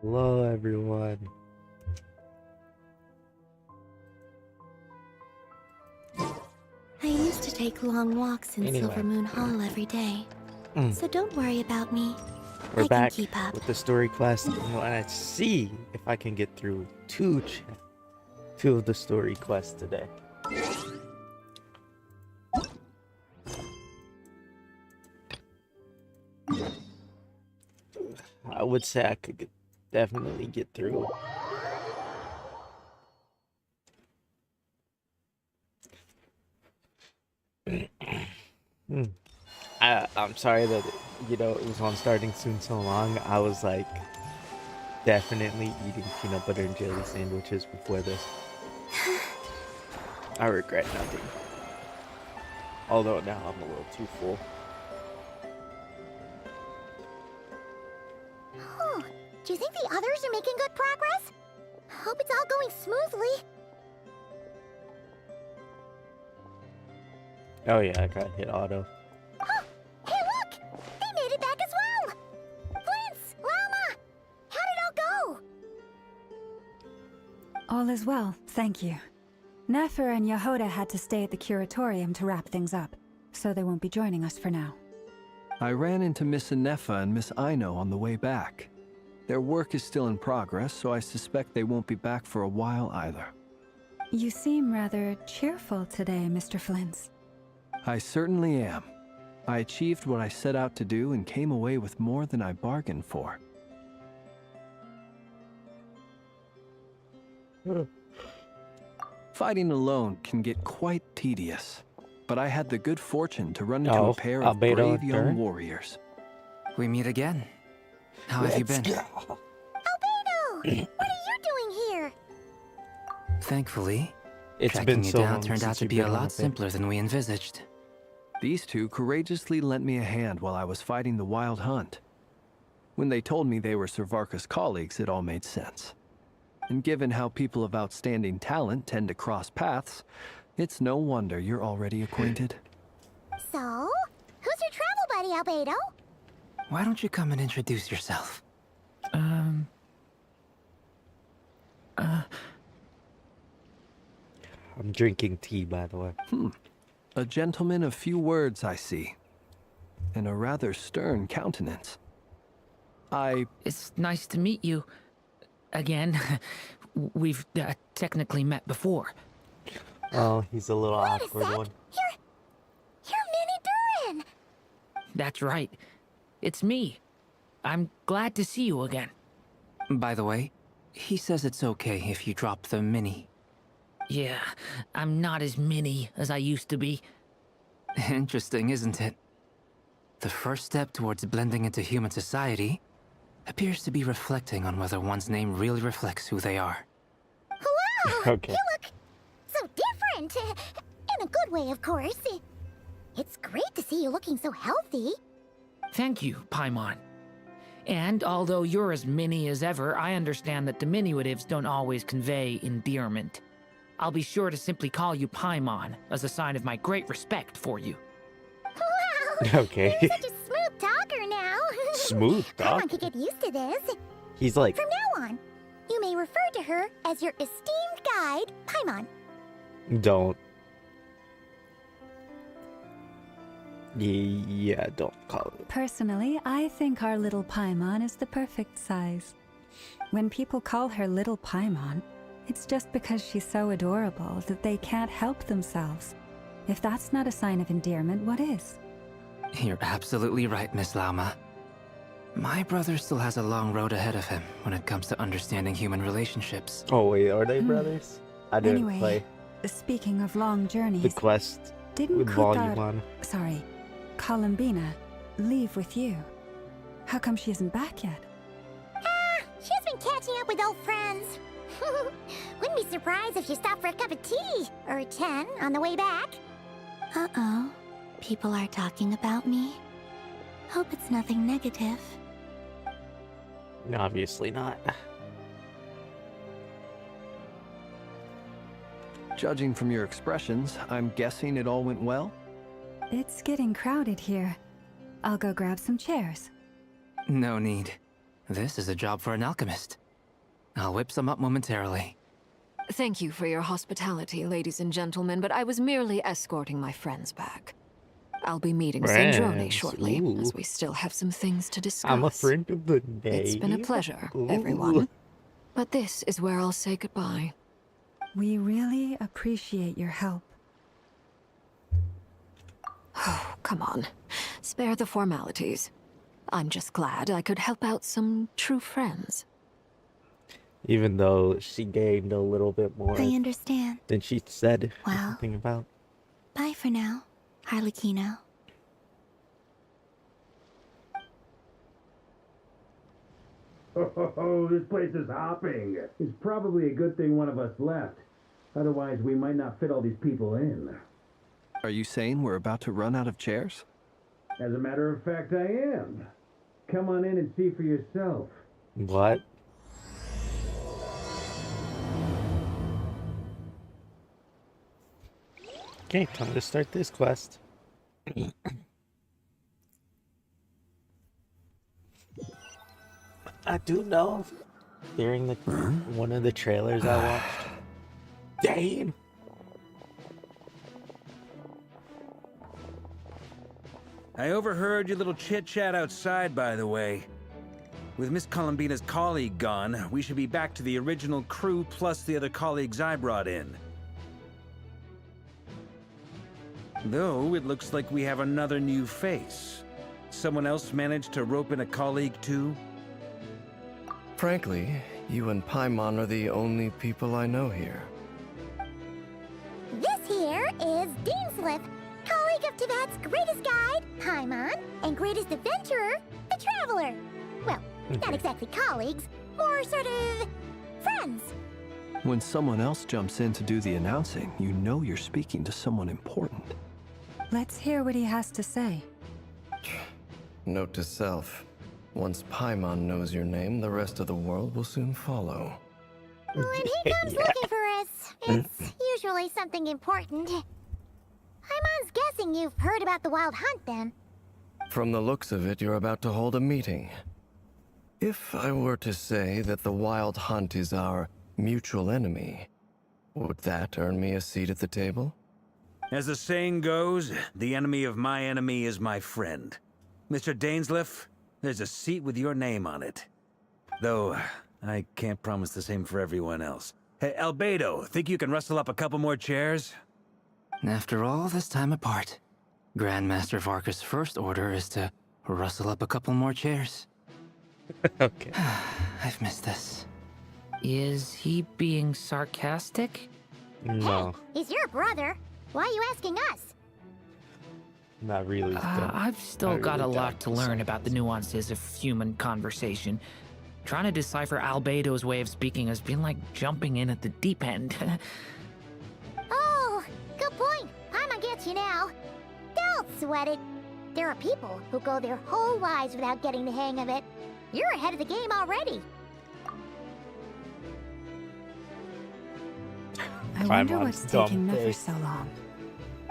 Hello, everyone. I used to take long walks in Anyway. Silver Moon Hall every day. Mm. So don't worry about me. We're I back can keep up. with the story quest. I want to see if I can get through two of the story quests today. I would say I could definitely get through. I'm sorry that it was on starting soon so long. I was like definitely eating peanut butter and jelly sandwiches before this. I regret nothing. Although now I'm a little too full. Oh, do you think the others are making good progress? Hope it's all going smoothly. Oh yeah, I got hit auto. Oh, hey look! They made it back as well! Prince, Llama! How did it all go? All is well, thank you. Nefer and Yehoda had to stay at the curatorium to wrap things up, so they won't be joining us for now. I ran into Miss Anefa and Miss Aino on the way back. Their work is still in progress, so I suspect they won't be back for a while either. You seem rather cheerful today, Mr. Flintz. I certainly am. I achieved what I set out to do and came away with more than I bargained for. Fighting alone can get quite tedious, but I had the good fortune to run into a pair of Albedo brave and young Dirk? warriors. We meet again. How have you been? Albedo! What are you doing here? Thankfully, It's tracking been you so down long turned out since to you've be been a on lot the thing. simpler than we envisaged. These two courageously lent me a hand while I was fighting the Wild Hunt. When they told me they were Servarka's colleagues, it all made sense. And given how people of outstanding talent tend to cross paths, it's no wonder you're already acquainted. So, who's your travel buddy, Albedo? Why don't you come and introduce yourself? I'm drinking tea, by the way. A gentleman of few words, I see. And a rather stern countenance. It's nice to meet you. Again. We've technically met before. Oh, he's a little Wait a awkward sec. one. You're Minnie Durin! That's right. It's me. I'm glad to see you again. By the way, he says it's okay if you drop the mini. Yeah, I'm not as mini as I used to be. Interesting, isn't it? The first step towards blending into human society appears to be reflecting on whether one's name really reflects who they are. Wow! Okay. You look so different! In a good way, of course. It's great to see you looking so healthy. Thank you, Paimon. And although you're as mini as ever, I understand that diminutives don't always convey endearment. I'll be sure to simply call you Paimon as a sign of my great respect for you. Wow! Okay. You're such a smooth talker now. Smooth Paimon talk. could get used to this. He's like, From now on, you may refer to her as your esteemed guide, Paimon. don't. Yeah, don't call it. Personally, I think our little Paimon is the perfect size. When people call her Little Paimon, it's just because she's so adorable that they can't help themselves. If that's not a sign of endearment, what is? You're absolutely right, Miss Llama. My brother still has a long road ahead of him when it comes to understanding human relationships. Oh wait, are they brothers? I didn't Anyway, play speaking of long the journeys, quest didn't with Volume Kuthar, 1. sorry, Columbina, leave with you? How come she isn't back yet? She's been catching up with old friends. Wouldn't be surprised if she stopped for a cup of tea or 10 on the way back. Uh-oh. People are talking about me. Hope it's nothing negative. Obviously not. Judging from your expressions, I'm guessing it all went well? It's getting crowded here. I'll go grab some chairs. No need. This is a job for an alchemist. I'll whip some up momentarily. Thank you for your hospitality, ladies and gentlemen, but I was merely escorting my friends back. I'll be meeting Sandrone Friends, shortly, ooh. as we still have some things to discuss. I'm a friend of the day. It's been a pleasure, Ooh. everyone. But this is where I'll say goodbye. We really appreciate your help. Oh, come on. Spare the formalities. I'm just glad I could help out some true friends. Even though she gained a little bit more I understand. than she said Well. anything about. Bye for now, Harlequino. Oh, this place is hopping. It's probably a good thing one of us left. Otherwise, we might not fit all these people in. Are you saying we're about to run out of chairs? As a matter of fact, I am. Come on in and see for yourself. What? Okay, time to start this quest. I do know during the one of the trailers I watched. Dane! I overheard your little chit-chat outside, by the way. With Miss Columbina's colleague gone, we should be back to the original crew plus the other colleagues I brought in. Though, it looks like we have another new face. Someone else managed to rope in a colleague too? Frankly, you and Paimon are the only people I know here. This here is Deansliff, colleague of Tibet's greatest guide, Paimon, and greatest adventurer, the Traveler. Well, not exactly colleagues, more sort of friends. When someone else jumps in to do the announcing, you know you're speaking to someone important. Let's hear what he has to say. Note to self. Once Paimon knows your name, the rest of the world will soon follow. When he comes looking for us, it's usually something important. Paimon's guessing you've heard about the Wild Hunt, then. From the looks of it, you're about to hold a meeting. If I were to say that the Wild Hunt is our mutual enemy, would that earn me a seat at the table? As the saying goes, the enemy of my enemy is my friend. Mr. Dainsliff, there's a seat with your name on it. Though, I can't promise the same for everyone else. Hey, Albedo, think you can rustle up a couple more chairs? After all this time apart, Grandmaster Varka's first order is to rustle up a couple more chairs. Okay. I've missed this. Is he being sarcastic? No, Hey, he's your brother. Why are you asking us? not really. I've still I got really a lot doubt to the learn about the nuances of human conversation. Trying to decipher Albedo's way of speaking has been like jumping in at the deep end. Oh, good point. Paimon gets you now. Don't sweat it. There are people who go their whole lives without getting the hang of it. You're ahead of the game already. I wonder Paimon's what's dumb taking Nefer face. so long.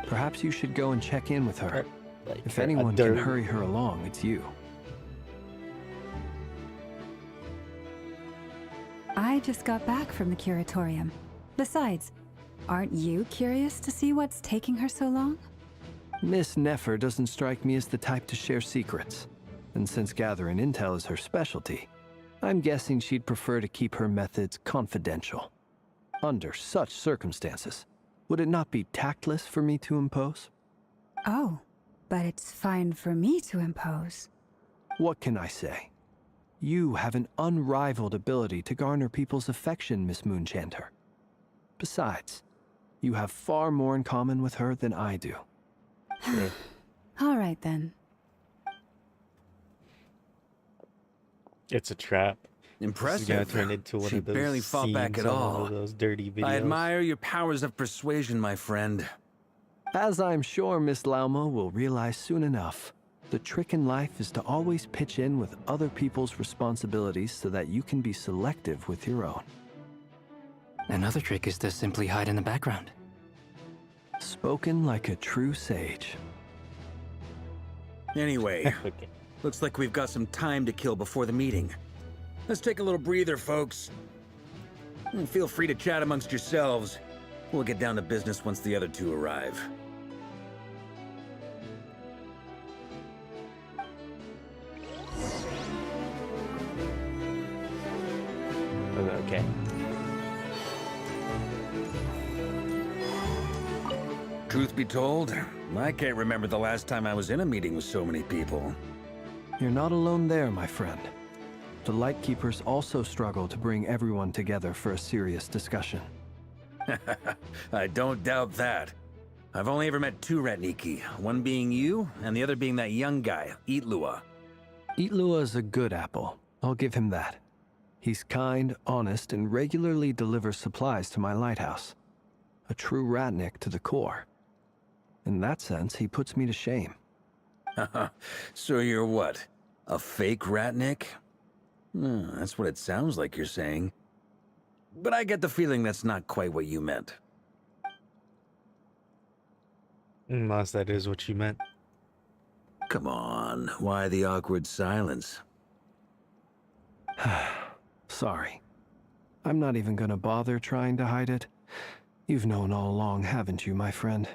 Perhaps you should go and check in with her. Like, If a anyone can dirty- hurry her along, it's you. I just got back from the curatorium. Besides, aren't you curious to see what's taking her so long? Miss Nefer doesn't strike me as the type to share secrets. And since gathering intel is her specialty, I'm guessing she'd prefer to keep her methods confidential. Under such circumstances, would it not be tactless for me to impose? Oh, but it's fine for me to impose. What can I say? You have an unrivaled ability to garner people's affection, Miss Moonchanter. Besides, you have far more in common with her than I do. Sure. All right then. It's a trap. This Impressive. is gonna turn into one She of those barely fought back scenes at on one all. of those dirty videos. I admire your powers of persuasion, my friend. As I'm sure Miss Lauma will realize soon enough, the trick in life is to always pitch in with other people's responsibilities so that you can be selective with your own. Another trick is to simply hide in the background. Spoken like a true sage. Anyway, Okay. looks like we've got some time to kill before the meeting. Let's take a little breather, folks. Feel free to chat amongst yourselves. We'll get down to business once the other two arrive. Okay. Truth be told, I can't remember the last time I was in a meeting with so many people. You're not alone there, my friend. The Lightkeepers also struggle to bring everyone together for a serious discussion. I don't doubt that. I've only ever met two Ratniki, one being you, and the other being that young guy, Eatlua. Eatlua is a good apple. I'll give him that. He's kind, honest, and regularly delivers supplies to my lighthouse. A true Ratnik to the core. In that sense, he puts me to shame. So you're what? A fake Ratnik? That's what it sounds like you're saying. But I get the feeling that's not quite what you meant. Unless that is what you meant. Come on, why the awkward silence? Sorry. I'm not even gonna bother trying to hide it. You've known all along, haven't you, my friend?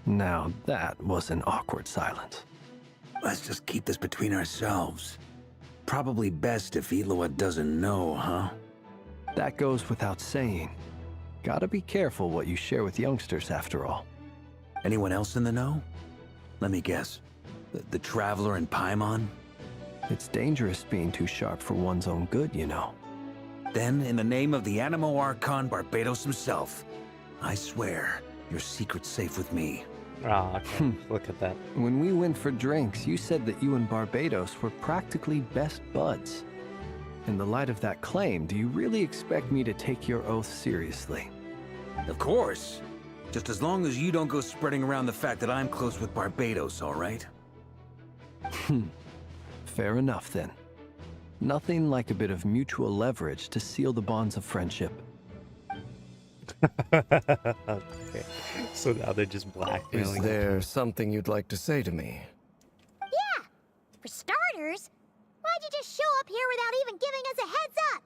Now that was an awkward silence. Let's just keep this between ourselves. Probably best if Eatlua doesn't know, huh? That goes without saying. Gotta be careful what you share with youngsters, after all. Anyone else in the know? Let me guess. The Traveler and Paimon? It's dangerous being too sharp for one's own good, you know. Then, in the name of the Animo Archon Barbados himself, I swear, your secret's safe with me. Ah, okay. Look at that. When we went for drinks, you said that you and Barbados were practically best buds. In the light of that claim, do you really expect me to take your oath seriously? Of course. Just as long as you don't go spreading around the fact that I'm close with Barbados, all right? Fair enough, then. Nothing like a bit of mutual leverage to seal the bonds of friendship. Okay. So now they're just blackmailing. Is there something you'd like to say to me? Yeah! For starters, why'd you just show up here without even giving us a heads up?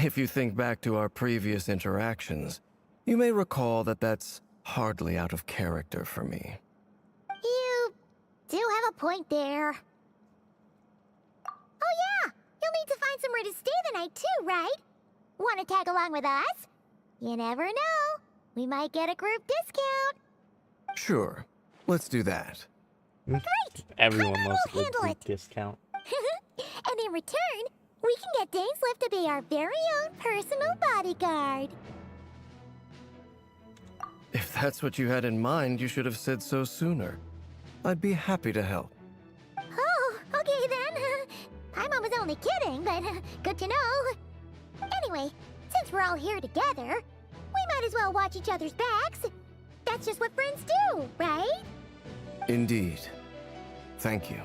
If you think back to our previous interactions, you may recall that that's hardly out of character for me. You do have a point there. Oh yeah! You'll need to find somewhere to stay the night too, right? Want to tag along with us? You never know. We might get a group discount. Sure, let's do that. Great! Everyone Paimon loves a will good handle group it. discount. And in return, we can get Dainsliff to be our very own personal bodyguard. If that's what you had in mind, you should have said so sooner. I'd be happy to help. Oh, okay then. Paimon was only kidding, but good to know. Anyway, since we're all here together, we might as well watch each other's backs. That's just what friends do, right? Indeed. Thank you.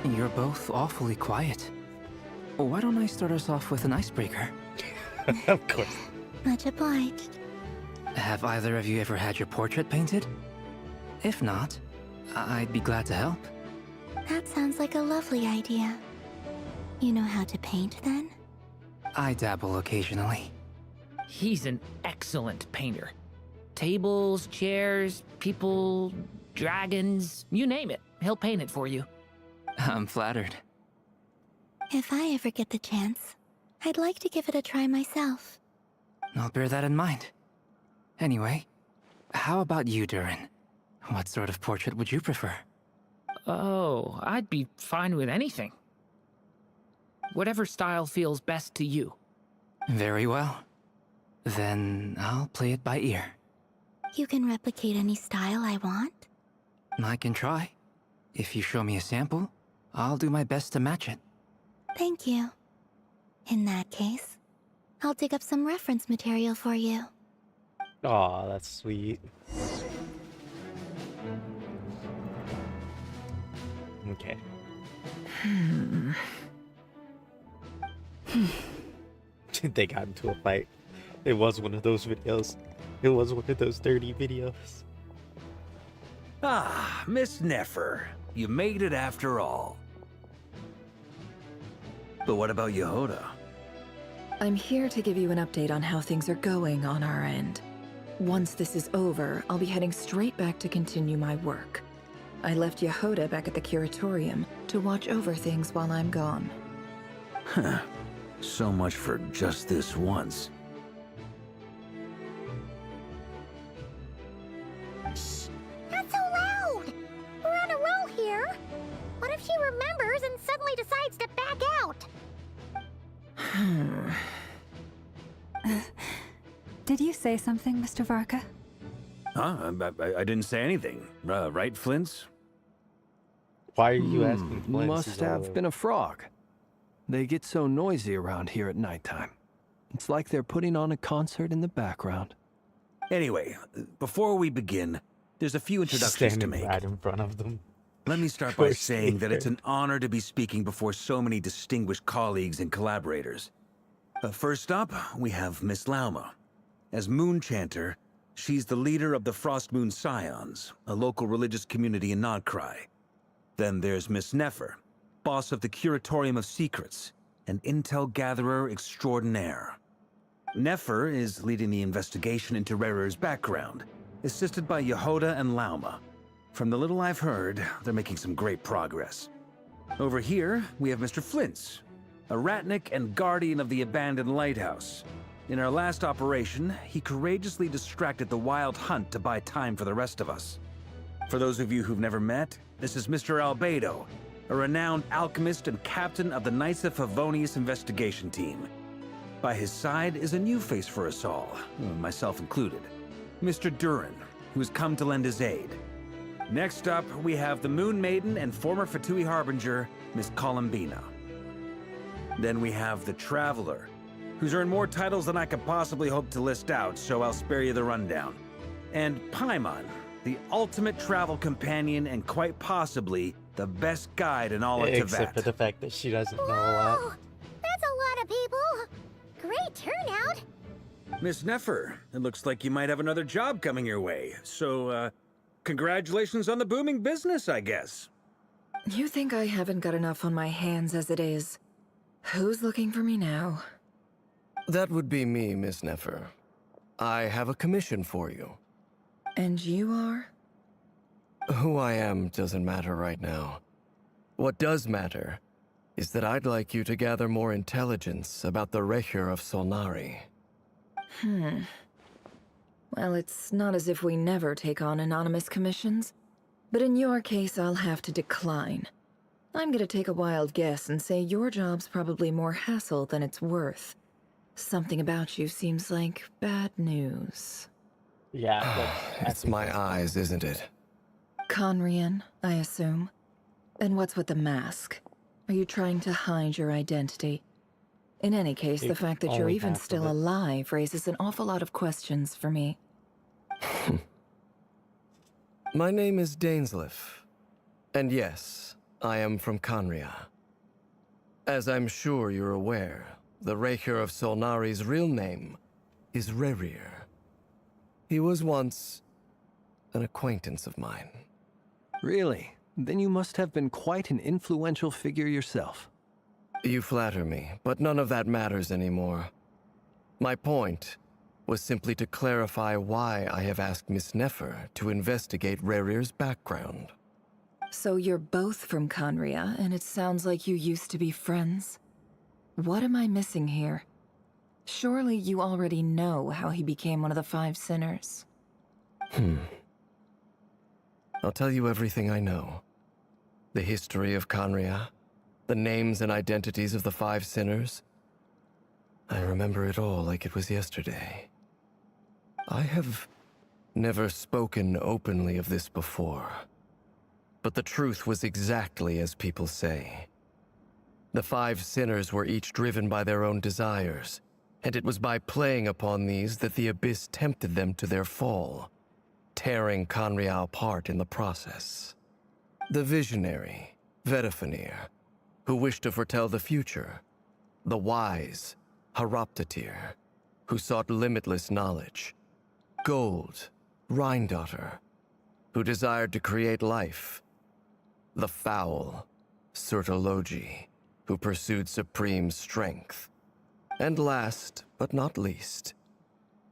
You're both awfully quiet. Why don't I start us off with an icebreaker? Of course. Much obliged. Have either of you ever had your portrait painted? If not, I'd be glad to help. That sounds like a lovely idea. You know how to paint, then? I dabble occasionally. He's an excellent painter. Tables, chairs, people, dragons, you name it. He'll paint it for you. I'm flattered. If I ever get the chance, I'd like to give it a try myself. I'll bear that in mind. Anyway, how about you, Durin? What sort of portrait would you prefer? Oh, I'd be fine with anything. Whatever style feels best to you. Very well. Then I'll play it by ear. You can replicate any style I want? I can try. If you show me a sample, I'll do my best to match it. Thank you. In that case, I'll dig up some reference material for you. Aw, that's sweet. Okay. They got into a fight. It was one of those videos. It was one of those dirty videos. Ah, Miss Nefer. You made it after all. But what about Yehoda? I'm here to give you an update on how things are going on our end. Once this is over, I'll be heading straight back to continue my work. I left Yehoda back at the curatorium to watch over things while I'm gone. Huh. So much for just this once. Shh! Not so loud! We're on a roll here. What if she remembers and suddenly decides to back out? Did you say something, Mr. Varka? Huh? I didn't say anything. Right, Flint's? Why are you asking Flint? Must have been a frog. They get so noisy around here at nighttime. It's like they're putting on a concert in the background. Anyway, before we begin, there's a few introductions to make. Right in front of them. Let me start by saying that it's an honor to be speaking before so many distinguished colleagues and collaborators. First up, we have Miss Lauma. As Moon Chanter, she's the leader of the Frost Moon Scions, a local religious community in Nodcry. Then there's Miss Nefer, boss of the Curatorium of Secrets, an intel gatherer extraordinaire. Nefer is leading the investigation into Rerer's background, assisted by Yehoda and Lauma. From the little I've heard, they're making some great progress. Over here, we have Mr. Flint's, a ratnik and guardian of the abandoned lighthouse. In our last operation, he courageously distracted the Wild Hunt to buy time for the rest of us. For those of you who've never met, this is Mr. Albedo, a renowned alchemist and captain of the Knights of Favonius investigation team. By his side is a new face for us all, myself included, Mr. Durin, who has come to lend his aid. Next up, we have the Moon Maiden and former Fatui Harbinger, Miss Columbina. Then we have the Traveler, who's earned more titles than I could possibly hope to list out, so I'll spare you the rundown. And Paimon, the ultimate travel companion and quite possibly the best guide in all of Teyvat. Except for the fact that she doesn't know a lot. Whoa! That's a lot of people! Great turnout! Miss Nefer, it looks like you might have another job coming your way, so, congratulations on the booming business, I guess. You think I haven't got enough on my hands as it is? Who's looking for me now? That would be me, Miss Nefer. I have a commission for you. And you are? Who I am doesn't matter right now. What does matter is that I'd like you to gather more intelligence about the Recher of Solnari. Well, it's not as if we never take on anonymous commissions. But in your case, I'll have to decline. I'm gonna take a wild guess and say your job's probably more hassle than it's worth. Something about you seems like bad news. Yeah, It's my eyes, isn't it? Conrian, I assume. And what's with the mask? Are you trying to hide your identity? In any case, the fact that you're only even half of still it. alive raises an awful lot of questions for me. My name is Dainsleif. And yes, I am from Conria. As I'm sure you're aware, the Recher of Solnari's real name is Rerir. He was once an acquaintance of mine. Really? Then you must have been quite an influential figure yourself. You flatter me, but none of that matters anymore. My point was simply to clarify why I have asked Miss Nefer to investigate Rerir's background. So you're both from Conria, and it sounds like you used to be friends? What am I missing here? Surely you already know how he became one of the Five Sinners. I'll tell you everything I know. The history of Conria, the names and identities of the Five Sinners. I remember it all like it was yesterday. I have never spoken openly of this before. But the truth was exactly as people say. The Five Sinners were each driven by their own desires, and it was by playing upon these that the Abyss tempted them to their fall, tearing Conria apart in the process. The visionary, Vedifenir, who wished to foretell the future. The wise, Haroptatir, who sought limitless knowledge. Gold, Rhindaughter, who desired to create life. The foul, Sertologi, who pursued supreme strength. And last, but not least,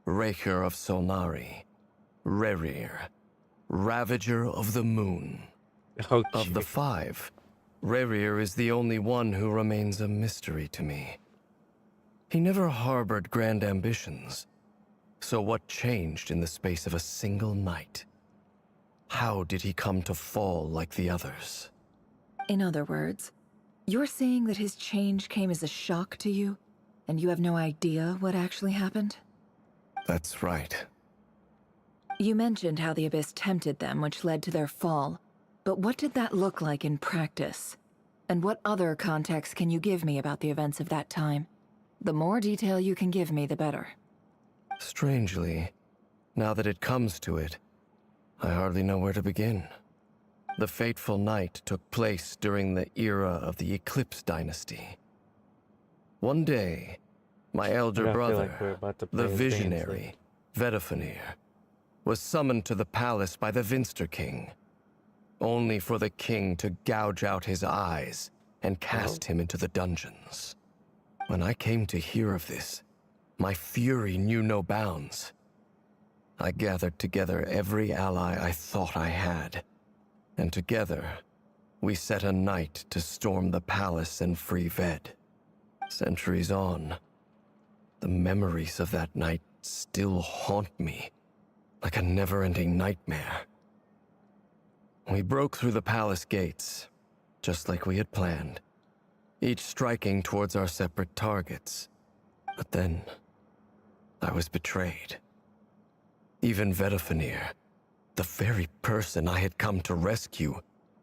Raker of Solnari, Rerir, Ravager of the Moon. Okay. Of the five, Rerir is the only one who remains a mystery to me. He never harbored grand ambitions. So what changed in the space of a single night? How did he come to fall like the others? In other words, you're saying that his change came as a shock to you, and you have no idea what actually happened? That's right. You mentioned how the Abyss tempted them, which led to their fall. But what did that look like in practice? And what other context can you give me about the events of that time? The more detail you can give me, the better. Strangely, now that it comes to it, I hardly know where to begin. The fateful night took place during the era of the Eclipse Dynasty. One day, my elder I feel brother, like we're about to play the as visionary, Vedifenir, was summoned to the palace by the Vinster King, only for the king to gouge out his eyes and cast him into the dungeons. When I came to hear of this, my fury knew no bounds. I gathered together every ally I thought I had, and together, we set a night to storm the palace and free Ved. Centuries on, the memories of that night still haunt me, like a never-ending nightmare. We broke through the palace gates, just like we had planned, each striking towards our separate targets. But then, I was betrayed. Even Vedifenir, the very person I had come to rescue,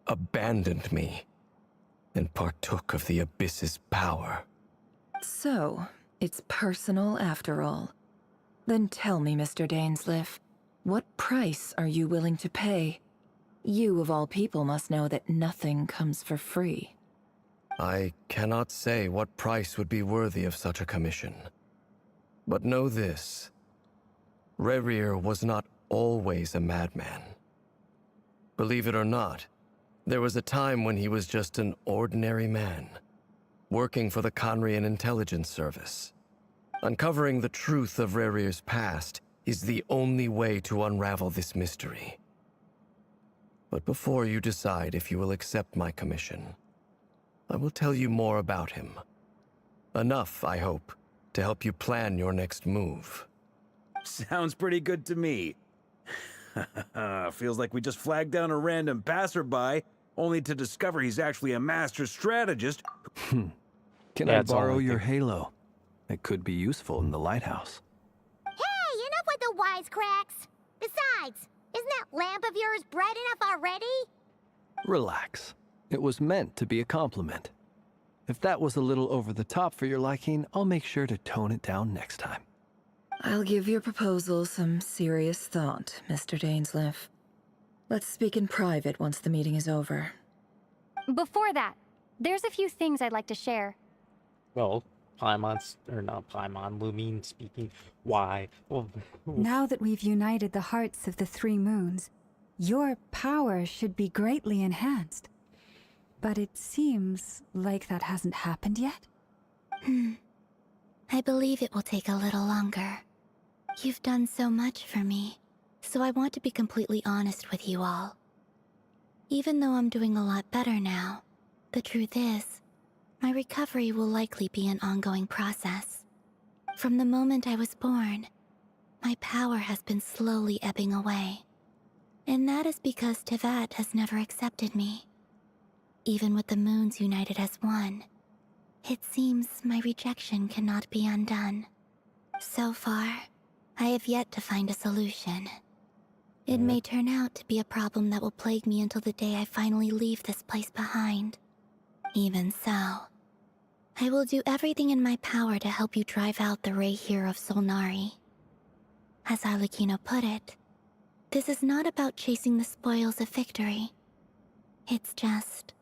abandoned me and partook of the Abyss's power. So, it's personal after all. Then tell me, Mr. Dainsleif, what price are you willing to pay? You, of all people, must know that nothing comes for free. I cannot say what price would be worthy of such a commission. But know this. Rerir was not always a madman. Believe it or not, there was a time when he was just an ordinary man, working for the Conrian Intelligence Service. Uncovering the truth of Rerir's past is the only way to unravel this mystery. But before you decide if you will accept my commission, I will tell you more about him. Enough, I hope, to help you plan your next move. Sounds pretty good to me. Feels like we just flagged down a random passerby, only to discover he's actually a master strategist. Can Yeah, I it's all borrow like your it. halo? It could be useful in the lighthouse. Hey, enough with the wisecracks! Besides, isn't that lamp of yours bright enough already? Relax. It was meant to be a compliment. If that was a little over the top for your liking, I'll make sure to tone it down next time. I'll give your proposal some serious thought, Mr. Dainsleif. Let's speak in private once the meeting is over. Before that, there's a few things I'd like to share. Well, Paimon's, or not Paimon, Lumine speaking. Why? Well, Now that we've united the hearts of the three moons, your power should be greatly enhanced. But it seems like that hasn't happened yet. I believe it will take a little longer. You've done so much for me, so I want to be completely honest with you all. Even though I'm doing a lot better now, the truth is, my recovery will likely be an ongoing process. From the moment I was born, my power has been slowly ebbing away. And that is because Tevat has never accepted me. Even with the moons united as one, it seems my rejection cannot be undone. So far, I have yet to find a solution. It may turn out to be a problem that will plague me until the day I finally leave this place behind. Even so, I will do everything in my power to help you drive out the Raher of Solnari. As Arlecchino put it, this is not about chasing the spoils of victory. It's just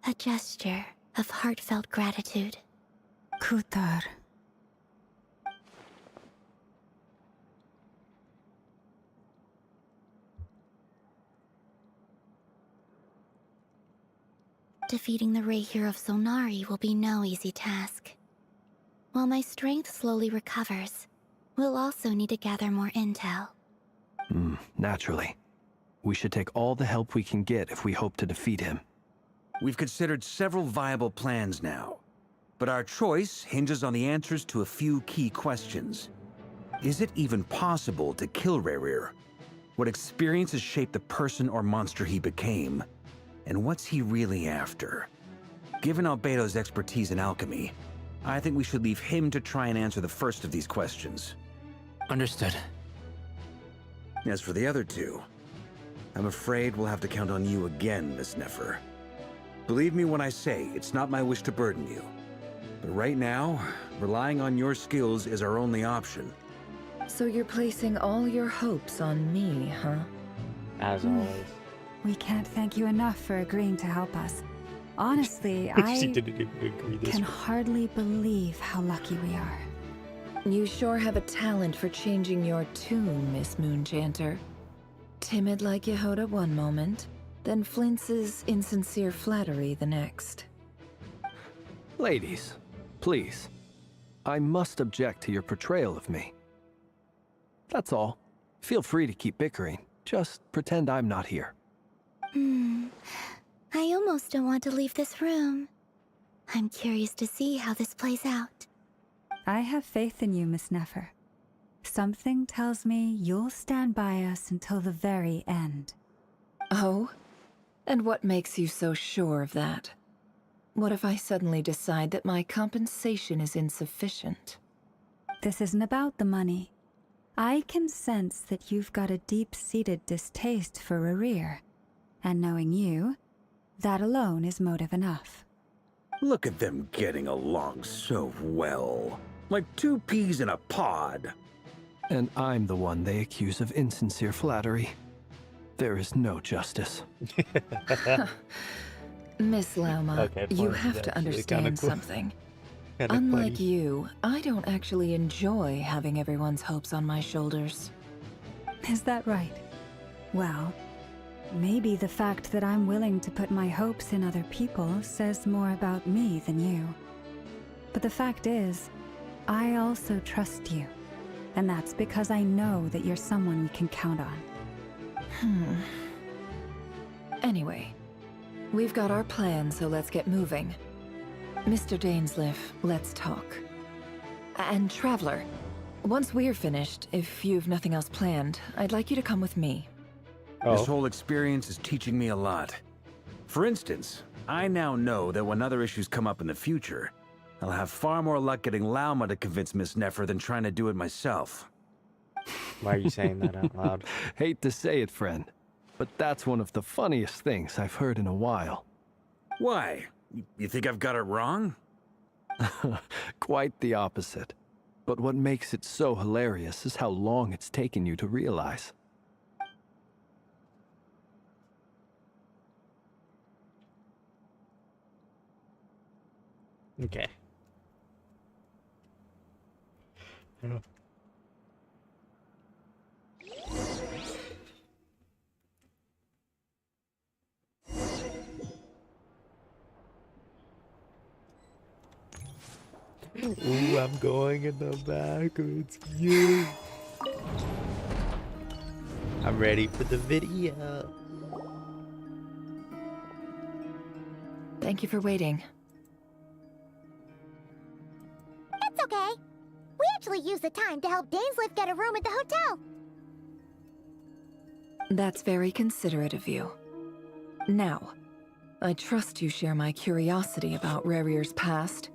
a gesture of heartfelt gratitude. Kutar. defeating the Rahier of Solnari will be no easy task. While my strength slowly recovers, we'll also need to gather more intel. Naturally. We should take all the help we can get if we hope to defeat him. We've considered several viable plans now, but our choice hinges on the answers to a few key questions. Is it even possible to kill Rahier? What experiences shaped the person or monster he became? And what's he really after? Given Albedo's expertise in alchemy, I think we should leave him to try and answer the first of these questions. Understood. As for the other two, I'm afraid we'll have to count on you again, Miss Nefer. Believe me when I say it's not my wish to burden you. But right now, relying on your skills is our only option. So you're placing all your hopes on me, huh? As always. We can't thank you enough for agreeing to help us. Honestly, She I didn't even agree this can one. hardly believe how lucky we are. You sure have a talent for changing your tune, Miss Moonchanter. Timid like Yehoda one moment, then flinches insincere flattery the next. Ladies, please. I must object to your portrayal of me. That's all. Feel free to keep bickering. Just pretend I'm not here. I almost don't want to leave this room. I'm curious to see how this plays out. I have faith in you, Miss Nefer. Something tells me you'll stand by us until the very end. Oh? And what makes you so sure of that? What if I suddenly decide that my compensation is insufficient? This isn't about the money. I can sense that you've got a deep-seated distaste for Rahier. And knowing you, that alone is motive enough. Look at them getting along so well. Like two peas in a pod. And I'm the one they accuse of insincere flattery. There is no justice. Miss Lauma, Okay, you fine, have that's to actually kinda understand cool. something. Kinda Unlike funny. you, I don't actually enjoy having everyone's hopes on my shoulders. Is that right? Well, maybe the fact that I'm willing to put my hopes in other people says more about me than you. But the fact is, I also trust you. And that's because I know that you're someone we can count on. Anyway, we've got our plan, so let's get moving. Mr. Dainsleif, let's talk. And Traveler, once we're finished, if you've nothing else planned, I'd like you to come with me. This whole experience is teaching me a lot. For instance, I now know that when other issues come up in the future, I'll have far more luck getting Lauma to convince Miss Nefer than trying to do it myself. Why are you saying that out loud? Hate to say it, friend, but that's one of the funniest things I've heard in a while. Why? You think I've got it wrong? Quite the opposite. But what makes it so hilarious is how long it's taken you to realize. Okay. I don't know. Ooh, I'm going in the backwards view. I'm ready for the video. Thank you for waiting. That's okay. We actually used the time to help Dainsleif get a room at the hotel. That's very considerate of you. Now, I trust you share my curiosity about Rarier's past,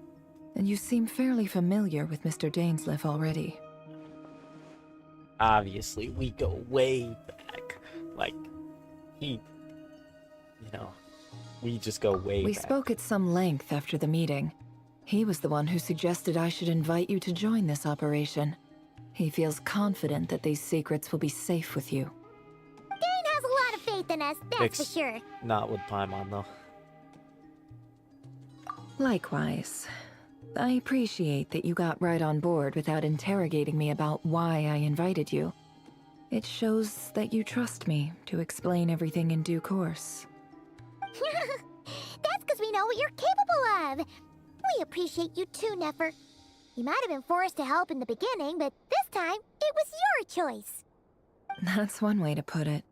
and you seem fairly familiar with Mr. Dainsleif already. Obviously, we go way back. Like, he, we just go way We back. spoke at some length after the meeting. He was the one who suggested I should invite you to join this operation. He feels confident that these secrets will be safe with you. Dane has a lot of faith in us, that's for sure. Not with Paimon, though. Likewise. I appreciate that you got right on board without interrogating me about why I invited you. It shows that you trust me to explain everything in due course. That's because we we know what you're capable of. We appreciate you too, Nefer. You might have been forced to help in the beginning, but this time, it was your choice. That's one way to put it.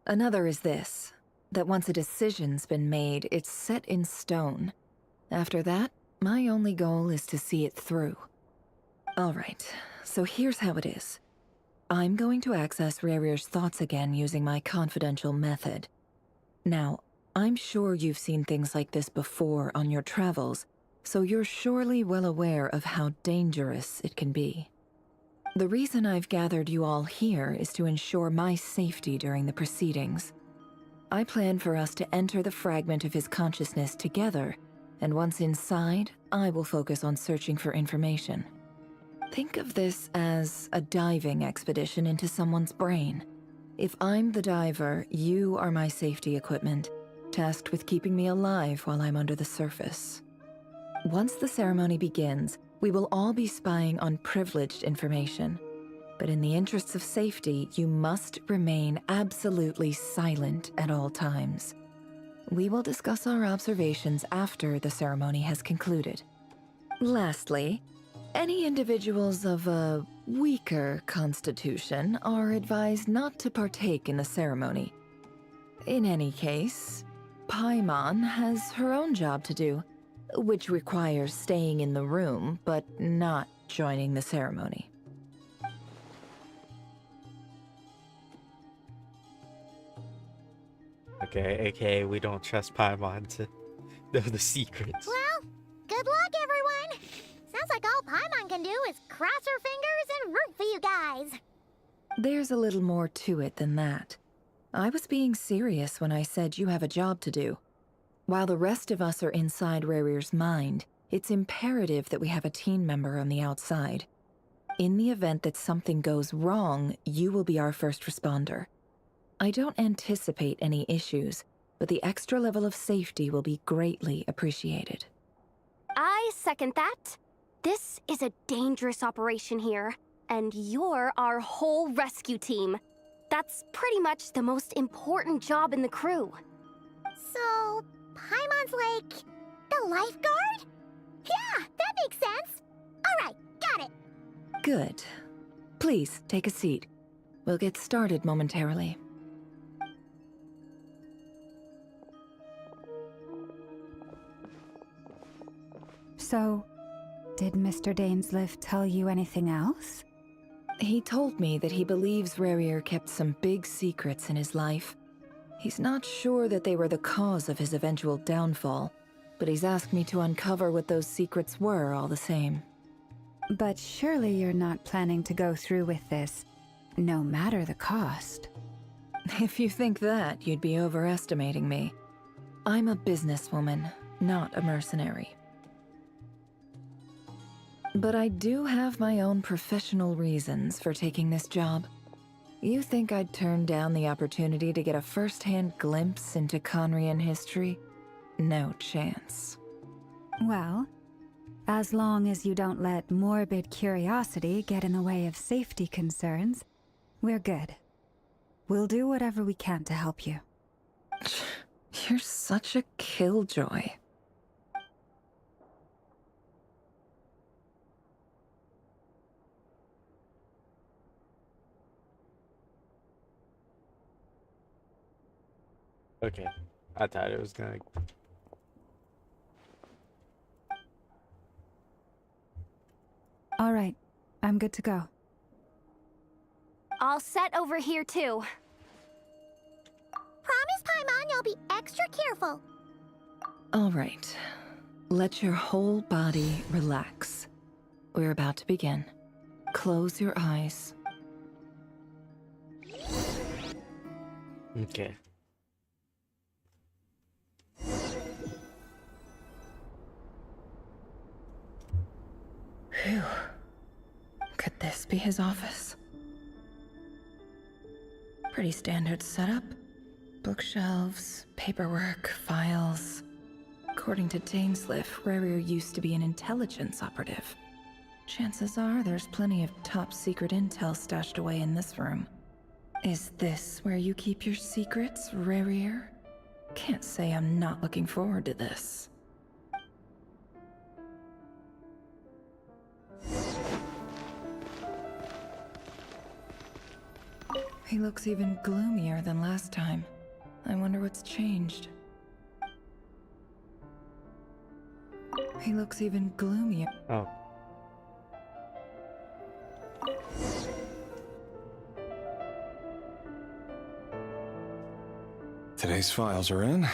Another is this, that once a decision's been made, it's set in stone. After that, my only goal is to see it through. All right, so here's how it is. I'm going to access Rerir's thoughts again using my confidential method. Now, I'm sure you've seen things like this before on your travels, so you're surely well aware of how dangerous it can be. The reason I've gathered you all here is to ensure my safety during the proceedings. I plan for us to enter the fragment of his consciousness together, and once inside, I will focus on searching for information. Think of this as a diving expedition into someone's brain. If I'm the diver, you are my safety equipment, tasked with keeping me alive while I'm under the surface. Once the ceremony begins, we will all be spying on privileged information. But in the interests of safety, you must remain absolutely silent at all times. We will discuss our observations after the ceremony has concluded. Lastly, any individuals of a weaker constitution are advised not to partake in the ceremony. In any case, Paimon has her own job to do, which requires staying in the room, but not joining the ceremony. Okay, aka we don't trust Paimon to know the secrets. Well, good luck, everyone. Sounds like all Paimon can do is cross her fingers and root for you guys. There's a little more to it than that. I was being serious when I said you have a job to do. While the rest of us are inside Rerir's mind, it's imperative that we have a team member on the outside. In the event that something goes wrong, you will be our first responder. I don't anticipate any issues, but the extra level of safety will be greatly appreciated. I second that. This is a dangerous operation here, and you're our whole rescue team. That's pretty much the most important job in the crew. So, Paimon's like the lifeguard? Yeah, that makes sense. All right, got it. Good. Please, take a seat. We'll get started momentarily. So, did Mr. Dainsliff tell you anything else? He told me that he believes Rerir kept some big secrets in his life. He's not sure that they were the cause of his eventual downfall, but he's asked me to uncover what those secrets were all the same. But surely you're not planning to go through with this, no matter the cost. If you think that, you'd be overestimating me. I'm a businesswoman, not a mercenary. But I do have my own professional reasons for taking this job. You think I'd turn down the opportunity to get a first-hand glimpse into Conrian history? No chance. Well, as long as you don't let morbid curiosity get in the way of safety concerns, we're good. We'll do whatever we can to help you. You're such a killjoy. Okay, I thought it was gonna... All right, I'm good to go. All set over here, too. Promise, Paimon, you'll be extra careful. All right. Let your whole body relax. We're about to begin. Close your eyes. Okay. Phew. Could this be his office? Pretty standard setup. Bookshelves, paperwork, files. According to Dainsliff, Rerir used to be an intelligence operative. Chances are there's plenty of top-secret intel stashed away in this room. Is this where you keep your secrets, Rerir? Can't say I'm not looking forward to this. He looks even gloomier than last time. I wonder what's changed. He looks even gloomier. Oh. Today's files are in.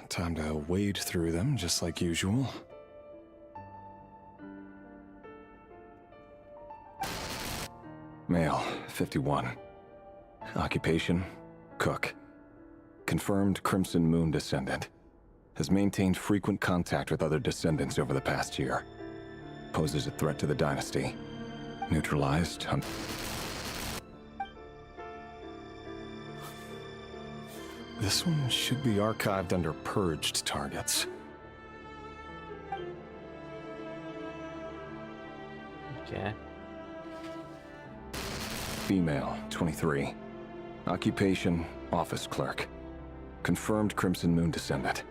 Time to wade through them, just like usual. Male, 51. Occupation, cook. Confirmed Crimson Moon descendant. Has maintained frequent contact with other descendants over the past year. Poses a threat to the dynasty. Neutralized on... This one should be archived under purged targets. Okay. Female, 23. Occupation, office clerk. Confirmed Crimson Moon descendant.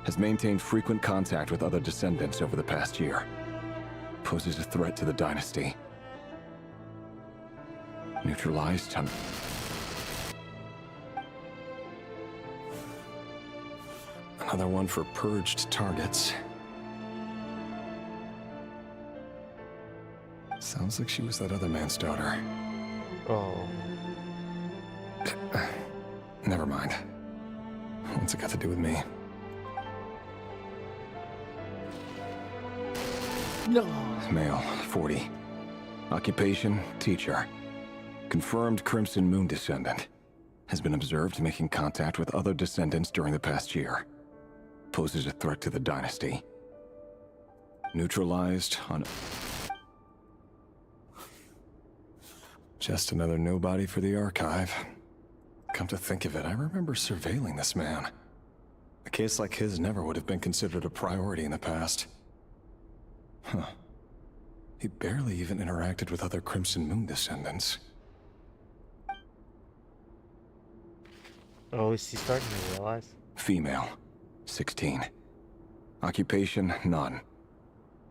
Has maintained frequent contact with other descendants over the past year. Poses a threat to the dynasty. Neutralized on... Another one for purged targets. Sounds like she was that other man's daughter. Oh. Never mind. What's it got to do with me? No. Male, 40. Occupation, teacher. Confirmed Crimson Moon descendant. Has been observed making contact with other descendants during the past year. Poses a threat to the dynasty. Neutralized on... Just another nobody for the archive. Come to think of it, I remember surveilling this man. A case like his never would have been considered a priority in the past. Huh. He barely even interacted with other Crimson Moon descendants. Oh, is he starting to realize? Female, 16. Occupation, none.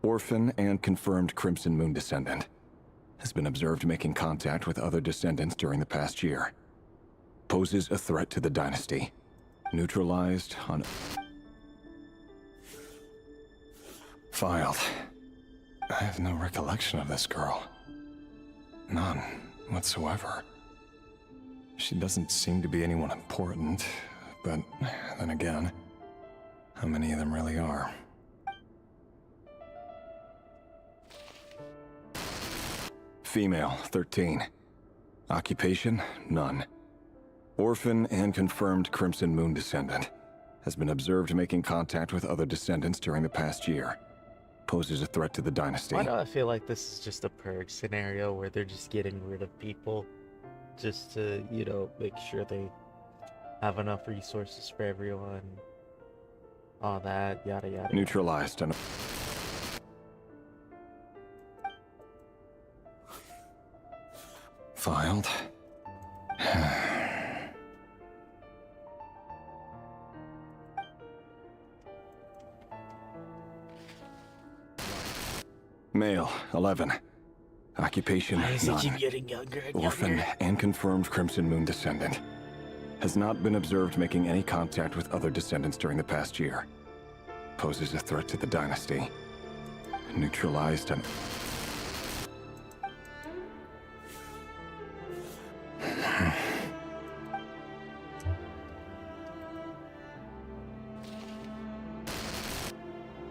Orphan and confirmed Crimson Moon descendant. Has been observed making contact with other descendants during the past year. Poses a threat to the dynasty. Neutralized on... Filed. I have no recollection of this girl. None whatsoever. She doesn't seem to be anyone important, but then again, how many of them really are? Female, 13. Occupation, none. Orphan and confirmed Crimson Moon descendant. Has been observed making contact with other descendants during the past year. Poses a threat to the dynasty. Why do I feel like this is just a purge scenario where they're just getting rid of people just to, you know, make sure they have enough resources for everyone, all that, yada yada. Neutralized and... Filed. Male, 11. Occupation, Why does he none. keep getting younger and Orphan younger? and confirmed Crimson Moon descendant. Has not been observed making any contact with other descendants during the past year. Poses a threat to the dynasty. Neutralized and...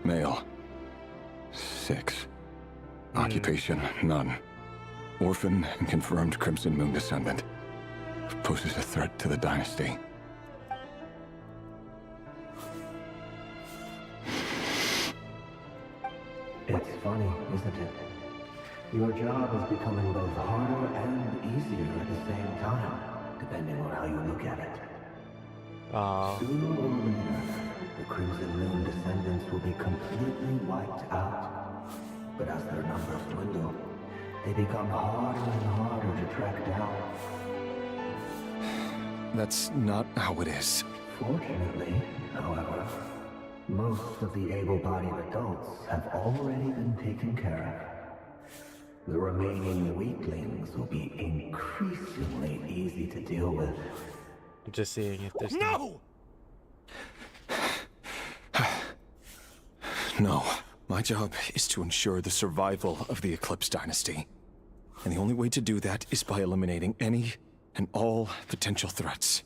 Male, 6. Occupation, none. Orphan and confirmed Crimson Moon descendant. Poses a threat to the dynasty. It's funny, isn't it? Your job is becoming both harder and easier at the same time, depending on how you look at it. Sooner or later, the Crimson Moon descendants will be completely wiped out. But as their numbers dwindle, they become harder and harder to track down. That's not how it is. Fortunately, however, most of the able-bodied adults have already been taken care of. The remaining weaklings will be increasingly easy to deal with. Just seeing if there's No! No. My job is to ensure the survival of the Eclipse Dynasty. And the only way to do that is by eliminating any and all potential threats.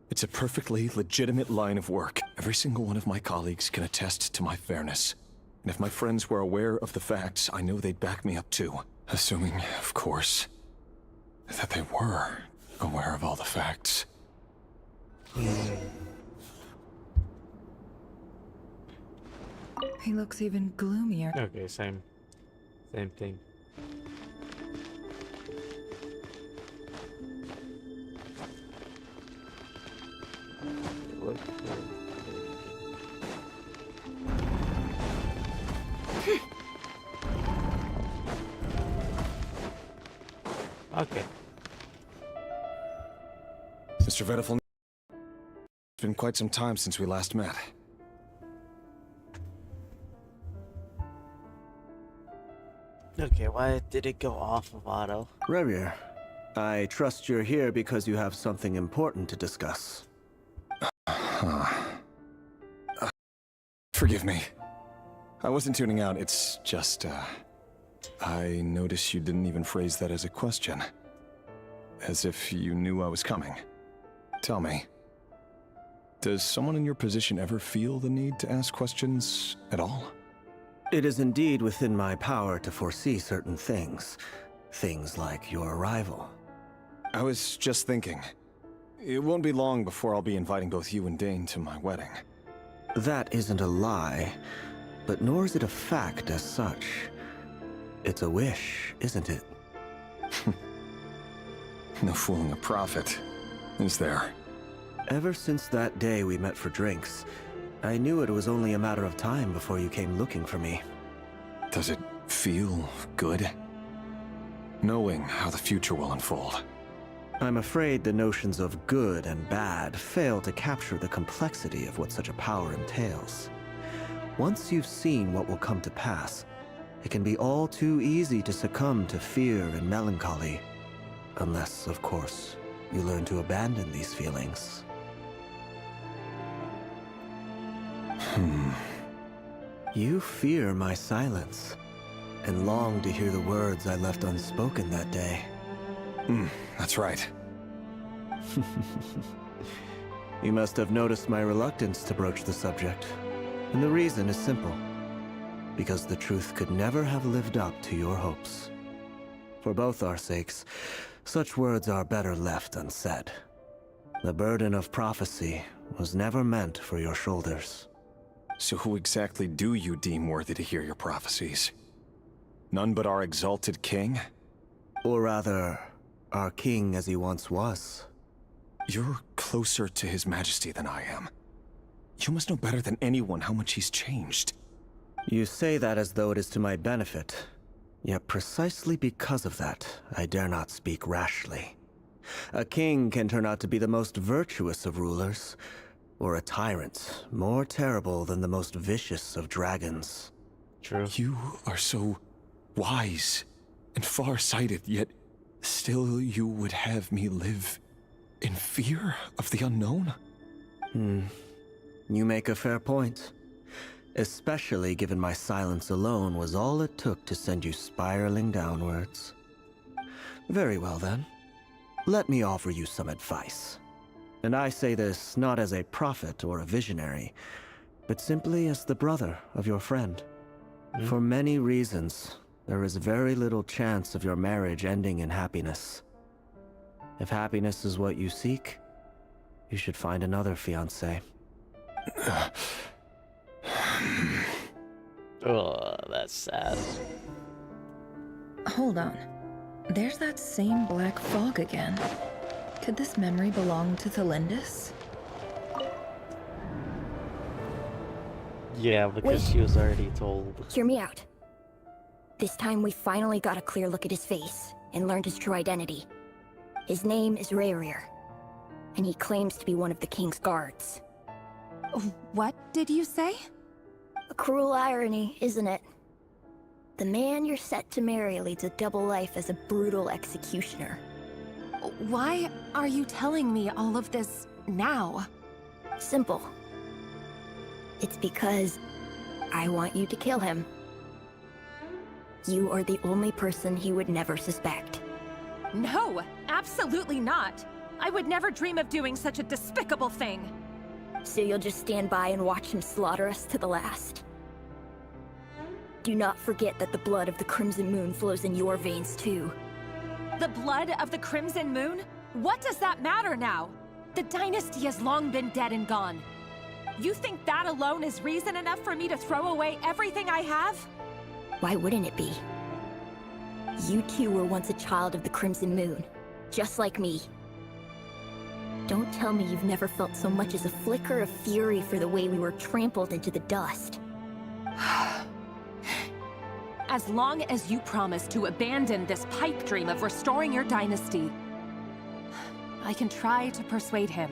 It's a perfectly legitimate line of work. Every single one of my colleagues can attest to my fairness. And if my friends were aware of the facts, I know they'd back me up too. Assuming, of course, that they were aware of all the facts. He looks even gloomier. Okay, same thing. Okay. Mr. Vedifel, it's been quite some time since we last met. Okay, why did it go off of auto? Revier, I trust you're here because you have something important to discuss. Forgive me. I wasn't tuning out, it's just, I noticed you didn't even phrase that as a question. As if you knew I was coming. Tell me, does someone in your position ever feel the need to ask questions at all? It is indeed within my power to foresee certain things. Things like your arrival. I was just thinking. It won't be long before I'll be inviting both you and Dane to my wedding. That isn't a lie, but nor is it a fact as such. It's a wish, isn't it? No fooling a prophet, is there? Ever since that day we met for drinks, I knew it was only a matter of time before you came looking for me. Does it feel good? Knowing how the future will unfold. I'm afraid the notions of good and bad fail to capture the complexity of what such a power entails. Once you've seen what will come to pass, it can be all too easy to succumb to fear and melancholy. Unless, of course, you learn to abandon these feelings. You fear my silence, and long to hear the words I left unspoken that day. That's right. You must have noticed my reluctance to broach the subject. And the reason is simple. Because the truth could never have lived up to your hopes. For both our sakes, such words are better left unsaid. The burden of prophecy was never meant for your shoulders. So who exactly do you deem worthy to hear your prophecies? None but our exalted king? Or rather, our king as he once was. You're closer to his majesty than I am. You must know better than anyone how much he's changed. You say that as though it is to my benefit. Yet precisely because of that, I dare not speak rashly. A king can turn out to be the most virtuous of rulers, or a tyrant more terrible than the most vicious of dragons. True. You are so wise and far-sighted, yet still you would have me live in fear of the unknown? You make a fair point. Especially given my silence alone was all it took to send you spiraling downwards. Very well then. Let me offer you some advice. And I say this not as a prophet or a visionary, but simply as the brother of your friend. For many reasons, there is very little chance of your marriage ending in happiness. If happiness is what you seek, you should find another fiancé. Oh, that's sad. Hold on. There's that same black fog again. Could this memory belong to Thelindis? Yeah, because Wait. she was already told. Hear me out. This time we finally got a clear look at his face and learned his true identity. His name is Rerir, and he claims to be one of the king's guards. What did you say? A cruel irony, isn't it? The man you're set to marry leads a double life as a brutal executioner. Why are you telling me all of this now? Simple. It's because I want you to kill him. You are the only person he would never suspect. No, absolutely not. I would never dream of doing such a despicable thing. So you'll just stand by and watch him slaughter us to the last. Do not forget that the blood of the Crimson Moon flows in your veins too. The blood of the Crimson Moon? What does that matter now? The dynasty has long been dead and gone. You think that alone is reason enough for me to throw away everything I have? Why wouldn't it be? You two were once a child of the Crimson Moon, just like me. Don't tell me you've never felt so much as a flicker of fury for the way we were trampled into the dust. As long as you promise to abandon this pipe dream of restoring your dynasty, I can try to persuade him.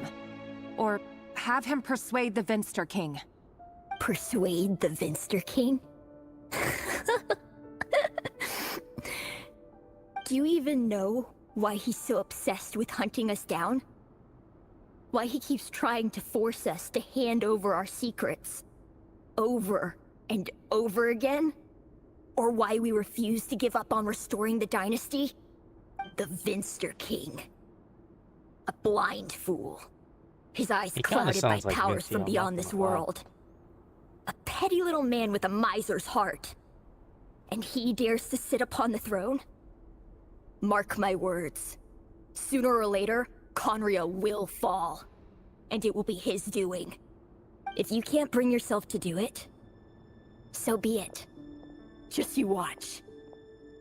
Or have him persuade the Vinster King. Persuade the Vinster King? Do you even know why he's so obsessed with hunting us down? Why he keeps trying to force us to hand over our secrets? Over and over again? Or why we refuse to give up on restoring the dynasty? The Vinster King. A blind fool. His eyes clouded by powers from beyond this world. A petty little man with a miser's heart. And he dares to sit upon the throne? Mark my words. Sooner or later, Conria will fall. And it will be his doing. If you can't bring yourself to do it, so be it. Just you watch.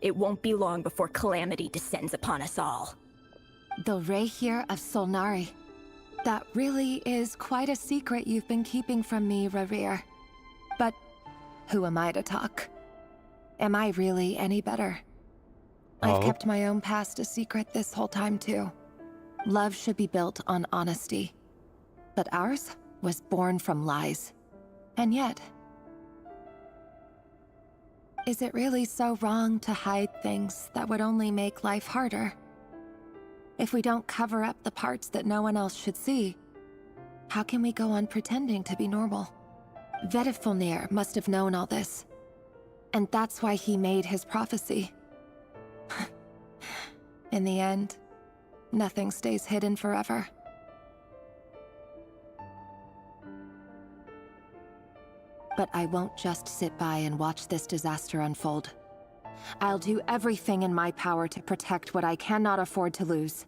It won't be long before calamity descends upon us all. The Rehir of Solnari. That really is quite a secret you've been keeping from me, Rerir. But who am I to talk? Am I really any better? I've kept my own past a secret this whole time, too. Love should be built on honesty. But ours was born from lies. And yet... is it really so wrong to hide things that would only make life harder? If we don't cover up the parts that no one else should see, how can we go on pretending to be normal? Vedifulnir must have known all this. And that's why he made his prophecy. In the end, nothing stays hidden forever. But I won't just sit by and watch this disaster unfold. I'll do everything in my power to protect what I cannot afford to lose,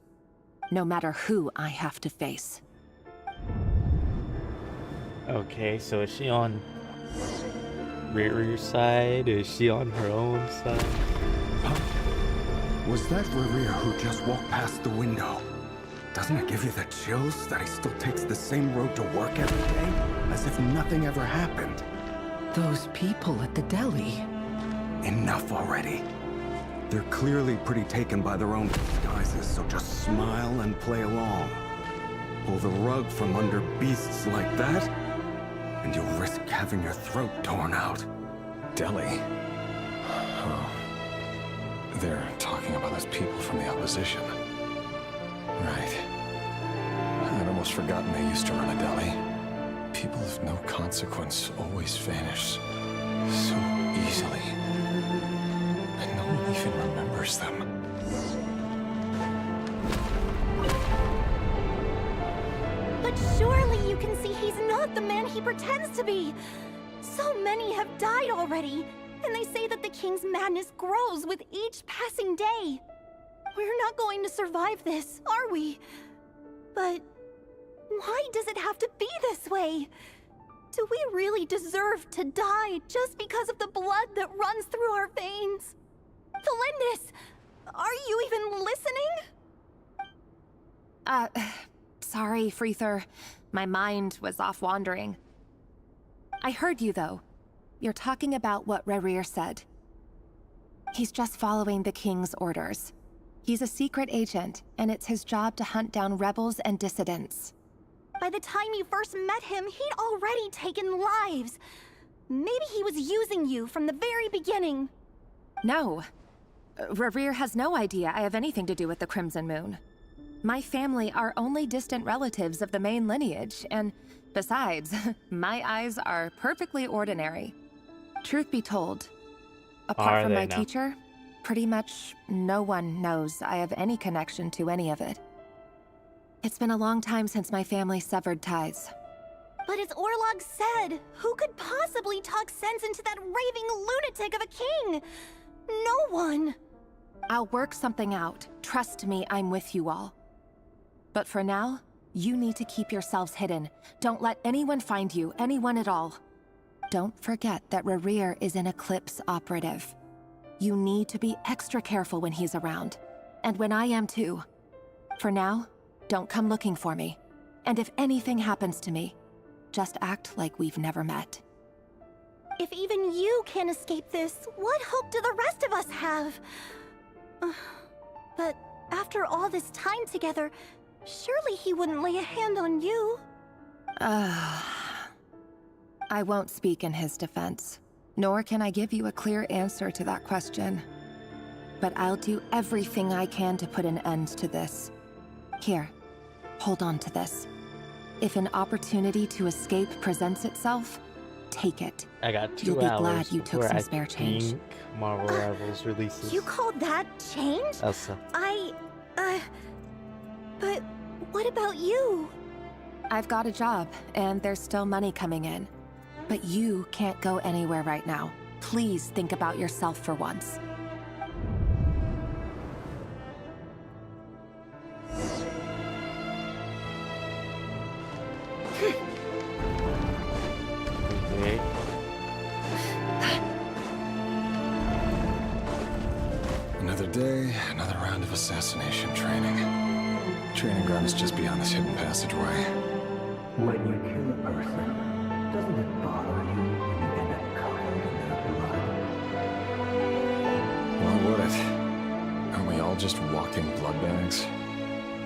no matter who I have to face. Okay, so is she on Rerir's side? Is she on her own side? Was that Rerir who just walked past the window? Doesn't it give you the chills that he still takes the same road to work every day? As if nothing ever happened. Those people at the deli. Enough already. They're clearly pretty taken by their own disguises, so just smile and play along. Pull the rug from under beasts like that, and you'll risk having your throat torn out. Deli? Oh. They're talking about those people from the opposition. Right. I'd almost forgotten they used to run a deli. People of no consequence always vanish so easily. And no one even remembers them. But surely you can see he's not the man he pretends to be. So many have died already, and they say that the king's madness grows with each passing day. We're not going to survive this, are we? But why does it have to be this way? Do we really deserve to die just because of the blood that runs through our veins? Felindis, are you even listening? Sorry, Freether. My mind was off wandering. I heard you, though. You're talking about what Rerir said. He's just following the king's orders. He's a secret agent, and it's his job to hunt down rebels and dissidents. By the time you first met him, he'd already taken lives. Maybe he was using you from the very beginning. No. Rerir has no idea I have anything to do with the Crimson Moon. My family are only distant relatives of the main lineage, and besides, my eyes are perfectly ordinary. Truth be told, apart from my teacher, pretty much no one knows I have any connection to any of it. It's been a long time since my family severed ties. But as Orlog said, who could possibly talk sense into that raving lunatic of a king? No one. I'll work something out. Trust me, I'm with you all. But for now, you need to keep yourselves hidden. Don't let anyone find you, anyone at all. Don't forget that Rerir is an Eclipse operative. You need to be extra careful when he's around. And when I am too. For now, don't come looking for me. And if anything happens to me, just act like we've never met. If even you can't escape this, what hope do the rest of us have? But after all this time together, surely he wouldn't lay a hand on you. I won't speak in his defense, nor can I give you a clear answer to that question. But I'll do everything I can to put an end to this. Here, hold on to this. If an opportunity to escape presents itself, take it. I got 2 You'll be hours glad you took before some I spare change. think Marvel Rivals releases. You call that change? Elsa. But what about you? I've got a job, and there's still money coming in. But you can't go anywhere right now. Please think about yourself for once. Okay. Another day, another round of assassination training. Training ground is just beyond this hidden passageway. When you kill a person, doesn't it bother you when you end up covered in their blood? Why would it? Aren't we all just walking blood bags?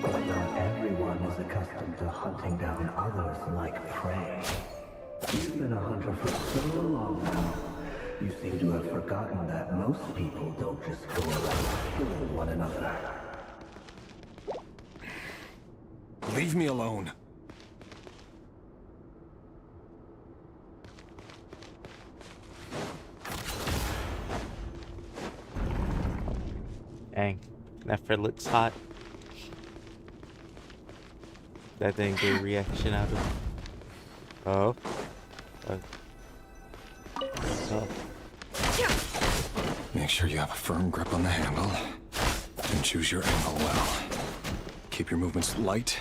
But not everyone is accustomed to hunting down others like prey. You've been a hunter for so long now. You seem to have forgotten that most people don't just go around killing one another. Leave me alone. Dang, that Fred looks hot. That didn't get a reaction out of it. Oh. Oh. Make sure you have a firm grip on the handle, and choose your angle well. Keep your movements light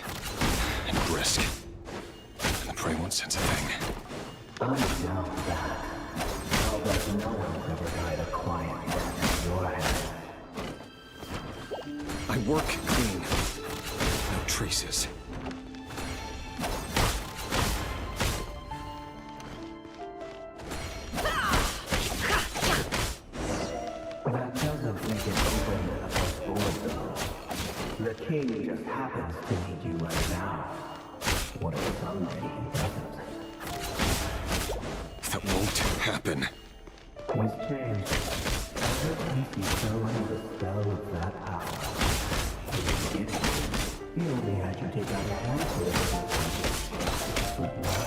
and brisk, and the prey won't sense a thing. I doubt that. How does no one's ever died a quiet death in your hand? I work clean. No traces. That doesn't make it open above board, though. The king just happens to need you right now. What if someday he doesn't? That won't happen. He's changed. Ever since he fell under the spell of that power. He only had you take out a handful of them. But now...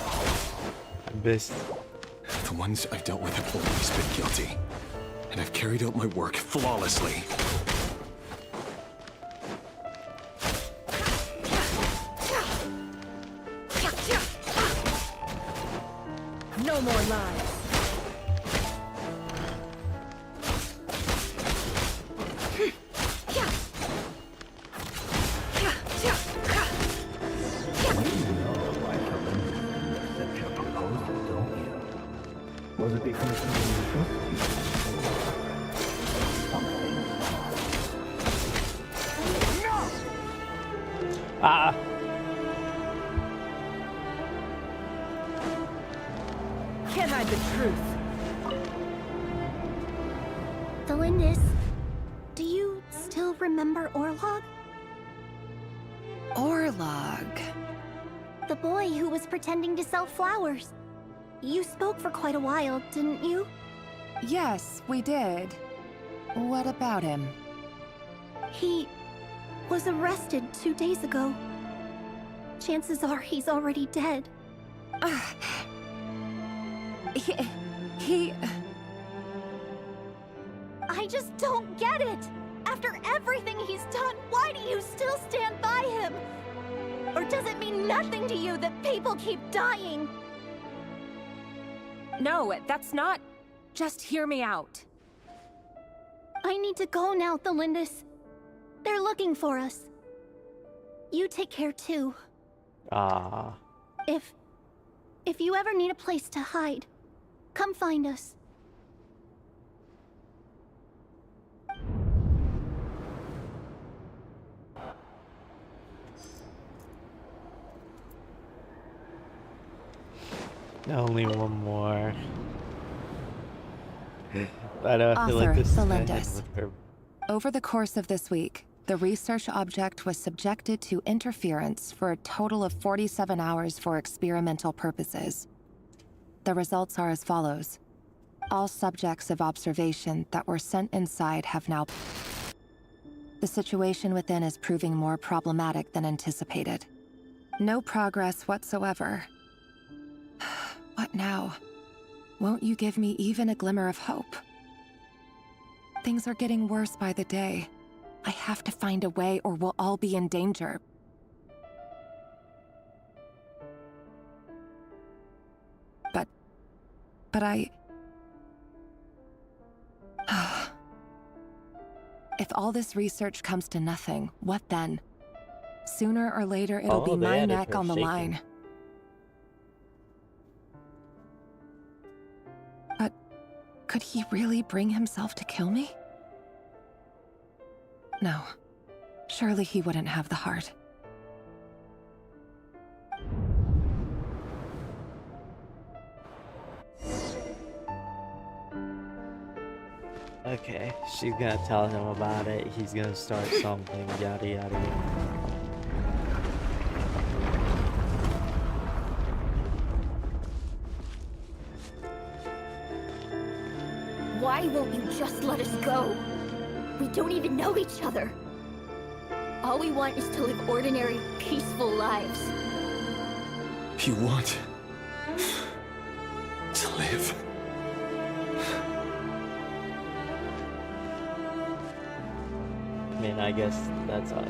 The ones I've dealt with have always been guilty. And I've carried out my work flawlessly. No more lies. Was it because someone trusted you? Ah! Can't hide the truth. Valindis, do you still remember Orlog? Orlog. The boy who was pretending to sell flowers. You spoke for quite a while, didn't you? Yes, we did. What about him? He was arrested 2 days ago. Chances are he's already dead. He... I just don't get it! After everything he's done, why do you still stand by him? Or does it mean nothing to you that people keep dying? No, that's not... Just hear me out. I need to go now, Thelindis. They're looking for us. You take care too. Ah. If you ever need a place to hide, come find us. Only one more. I don't feel like Author this is gonna end Thelindis. with her. Over the course of this week, the research object was subjected to interference for a total of 47 hours for experimental purposes. The results are as follows. All subjects of observation that were sent inside have now... The situation within is proving more problematic than anticipated. No progress whatsoever. What now? Won't you give me even a glimmer of hope? Things are getting worse by the day. I have to find a way or we'll all be in danger. But I... If all this research comes to nothing, what then? Sooner or later, it'll be my neck on the line. But could he really bring himself to kill me? No. Surely he wouldn't have the heart. Okay, she's gonna tell him about it. He's gonna start something, yada yada yada. Why won't you just let us go? We don't even know each other. All we want is to live ordinary, peaceful lives. You want to live? I mean, I guess that's all.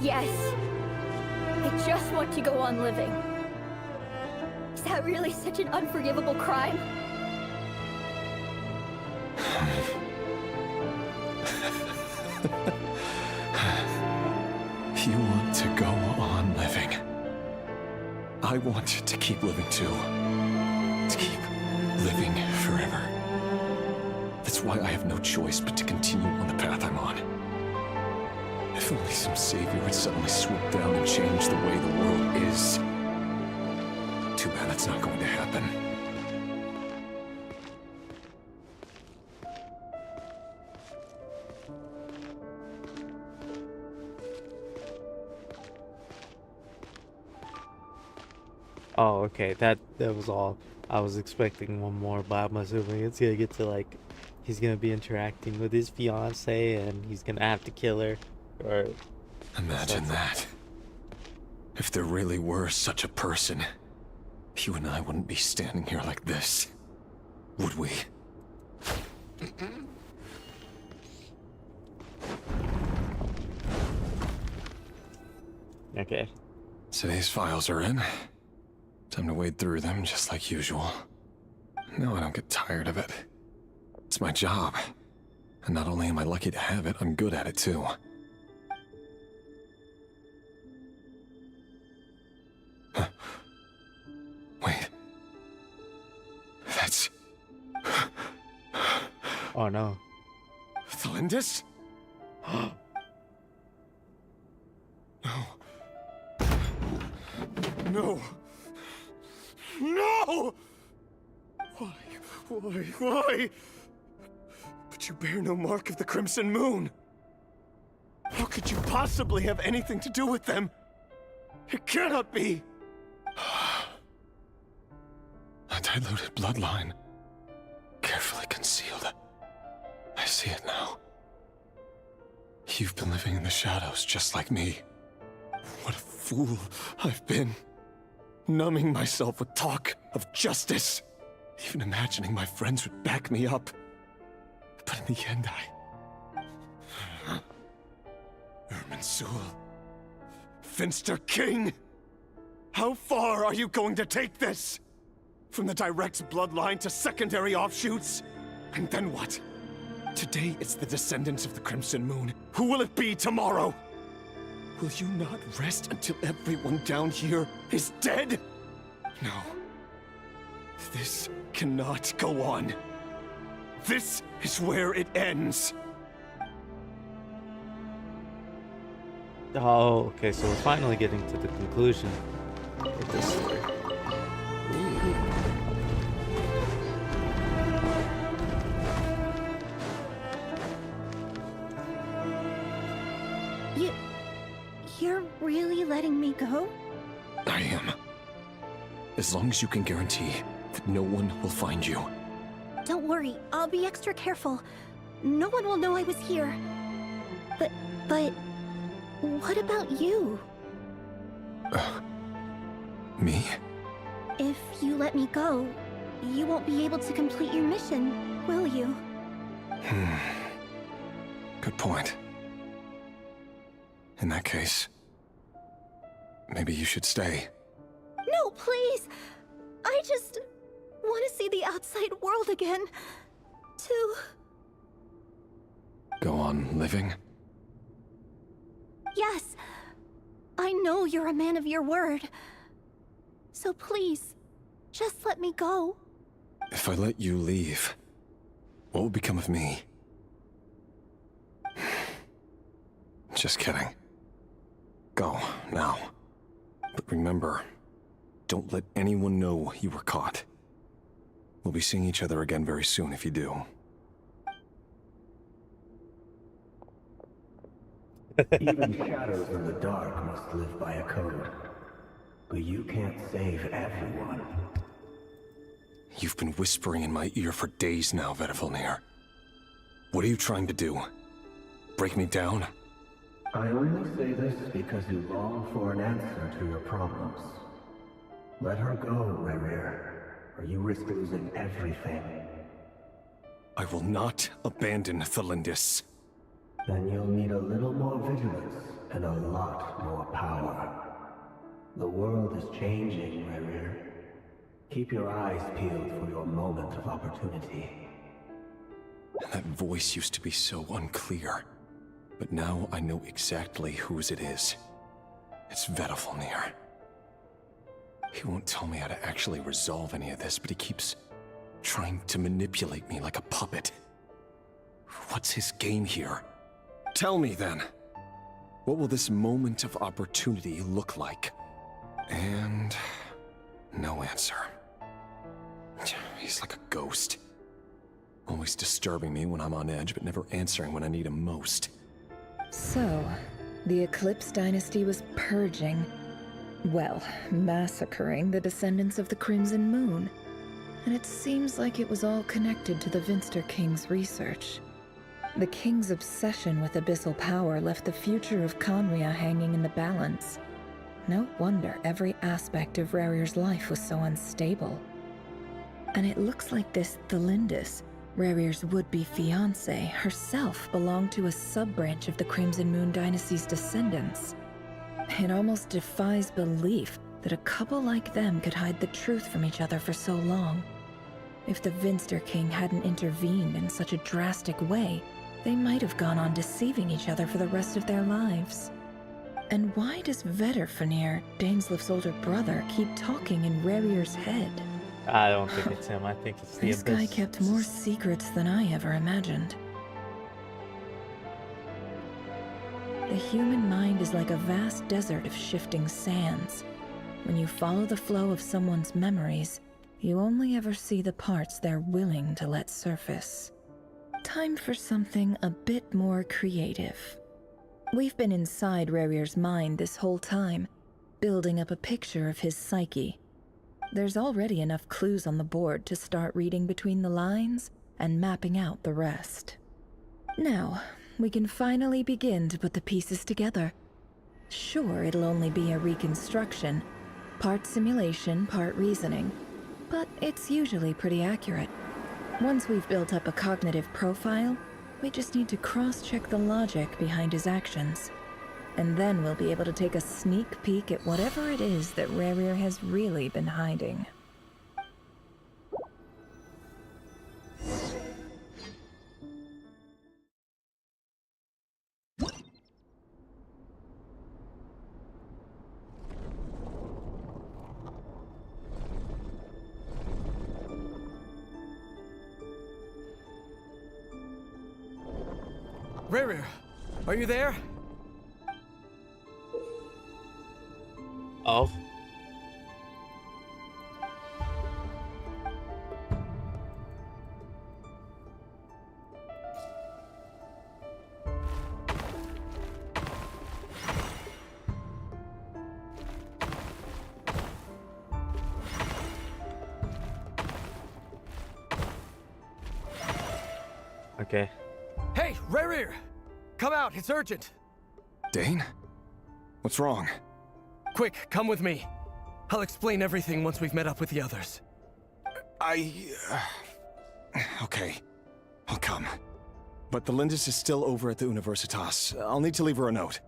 Yes. I just want to go on living. Is that really such an unforgivable crime? You want to go on living. I want to keep living too. To keep living forever. That's why I have no choice but to continue on the path I'm on. If only some savior would suddenly swoop down and change the way the world is. Too bad that's not going to happen. Oh, okay, that was all. I was expecting one more, but I'm assuming it's gonna get to like, he's gonna be interacting with his fiance and he's gonna have to kill her, or... Imagine that. If there really were such a person, you and I wouldn't be standing here like this, would we? Okay. So these files are in. Time to wade through them just like usual. No, I don't get tired of it. It's my job. And not only am I lucky to have it, I'm good at it too. Huh. Wait. That's... Oh no. Thelindis? No. No! No! Why? But You bear no mark of the Crimson Moon! How could you possibly have anything to do with them? It cannot be! A diluted bloodline. Carefully concealed. I see it now. You've been living in the shadows just like me. What a fool I've been. Numbing myself with talk of justice. Even imagining my friends would back me up. But in the end, Irminsul. Finster King! How far are you going to take this? From the direct bloodline to secondary offshoots? And then what? Today it's the descendants of the Crimson Moon. Who will it be tomorrow? Will you not rest until everyone down here is dead? No. This cannot go on. This is where it ends. Oh, okay, so we're finally getting to the conclusion of this story. You're really letting me go? I am. As long as you can guarantee that no one will find you. Don't worry, I'll be extra careful. No one will know I was here. But what about you? Me? If you let me go, you won't be able to complete your mission, will you? Good point. In that case, maybe you should stay. No, please! I just want to see the outside world again. To... Go on living? Yes. I know you're a man of your word. So please, just let me go. If I let you leave, what will become of me? Just kidding. Go, now. But remember, don't let anyone know you were caught. We'll be seeing each other again very soon if you do. Even shadows in the dark must live by a code. But you can't save everyone. You've been whispering in my ear for days now, Vedifilnir. What are you trying to do? Break me down? I only say this because you long for an answer to your problems. Let her go, Rerir, or you risk losing everything. I will not abandon Thelindis. Then you'll need a little more vigilance and a lot more power. The world is changing, Rerir. Keep your eyes peeled for your moment of opportunity. That voice used to be so unclear. But now I know exactly whose it is. It's Vedifilnir. He won't tell me how to actually resolve any of this, but he keeps trying to manipulate me like a puppet. What's his game here? Tell me then. What will this moment of opportunity look like? And no answer. He's like a ghost. Always disturbing me when I'm on edge, but never answering when I need him most. So, the Eclipse Dynasty was purging, well, massacring the descendants of the Crimson Moon. And it seems like it was all connected to the Vinster King's research. The King's obsession with abyssal power left the future of Conria hanging in the balance. No wonder every aspect of Rerir's life was so unstable. And it looks like this Thelindis, Rerir's would-be fiancée, herself belonged to a sub-branch of the Crimson Moon Dynasty's descendants. It almost defies belief that a couple like them could hide the truth from each other for so long. If the Vinster King hadn't intervened in such a drastic way, they might have gone on deceiving each other for the rest of their lives. And why does Vedifilnir, Daneslif's older brother, keep talking in Rerir's head? I don't think it's him. I think it's the This Abyss. guy kept more secrets than I ever imagined. The human mind is like a vast desert of shifting sands. When you follow the flow of someone's memories, you only ever see the parts they're willing to let surface. Time for something a bit more creative. We've been inside Rerir's mind this whole time, building up a picture of his psyche. There's already enough clues on the board to start reading between the lines and mapping out the rest. Now, we can finally begin to put the pieces together. Sure, it'll only be a reconstruction, part simulation, part reasoning, but it's usually pretty accurate. Once we've built up a cognitive profile, we just need to cross-check the logic behind his actions. And then we'll be able to take a sneak peek at whatever it is that Rerir has really been hiding. Rerir, are you there? Oh. Okay. Hey, Rerir! Come out, it's urgent! Dane? What's wrong? Quick, come with me. I'll explain everything once we've met up with the others. Okay. I'll come. But the Lindis is still over at the Universitas. I'll need to leave her a note.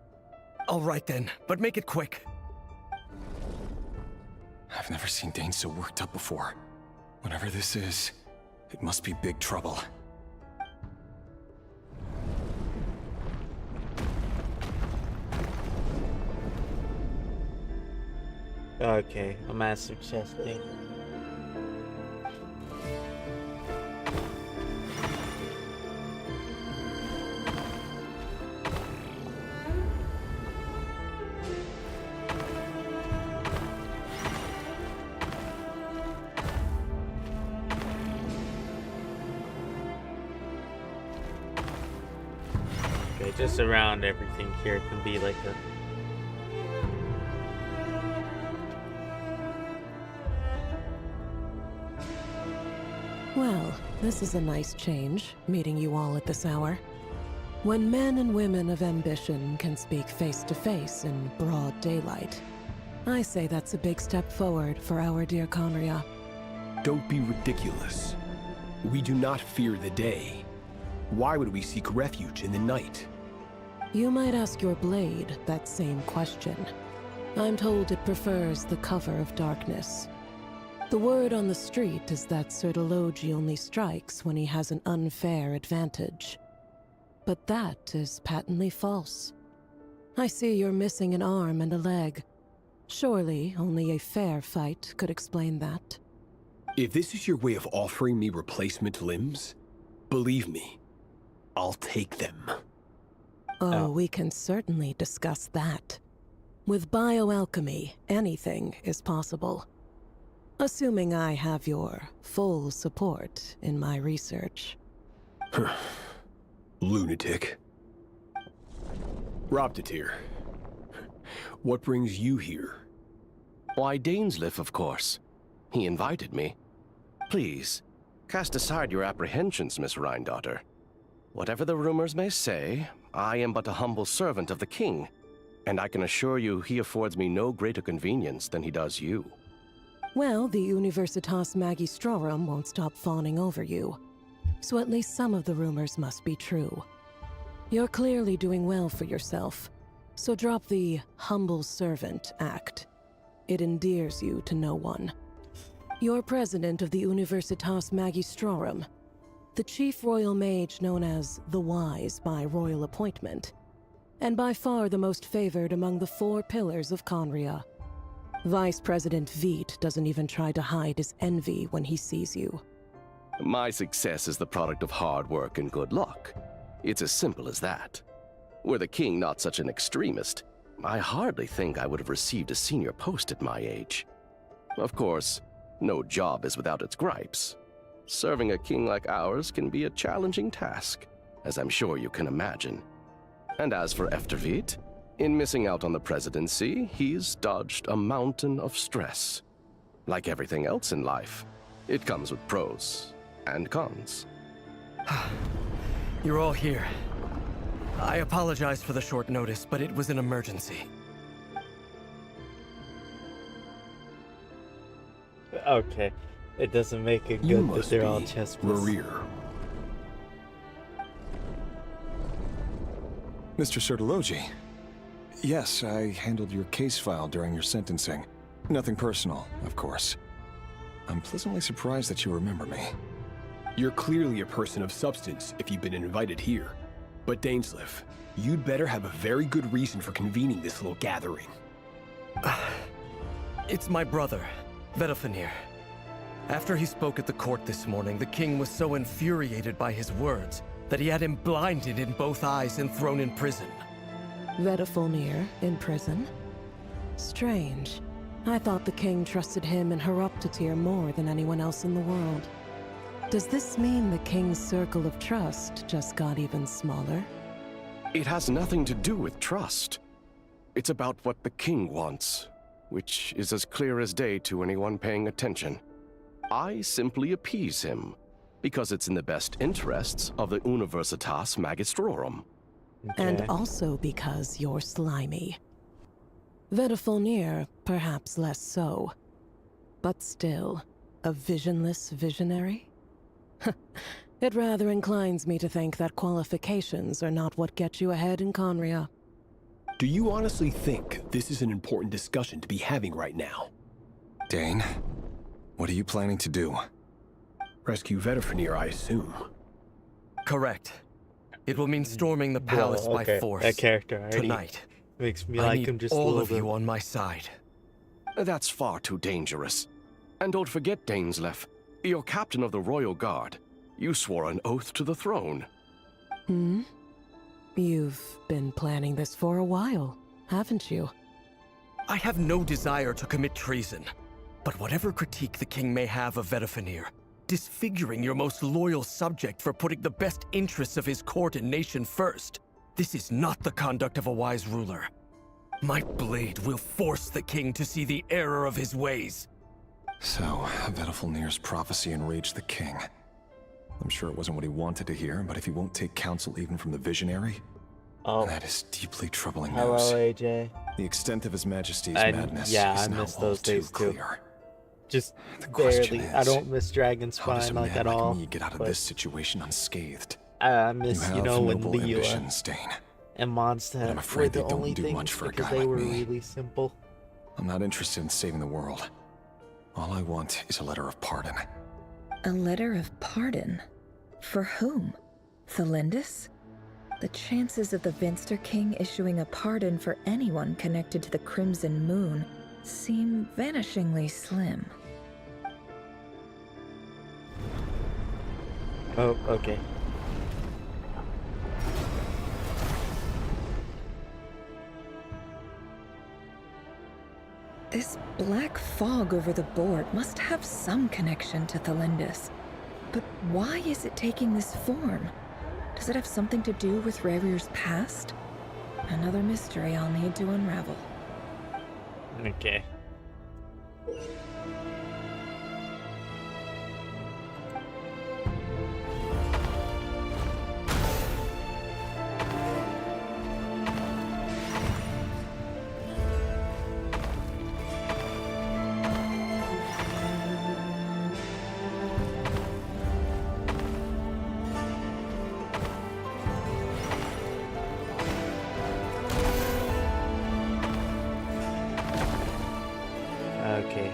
All right then, but make it quick. I've never seen Dane so worked up before. Whatever this is, it must be big trouble. Okay, a massive chest thing. Okay, just around everything here can be like a Well, this is a nice change, meeting you all at this hour. When men and women of ambition can speak face to face in broad daylight, I say that's a big step forward for our dear Conria. Don't be ridiculous. We do not fear the day. Why would we seek refuge in the night? You might ask your blade that same question. I'm told it prefers the cover of darkness. The word on the street is that Sir Delogi only strikes when he has an unfair advantage. But that is patently false. I see you're missing an arm and a leg. Surely only a fair fight could explain that. If this is your way of offering me replacement limbs, believe me, I'll take them. Oh, we can certainly discuss that. With bioalchemy, anything is possible. Assuming I have your full support in my research. Lunatic. Robtatir, what brings you here? Why, Dainsleif, of course. He invited me. Please, cast aside your apprehensions, Miss Rhindaughter. Whatever the rumors may say, I am but a humble servant of the king, and I can assure you he affords me no greater convenience than he does you. Well, the Universitas Magistrorum won't stop fawning over you, so at least some of the rumors must be true. You're clearly doing well for yourself, so drop the humble servant act. It endears you to no one. You're president of the Universitas Magistrorum, the chief royal mage known as the Wise by royal appointment, and by far the most favored among the 4 pillars of Conria. Vice President Veit doesn't even try to hide his envy when he sees you. My success is the product of hard work and good luck. It's as simple as that. Were the king not such an extremist, I hardly think I would have received a senior post at my age. Of course, no job is without its gripes. Serving a king like ours can be a challenging task, as I'm sure you can imagine. And as for Eftervit, in missing out on the presidency, he's dodged a mountain of stress. Like everything else in life, it comes with pros and cons. You're all here. I apologize for the short notice, but it was an emergency. Okay. It doesn't make it good that they're all chess pieces. Mr. Sertologi. Yes, I handled your case file during your sentencing. Nothing personal, of course. I'm pleasantly surprised that you remember me. You're clearly a person of substance if you've been invited here. But Dainsleif, you'd better have a very good reason for convening this little gathering. It's my brother, Vedalfenir. After he spoke at the court this morning, the king was so infuriated by his words that he had him blinded in both eyes and thrown in prison. Vedalfenir in prison? Strange. I thought the king trusted him and Heroptatir more than anyone else in the world. Does this mean the king's circle of trust just got even smaller? It has nothing to do with trust. It's about what the king wants, which is as clear as day to anyone paying attention. I simply appease him, because it's in the best interests of the Universitas Magistrorum. And also because you're slimy. Vedalfenir, perhaps less so. But still, a visionless visionary? It rather inclines me to think that qualifications are not what get you ahead in Conria. Do you honestly think this is an important discussion to be having right now? Dane, what are you planning to do? Rescue Vedalfenir, I assume. Correct. It will mean storming the palace by force. That character already tonight. Makes me I like need him just a all little of bit. you on my side. That's far too dangerous. And don't forget, Dainsleif, you're captain of the Royal Guard. You swore an oath to the throne. Hmm? You've been planning this for a while, haven't you? I have no desire to commit treason. But whatever critique the king may have of Vedalfenir, disfiguring your most loyal subject for putting the best interests of his court and nation first, this is not the conduct of a wise ruler. My blade will force the king to see the error of his ways. So, Vedalfenir's prophecy enraged the king. I'm sure it wasn't what he wanted to hear, but if he won't take counsel even from the visionary, that is deeply troubling news. Hello, AJ. The extent of His Majesty's madness is I now miss all those too days too. clear. Just The question barely. is, I don't miss Dragon how does Spine a like man at all. me get out of but this situation unscathed? I miss, you have you know, when noble Leo ambitions, Dane. and Mondstadt I'm were afraid the they don't only do things much for a because guy they like were me. really simple. I'm not interested in saving the world. All I want is a letter of pardon. A letter of pardon? For whom? Thelindis? The chances of the Vinster King issuing a pardon for anyone connected to the Crimson Moon seem vanishingly slim. Oh, okay. This black fog over the board must have some connection to Thelindis. But why is it taking this form? Does it have something to do with Revir's past? Another mystery I'll need to unravel. Okay. Okay.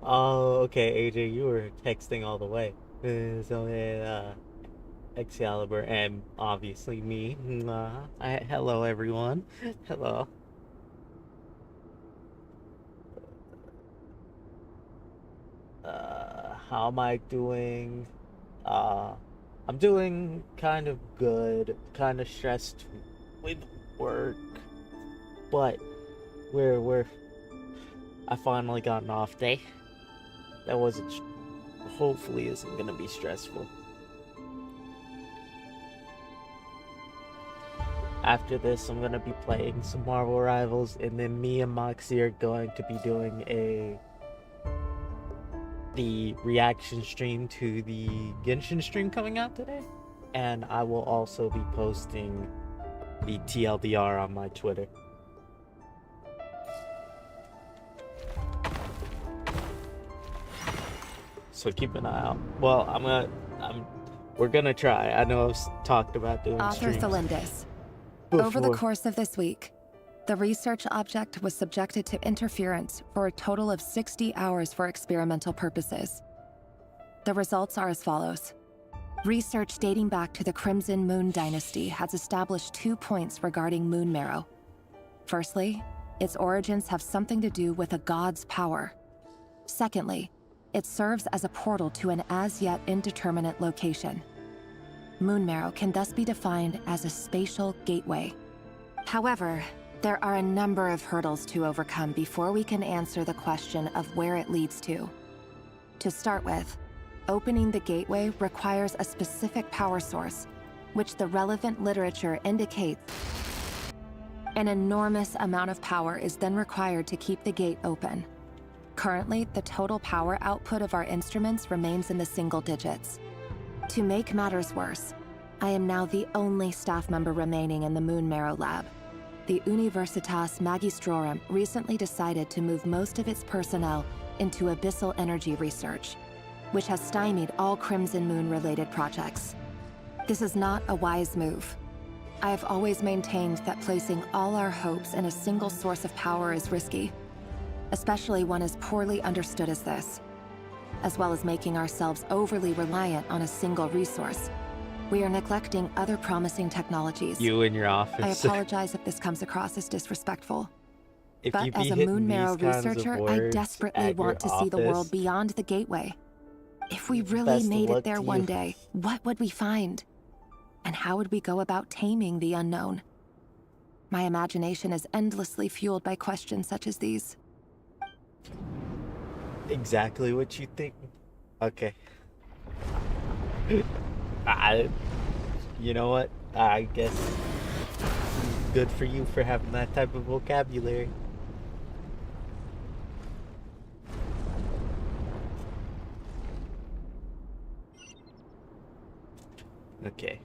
Oh, okay, AJ, you were texting all the way. So, Excalibur, and obviously me. Hello, everyone. Hello. How am I doing? I'm doing kind of good, kind of stressed with work, but I finally got an off day. That wasn't, hopefully isn't gonna be stressful. After this, I'm gonna be playing some Marvel Rivals, and then me and Moxie are going to be doing the reaction stream to the Genshin stream coming out today, and I will also be posting the TLDR on my Twitter. So keep an eye out. Well, we're gonna try. I know I've talked about doing Author streams Thalindis. before. Over the course of this week, the research object was subjected to interference for a total of 60 hours for experimental purposes. The results are as follows. Research dating back to the Crimson Moon Dynasty has established 2 points regarding moon marrow. Firstly, its origins have something to do with a god's power. Secondly, it serves as a portal to an as-yet indeterminate location. Moon marrow can thus be defined as a spatial gateway. However, there are a number of hurdles to overcome before we can answer the question of where it leads to. To start with, opening the gateway requires a specific power source, which the relevant literature indicates. An enormous amount of power is then required to keep the gate open. Currently, the total power output of our instruments remains in the single digits. To make matters worse, I am now the only staff member remaining in the Moon Marrow lab. The Universitas Magistrorum recently decided to move most of its personnel into abyssal energy research, which has stymied all Crimson Moon-related projects. This is not a wise move. I have always maintained that placing all our hopes in a single source of power is risky, especially one as poorly understood as this. As well as making ourselves overly reliant on a single resource, we are neglecting other promising technologies. You in your office. I apologize if this comes across as disrespectful. If But you be as a hitting Moon Marrow these kinds of researcher, I words desperately at want to your see the world office, beyond the gateway. If we really best of made luck it there to one you. day, what would we find? And how would we go about taming the unknown? My imagination is endlessly fueled by questions such as these. Exactly what you think. Okay. You know what? I guess good for you for having that type of vocabulary. Okay.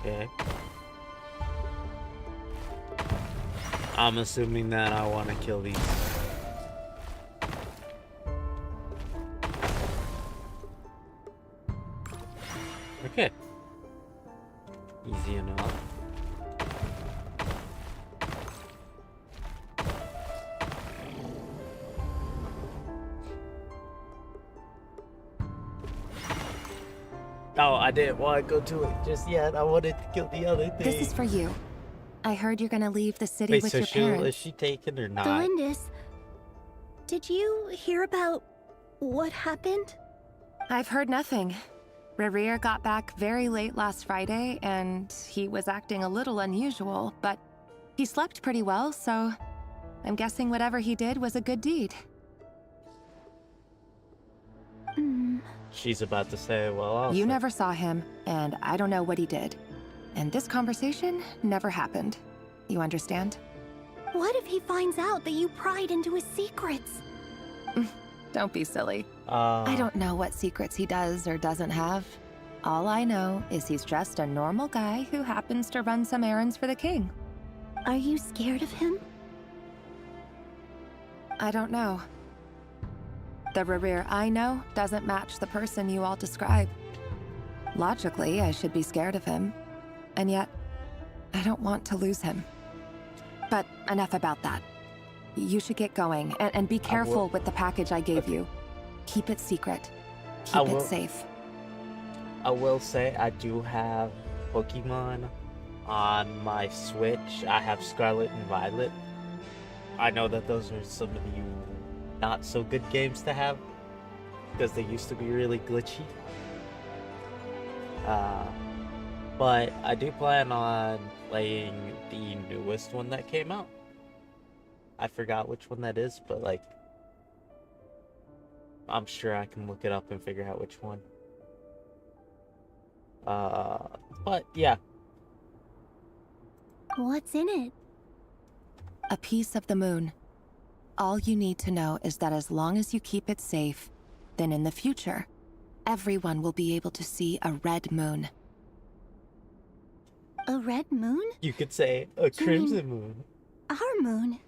Okay. I'm assuming that I want to kill these. Okay. Easy enough. Oh, I didn't want to go to it just yet. I wanted to kill the other thing. This is for you. I heard you're gonna leave the city Wait, with so your is parents. she taken or not? Thalindis, did you hear about what happened? I've heard nothing. Rerir got back very late last Friday, and he was acting a little unusual, but he slept pretty well, so I'm guessing whatever he did was a good deed. She's about to say, well, I'll You say. never saw him, and I don't know what he did. And this conversation never happened. You understand? What if he finds out that you pried into his secrets? Don't be silly. I don't know what secrets he does or doesn't have. All I know is he's just a normal guy who happens to run some errands for the king. Are you scared of him? I don't know. The Rerir I know doesn't match the person you all describe. Logically, I should be scared of him. And yet, I don't want to lose him. But enough about that. You should get going, and be careful with the package I gave you. Keep it secret. Keep it safe. I will say I do have Pokemon on my Switch. I have Scarlet and Violet. I know that those are some of the not so good games to have because they used to be really glitchy. But I do plan on playing the newest one that came out. I forgot which one that is, but like, I'm sure I can look it up and figure out which one. But yeah. What's in it? A piece of the moon. All you need to know is that as long as you keep it safe, then in the future, everyone will be able to see a red moon. A red moon? You could say a crimson moon. Our moon?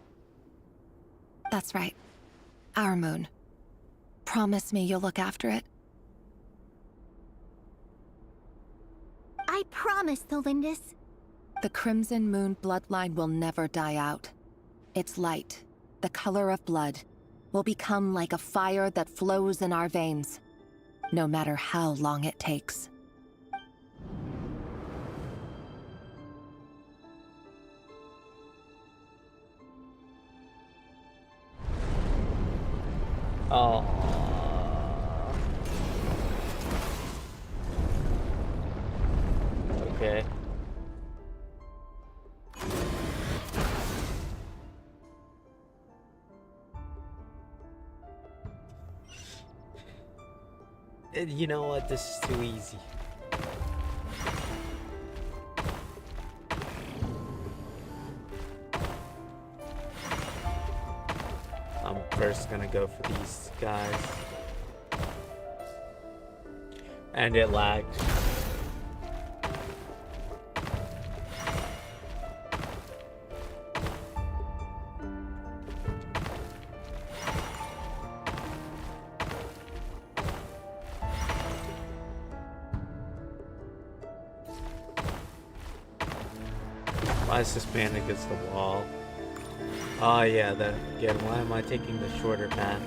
That's right. Our moon. Promise me you'll look after it. I promise, Tholindis. The Crimson Moon bloodline will never die out. Its light, the color of blood, will become like a fire that flows in our veins, no matter how long it takes. Oh. Okay. You know what? This is too easy. I'm first gonna go for these guys. And it lagged. Why is this man against the wall? Oh yeah, then again, why am I taking the shorter path?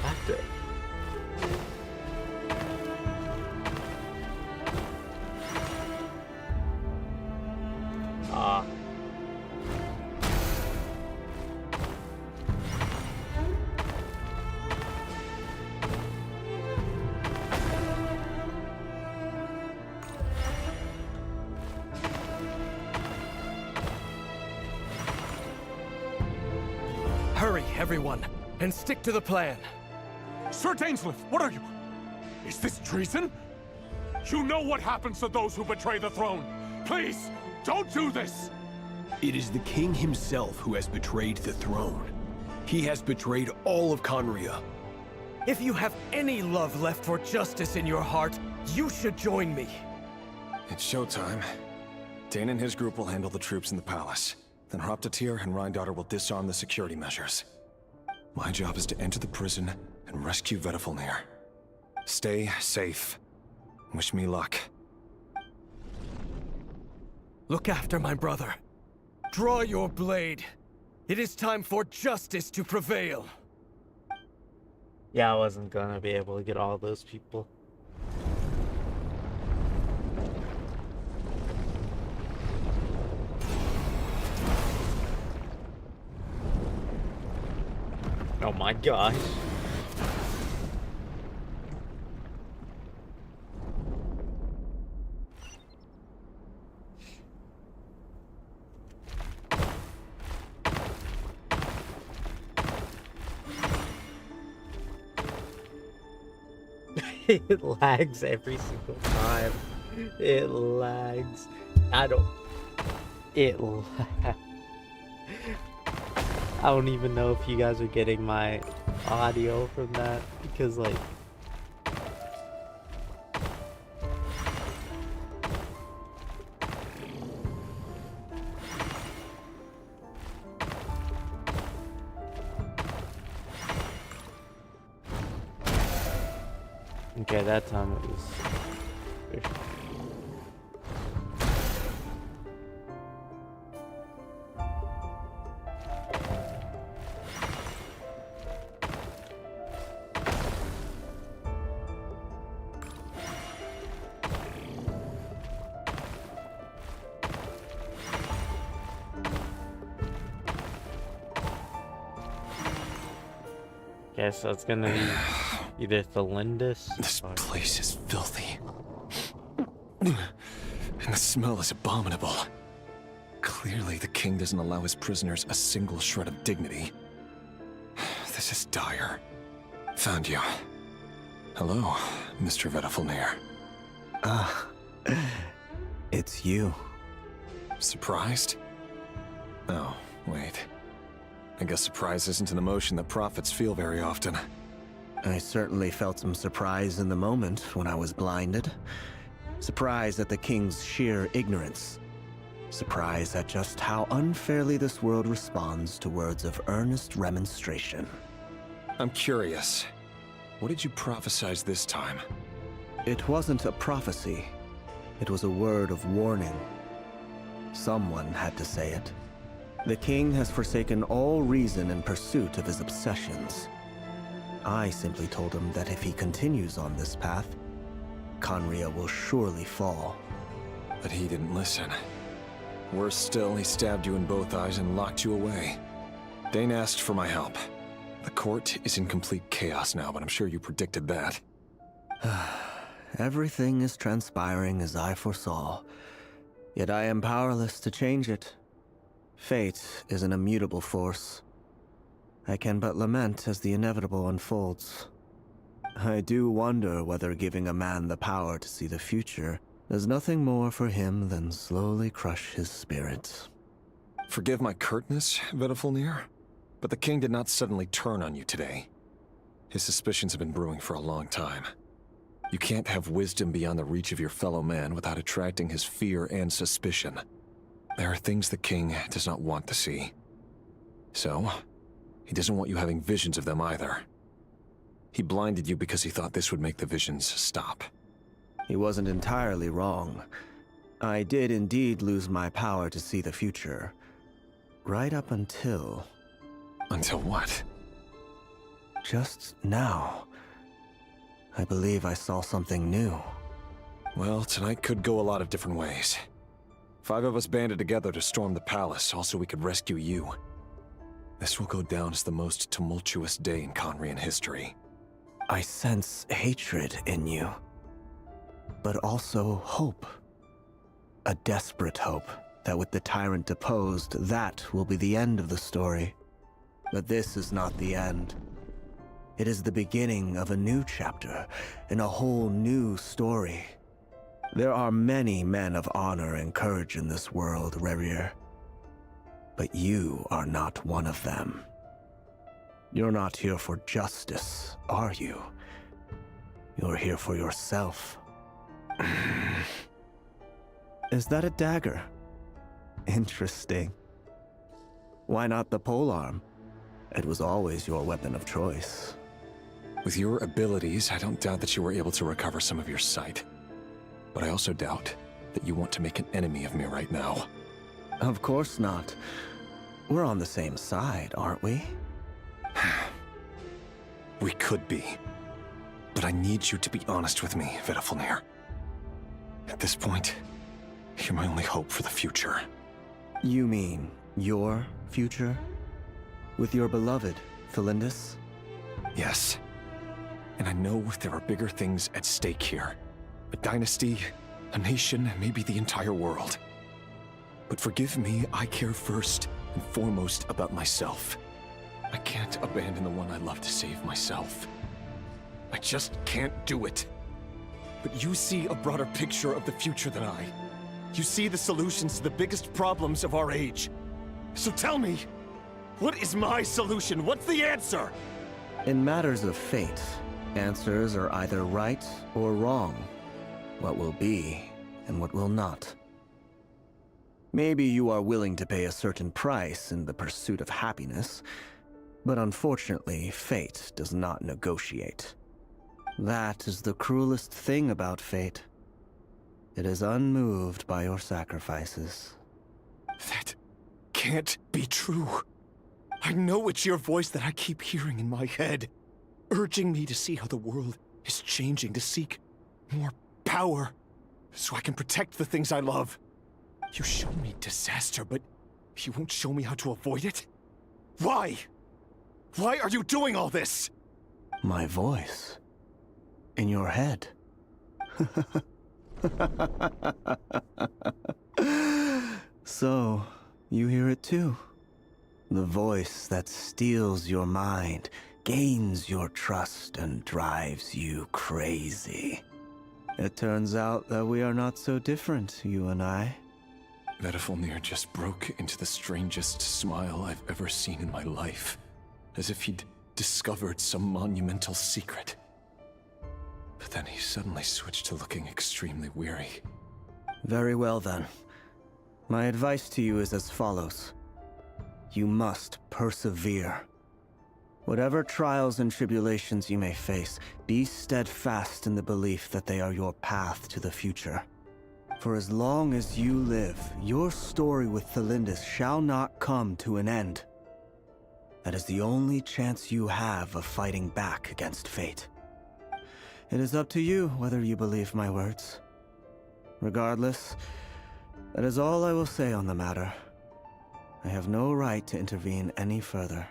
After. Ah. Hurry, everyone, and stick to the plan. Sir Dainsleif, what are you? Is this treason? You know what happens to those who betray the throne. Please, don't do this! It is the king himself who has betrayed the throne. He has betrayed all of Conria. If you have any love left for justice in your heart, you should join me. It's showtime. Dane and his group will handle the troops in the palace. Then Hraptatir and Rheindater will disarm the security measures. My job is to enter the prison and rescue Vedifalnir. Stay safe. Wish me luck. Look after my brother. Draw your blade. It is time for justice to prevail. Yeah, I wasn't gonna be able to get all those people. Oh my gosh. It lags every single time. It lags. It lags. I don't even know if you guys are getting my audio from that because like Okay, that time it was... Okay, so it's gonna be either Thelindis. This place is filthy. And the smell is abominable. Clearly, the king doesn't allow his prisoners a single shred of dignity. This is dire. Found you. Hello, Mr. Vedafilnir. Ah, it's you. Surprised? Oh, wait. I guess surprise isn't an emotion that prophets feel very often. I certainly felt some surprise in the moment when I was blinded. Surprise at the king's sheer ignorance. Surprise at just how unfairly this world responds to words of earnest remonstration. I'm curious. What did you prophesize this time? It wasn't a prophecy. It was a word of warning. Someone had to say it. The king has forsaken all reason in pursuit of his obsessions. I simply told him that if he continues on this path, Khaenri'ah will surely fall. But he didn't listen. Worse still, he stabbed you in both eyes and locked you away. Dane asked for my help. The court is in complete chaos now, but I'm sure you predicted that. Everything is transpiring as I foresaw, yet I am powerless to change it. Fate is an immutable force. I can but lament as the inevitable unfolds. I do wonder whether giving a man the power to see the future does nothing more for him than slowly crush his spirit. Forgive my curtness, Vedafilnir, but the king did not suddenly turn on you today. His suspicions have been brewing for a long time. You can't have wisdom beyond the reach of your fellow man without attracting his fear and suspicion. There are things the king does not want to see. So, he doesn't want you having visions of them either. He blinded you because he thought this would make the visions stop. He wasn't entirely wrong. I did indeed lose my power to see the future. Right up until... Until what? Just now. I believe I saw something new. Well, tonight could go a lot of different ways. 5 of us banded together to storm the palace, also we could rescue you. This will go down as the most tumultuous day in Khaenri'ah history. I sense hatred in you, but also hope. A desperate hope that with the tyrant deposed, that will be the end of the story. But this is not the end. It is the beginning of a new chapter, in a whole new story. There are many men of honor and courage in this world, Rerir. But you are not one of them. You're not here for justice, are you? You're here for yourself. Is that a dagger? Interesting. Why not the polearm? It was always your weapon of choice. With your abilities, I don't doubt that you were able to recover some of your sight. But I also doubt that you want to make an enemy of me right now. Of course not. We're on the same side, aren't we? We could be. But I need you to be honest with me, Vedafilnir. At this point, you're my only hope for the future. You mean your future? With your beloved, Thelindis? Yes. And I know there are bigger things at stake here. A dynasty, a nation, maybe the entire world. But forgive me, I care first and foremost about myself. I can't abandon the one I love to save myself. I just can't do it. But you see a broader picture of the future than I. You see the solutions to the biggest problems of our age. So tell me, what is my solution? What's the answer? In matters of fate, answers are either right or wrong. What will be, and what will not. Maybe you are willing to pay a certain price in the pursuit of happiness, but unfortunately, fate does not negotiate. That is the cruelest thing about fate. It is unmoved by your sacrifices. That can't be true. I know it's your voice that I keep hearing in my head, urging me to see how the world is changing, to seek more power, so I can protect the things I love. You show me disaster, but you won't show me how to avoid it? Why? Why are you doing all this? My voice. In your head. So, you hear it too? The voice that steals your mind, gains your trust, and drives you crazy. It turns out that we are not so different, you and I. Vedifilnir just broke into the strangest smile I've ever seen in my life, as if he'd discovered some monumental secret. But then he suddenly switched to looking extremely weary. Very well then. My advice to you is as follows. You must persevere. Whatever trials and tribulations you may face, be steadfast in the belief that they are your path to the future. For as long as you live, your story with Thelindis shall not come to an end. That is the only chance you have of fighting back against fate. It is up to you whether you believe my words. Regardless, that is all I will say on the matter. I have no right to intervene any further.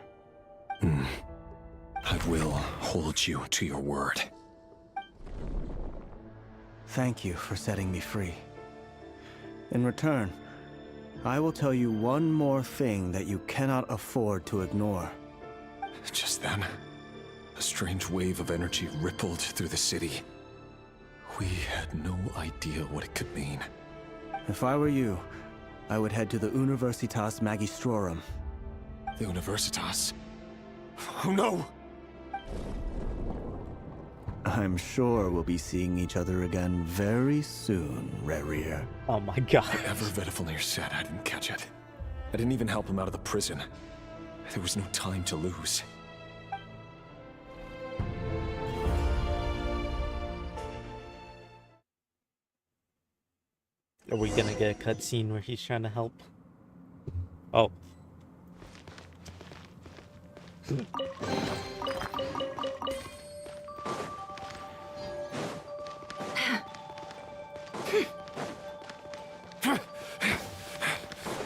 I will hold you to your word. Thank you for setting me free. In return, I will tell you one more thing that you cannot afford to ignore. Just then, a strange wave of energy rippled through the city. We had no idea what it could mean. If I were you, I would head to the Universitas Magistrorum. The Universitas? Oh no! I'm sure we'll be seeing each other again very soon, Rerir. Oh my god. Whatever Vedifilnir said, I didn't catch it. I didn't even help him out of the prison. There was no time to lose. Are we gonna get a cutscene where he's trying to help? Oh.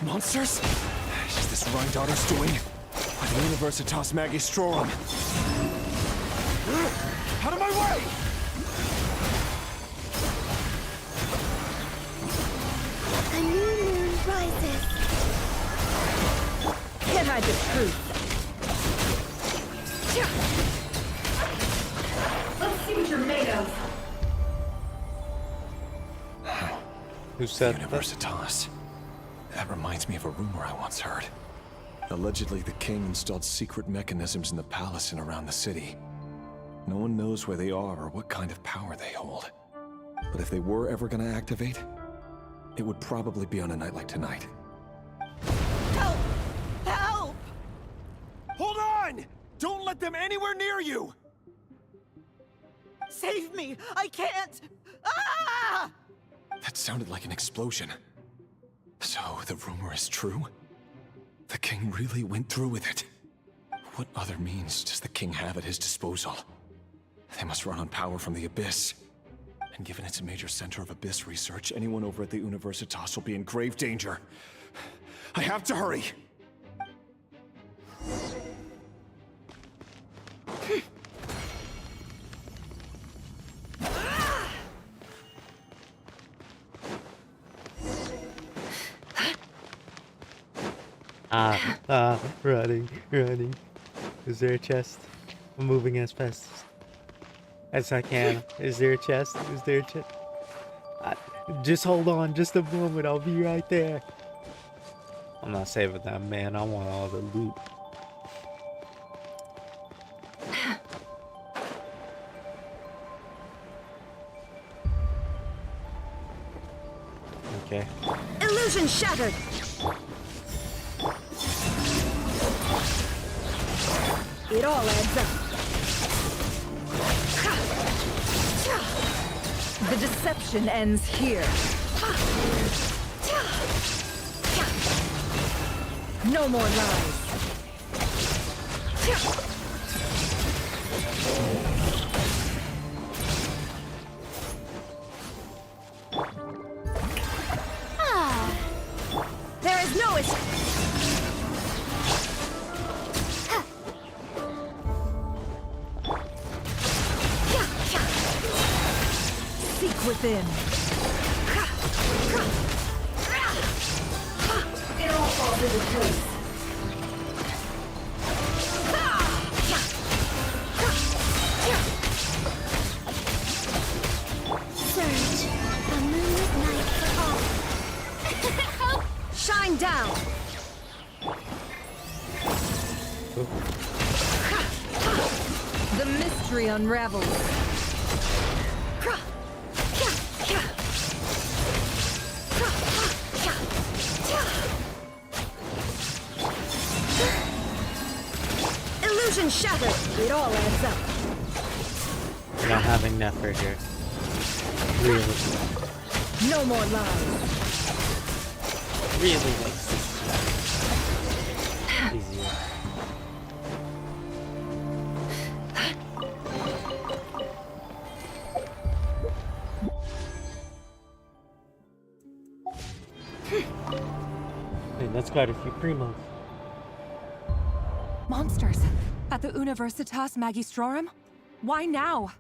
Monsters? Is this Rhindaughter's doing? By the Universitas Magistrorum. Out of my way! A new moon rises. Can't hide the truth. Let's see what you're made of. Who said Universitas? That reminds me of a rumor I once heard. Allegedly, the king installed secret mechanisms in the palace and around the city. No one knows where they are or what kind of power they hold. But if they were ever going to activate, it would probably be on a night like tonight. Help! Help! Hold on! Don't let them anywhere near you! Save me! I can't! Ah! That sounded like an explosion. So, the rumor is true? The king really went through with it? What other means does the king have at his disposal? They must run on power from the Abyss. And given it's a major center of Abyss research, anyone over at the Universitas will be in grave danger. I have to hurry! Running. Is there a chest? I'm moving as fast as I can. Is there a chest? Is there a chest? Just hold on, just a moment. I'll be right there. I'm not saving that man. I want all the loot. Okay. Illusion shattered! It all adds up. The deception ends here. No more lies. There is no escape. Seek within. It all falls into place. Surge, a moonlit night for all. Shine down. The mystery unravels. Illusion shattered. It all adds up. Not having Nefer here. Really. No more lies. Really makes this easier. Hey, that's quite a few primos. Monsters at the Universitas Magistrorum? Why now?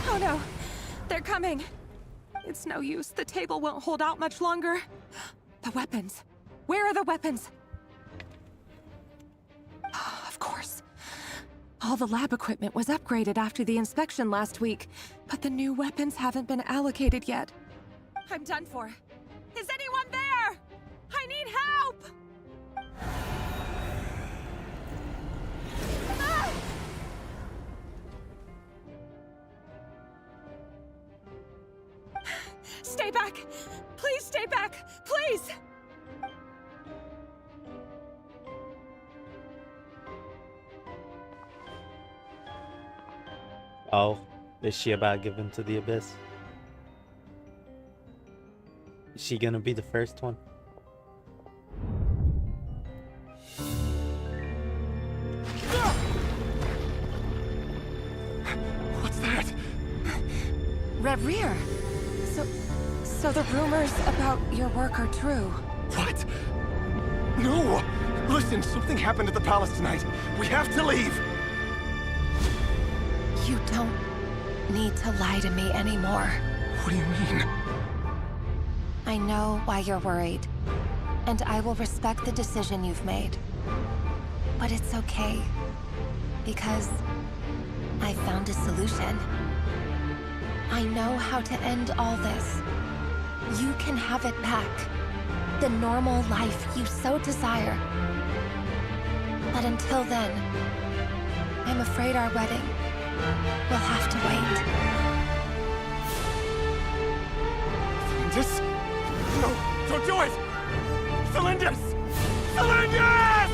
Oh no, they're coming. It's no use. The table won't hold out much longer. The weapons. Where are the weapons? Of course. All the lab equipment was upgraded after the inspection last week, but the new weapons haven't been allocated yet. I'm done for. Is anyone there? I need help! Ah! Stay back! Please stay back! Please! Oh, is she about to give into the abyss? Is she gonna be the first one? What's that? Reverie! So the rumors about your work are true. What? No! Listen, something happened at the palace tonight. We have to leave! You don't need to lie to me anymore. What do you mean? I know why you're worried, and I will respect the decision you've made. But it's okay, because I found a solution. I know how to end all this. You can have it back. The normal life you so desire. But until then, I'm afraid our wedding will have to wait. Cylinders? No, don't do it! Cylinders! Cylinders!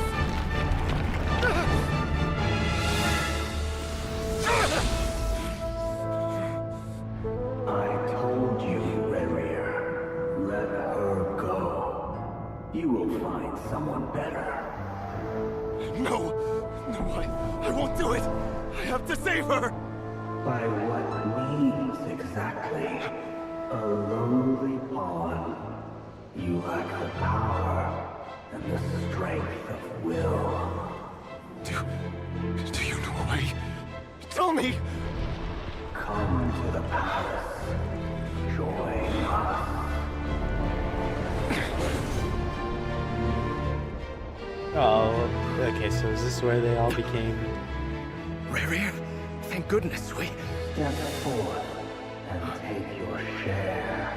I told you, Reverie. Let her go. You will find someone better. No! No, I won't do it! I have to save her! By what means exactly? A lowly pawn. You lack the power and the strength of will. Do you know a way? Tell me! Come to the palace. Join us. Oh, okay, so is this where they all became... Reverie, thank goodness we... Step forth and take your share.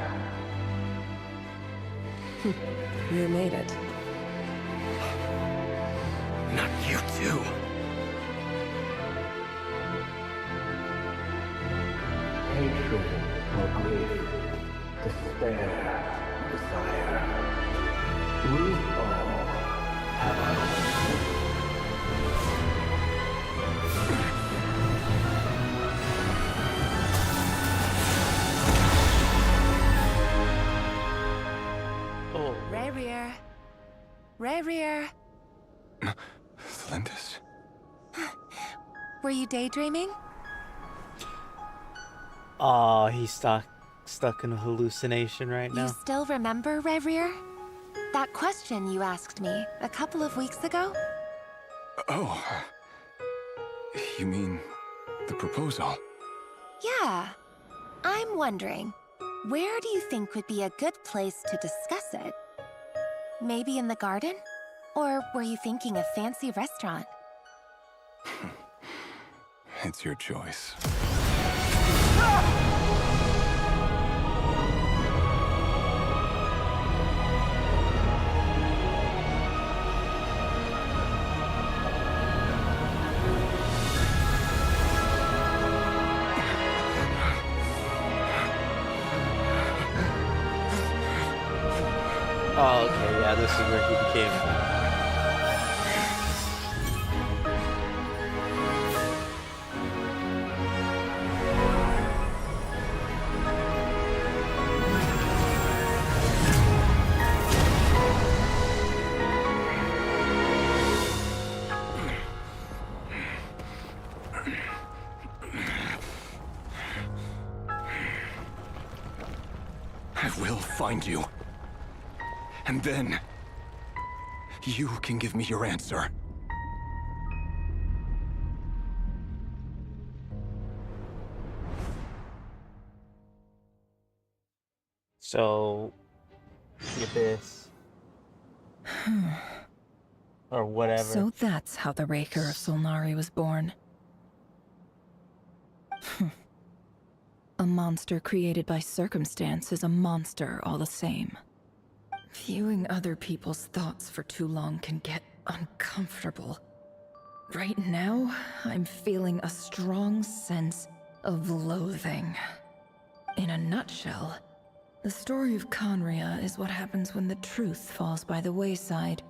You made it. Not you too. Hatred or grief, despair, desire. We all have our own. Rerir. Lindis. Were you daydreaming? Oh, he's stuck in a hallucination right now. You still remember, Rerir? That question you asked me a couple of weeks ago? Oh. You mean the proposal? Yeah. I'm wondering, where do you think would be a good place to discuss it? Maybe in the garden? Or were you thinking a fancy restaurant? It's your choice. Oh, okay, yeah, this is where he became. I will find you. And then, you can give me your answer. So, the abyss. Or whatever. So that's how the Raker of Solnari was born. A monster created by circumstance is a monster all the same. Viewing other people's thoughts for too long can get uncomfortable. Right now, I'm feeling a strong sense of loathing. In a nutshell, the story of Conria is what happens when the truth falls by the wayside.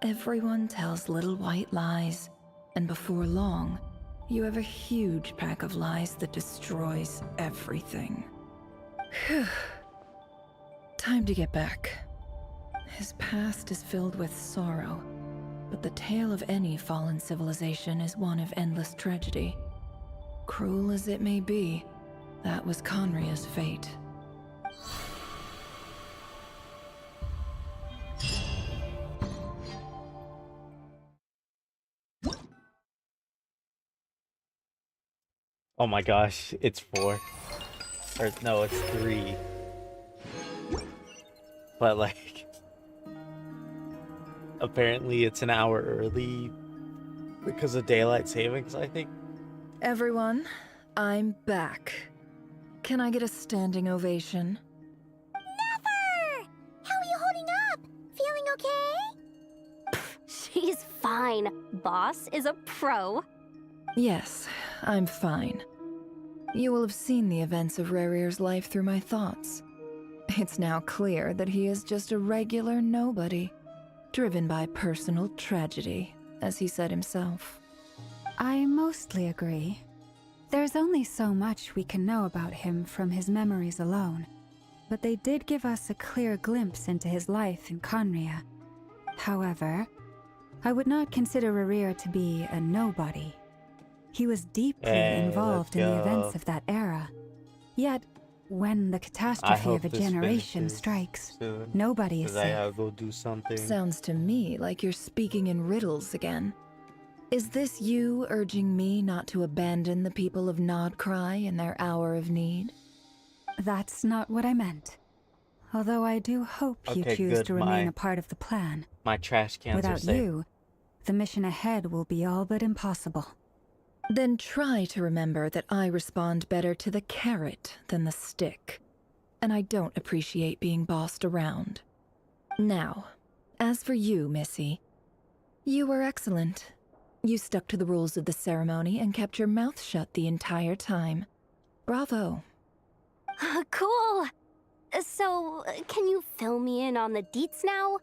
Everyone tells little white lies, and before long, you have a huge pack of lies that destroys everything. Phew. Time to get back. His past is filled with sorrow, but the tale of any fallen civilization is one of endless tragedy. Cruel as it may be, that was Conria's fate. Oh my gosh, it's 4. Or no, it's 3. But like, apparently it's an hour early because of daylight savings, I think. Everyone, I'm back. Can I get a standing ovation? Never! How are you holding up? Feeling okay? She's fine. Boss is a pro. Yes, I'm fine. You will have seen the events of Rerir's life through my thoughts. It's now clear that he is just a regular nobody, driven by personal tragedy, as he said himself. I mostly agree. There's only so much we can know about him from his memories alone, but they did give us a clear glimpse into his life in Conria. However, I would not consider Rerir to be a nobody. He was deeply involved in the events of that era. Yet, when the catastrophe of a generation strikes, nobody is safe. I gotta go do something. Sounds to me like you're speaking in riddles again. Is this you urging me not to abandon the people of Nodcry in their hour of need? That's not what I meant. Although I do hope you choose to remain a part of the plan. My trash cans Without are safe. you, the mission ahead will be all but impossible. Then try to remember that I respond better to the carrot than the stick. And I don't appreciate being bossed around. Now, as for you, Missy, you were excellent. You stuck to the rules of the ceremony and kept your mouth shut the entire time. Bravo. Cool. So, can you fill me in on the deets now?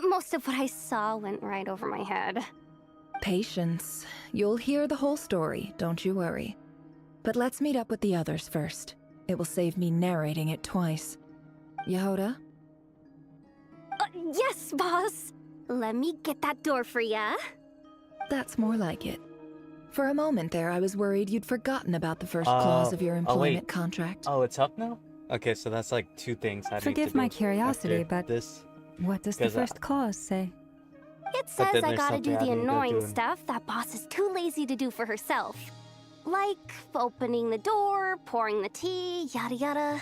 Most of what I saw went right over my head. Patience. You'll hear the whole story, don't you worry. But let's meet up with the others first. It will save me narrating it twice. Yehoda? Yes, boss! Let me get that door for ya. That's more like it. For a moment there, I was worried you'd forgotten about the first clause of your employment contract. Oh, it's up now? Okay, so that's like two things I need to do. Forgive my curiosity, but this. What does the first clause say? It says I gotta do the annoying stuff that boss is too lazy to do for herself. Like opening the door, pouring the tea, yada yada.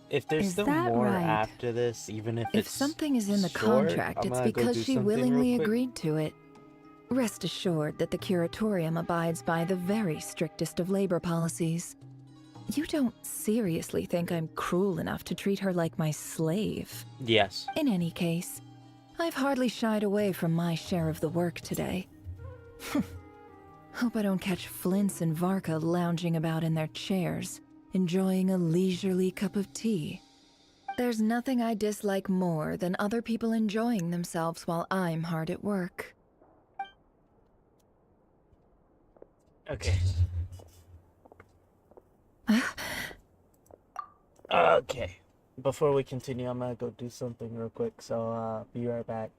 If there's still more after this, even if it's something is in the short, contract, I'm it's gonna go because do she something willingly real quick. agreed to it. Rest assured that the curatorium abides by the very strictest of labor policies. You don't seriously think I'm cruel enough to treat her like my slave? Yes. In any case, I've hardly shied away from my share of the work today. Hope I don't catch Flintz and Varka lounging about in their chairs, enjoying a leisurely cup of tea. There's nothing I dislike more than other people enjoying themselves while I'm hard at work. Okay. Okay. Before we continue, I'm gonna go do something real quick, so be right back.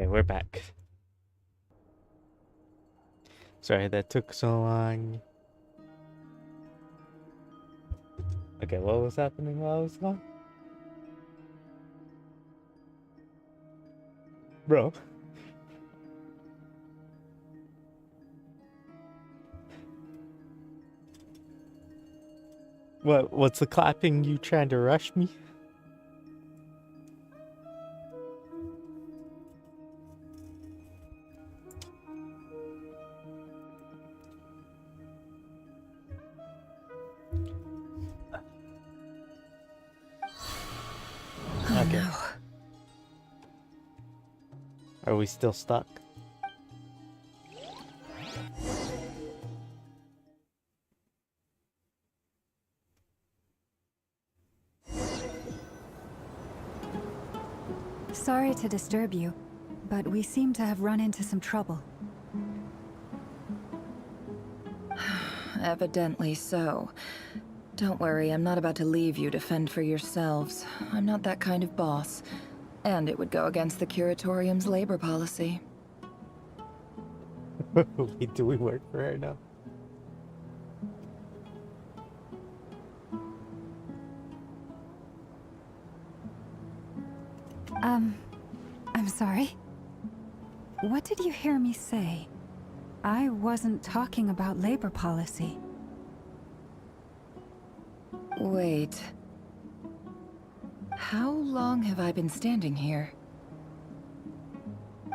Okay, we're back. Sorry that took so long. Okay, what was happening while I was gone? Bro. What's the clapping? You trying to rush me? Oh, Okay. no. Are we still stuck? Sorry to disturb you, but we seem to have run into some trouble. Evidently so. Don't worry, I'm not about to leave you to fend for yourselves. I'm not that kind of boss. And it would go against the Curatorium's labor policy. Wait, do we work for her now? I'm sorry. What did you hear me say? I wasn't talking about labor policy. Wait. How long have I been standing here?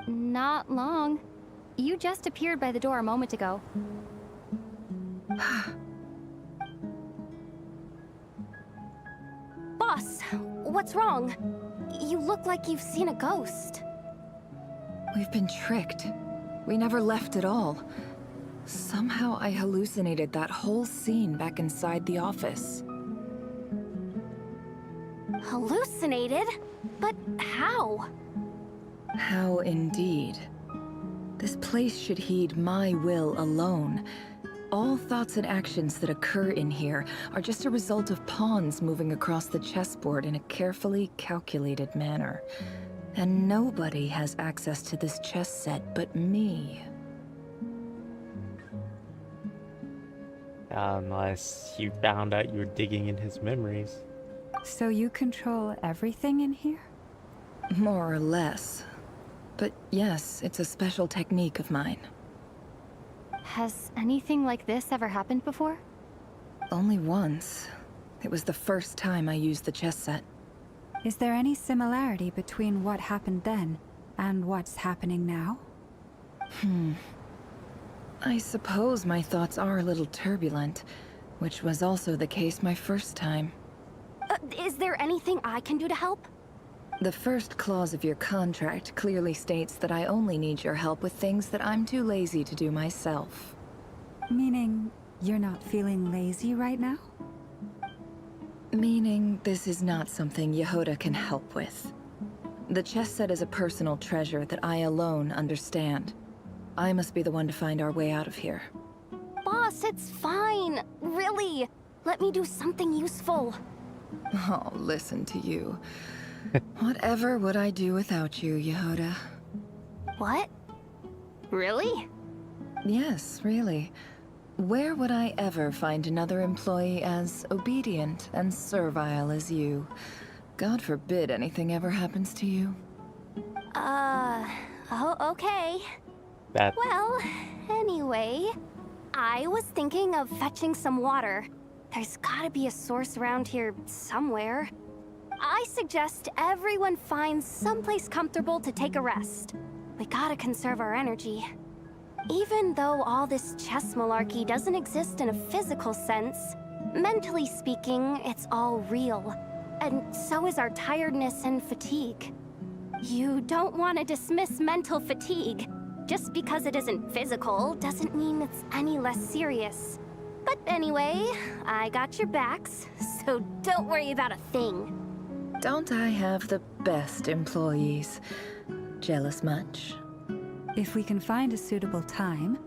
Not long. You just appeared by the door a moment ago. Boss, what's wrong? You look like you've seen a ghost. We've been tricked. We never left at all. Somehow I hallucinated that whole scene back inside the office. Hallucinated? But how? How indeed. This place should heed my will alone. All thoughts and actions that occur in here are just a result of pawns moving across the chessboard in a carefully calculated manner. And nobody has access to this chess set but me. Unless you found out you were digging in his memories. So you control everything in here? More or less. But yes, it's a special technique of mine. Has anything like this ever happened before? Only once. It was the first time I used the chess set. Is there any similarity between what happened then and what's happening now? I suppose my thoughts are a little turbulent, which was also the case my first time. Is there anything I can do to help? The first clause of your contract clearly states that I only need your help with things that I'm too lazy to do myself. Meaning, you're not feeling lazy right now? Meaning, this is not something Yehoda can help with. The chess set is a personal treasure that I alone understand. I must be the one to find our way out of here. Boss, it's fine. Really. Let me do something useful. Oh, listen to you. Whatever would I do without you, Yehoda? What? Really? Yes, really. Where would I ever find another employee as obedient and servile as you? God forbid anything ever happens to you. Oh, okay. Well, anyway, I was thinking of fetching some water. There's gotta be a source around here somewhere. I suggest everyone finds someplace comfortable to take a rest. We gotta conserve our energy. Even though all this chess malarkey doesn't exist in a physical sense, mentally speaking, it's all real. And so is our tiredness and fatigue. You don't want to dismiss mental fatigue. Just because it isn't physical doesn't mean it's any less serious. But anyway, I got your backs, so don't worry about a thing. Don't I have the best employees? Jealous much? If we can find a suitable time,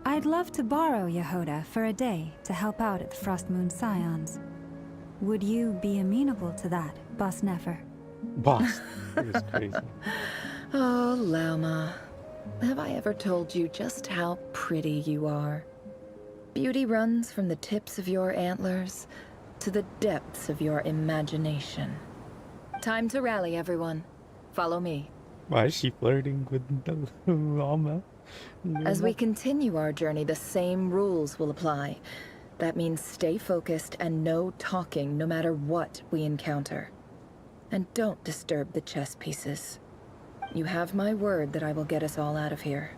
I'd love to borrow Yehoda for a day to help out at the Frostmoon Scions. Would you be amenable to that, Boss Nefer? Boss, that was crazy. Oh, Lauma. Have I ever told you just how pretty you are? Beauty runs from the tips of your antlers to the depths of your imagination. Time to rally, everyone. Follow me. Why is she flirting with the llama? As we continue our journey, the same rules will apply. That means stay focused and no talking no matter what we encounter. And don't disturb the chess pieces. You have my word that I will get us all out of here.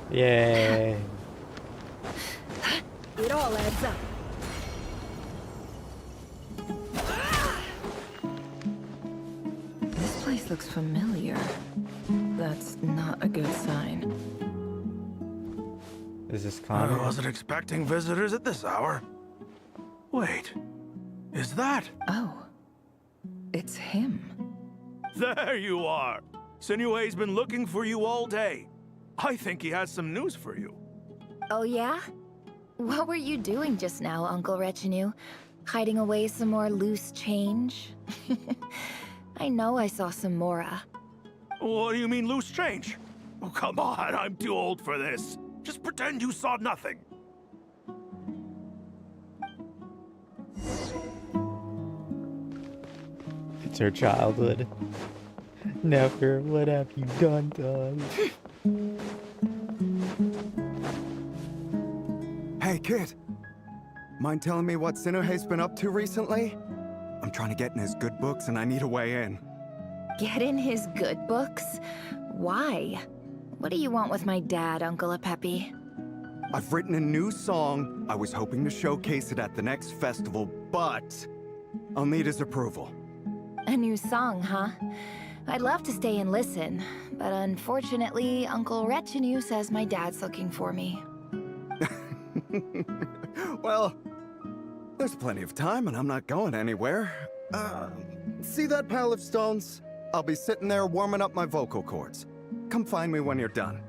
Yay. It all adds up. This place looks familiar. That's not a good sign. Is this I Connor? wasn't expecting visitors at this hour. Wait, is that? Oh, it's him. There you are. Sinue's been looking for you all day. I think he has some news for you. Oh yeah? What were you doing just now, Uncle Retinue? Hiding away some more loose change? I know I saw some Mora. What do you mean loose change? Oh, come on, I'm too old for this. Just pretend you saw nothing. It's her childhood. Never, what have you done to us? Hey, kid. Mind telling me what Sinuhe's been up to recently? I'm trying to get in his good books and I need a way in. Get in his good books? Why? What do you want with my dad, Uncle Apepi? I've written a new song. I was hoping to showcase it at the next festival, but I'll need his approval. A new song, huh? I'd love to stay and listen, but unfortunately, Uncle Retinue says my dad's looking for me. Well, there's plenty of time and I'm not going anywhere. See that pile of stones? I'll be sitting there warming up my vocal cords. Come find me when you're done.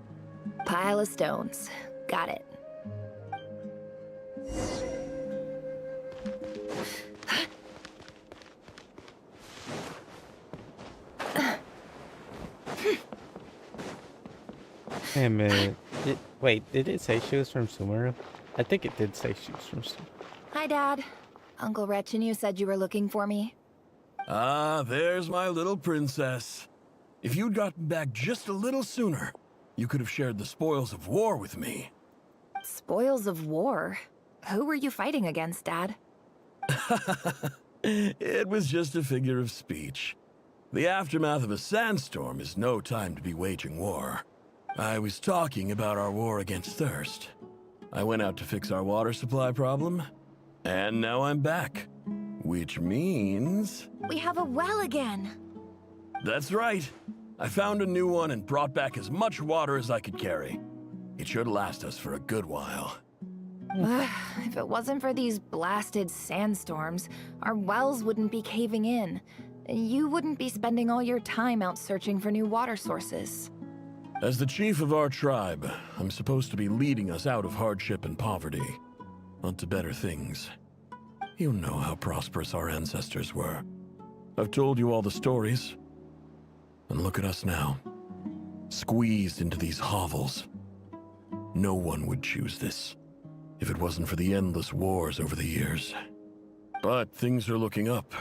Pile of stones. Got it. Hey, a minute. Wait, did it say she was from Sumeru? I think it did say she was from Sumeru. Hi, Dad. Uncle Retinue said you were looking for me. Ah, there's my little princess. If you'd gotten back just a little sooner, you could have shared the spoils of war with me. Spoils of war? Who were you fighting against, Dad? It was just a figure of speech. The aftermath of a sandstorm is no time to be waging war. I was talking about our war against thirst. I went out to fix our water supply problem, and now I'm back. Which means... We have a well again! That's right. I found a new one and brought back as much water as I could carry. It should last us for a good while. If it wasn't for these blasted sandstorms, our wells wouldn't be caving in. You wouldn't be spending all your time out searching for new water sources. As the chief of our tribe, I'm supposed to be leading us out of hardship and poverty, onto better things. You know how prosperous our ancestors were. I've told you all the stories. And look at us now, squeezed into these hovels. No one would choose this, if it wasn't for the endless wars over the years. But things are looking up.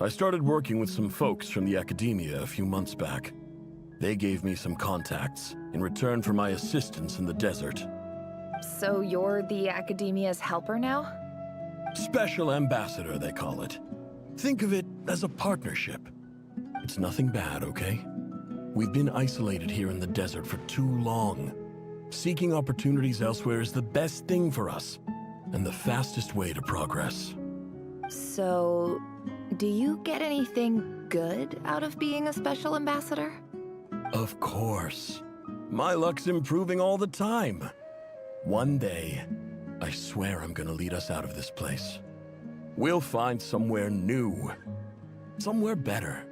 I started working with some folks from the academia a few months back. They gave me some contacts in return for my assistance in the desert. So you're the Academia's helper now? Special ambassador, they call it. Think of it as a partnership. It's nothing bad, okay? We've been isolated here in the desert for too long. Seeking opportunities elsewhere is the best thing for us, and the fastest way to progress. So, do you get anything good out of being a special ambassador? Of course. My luck's improving all the time. One day, I swear I'm gonna lead us out of this place. We'll find somewhere new. Somewhere better.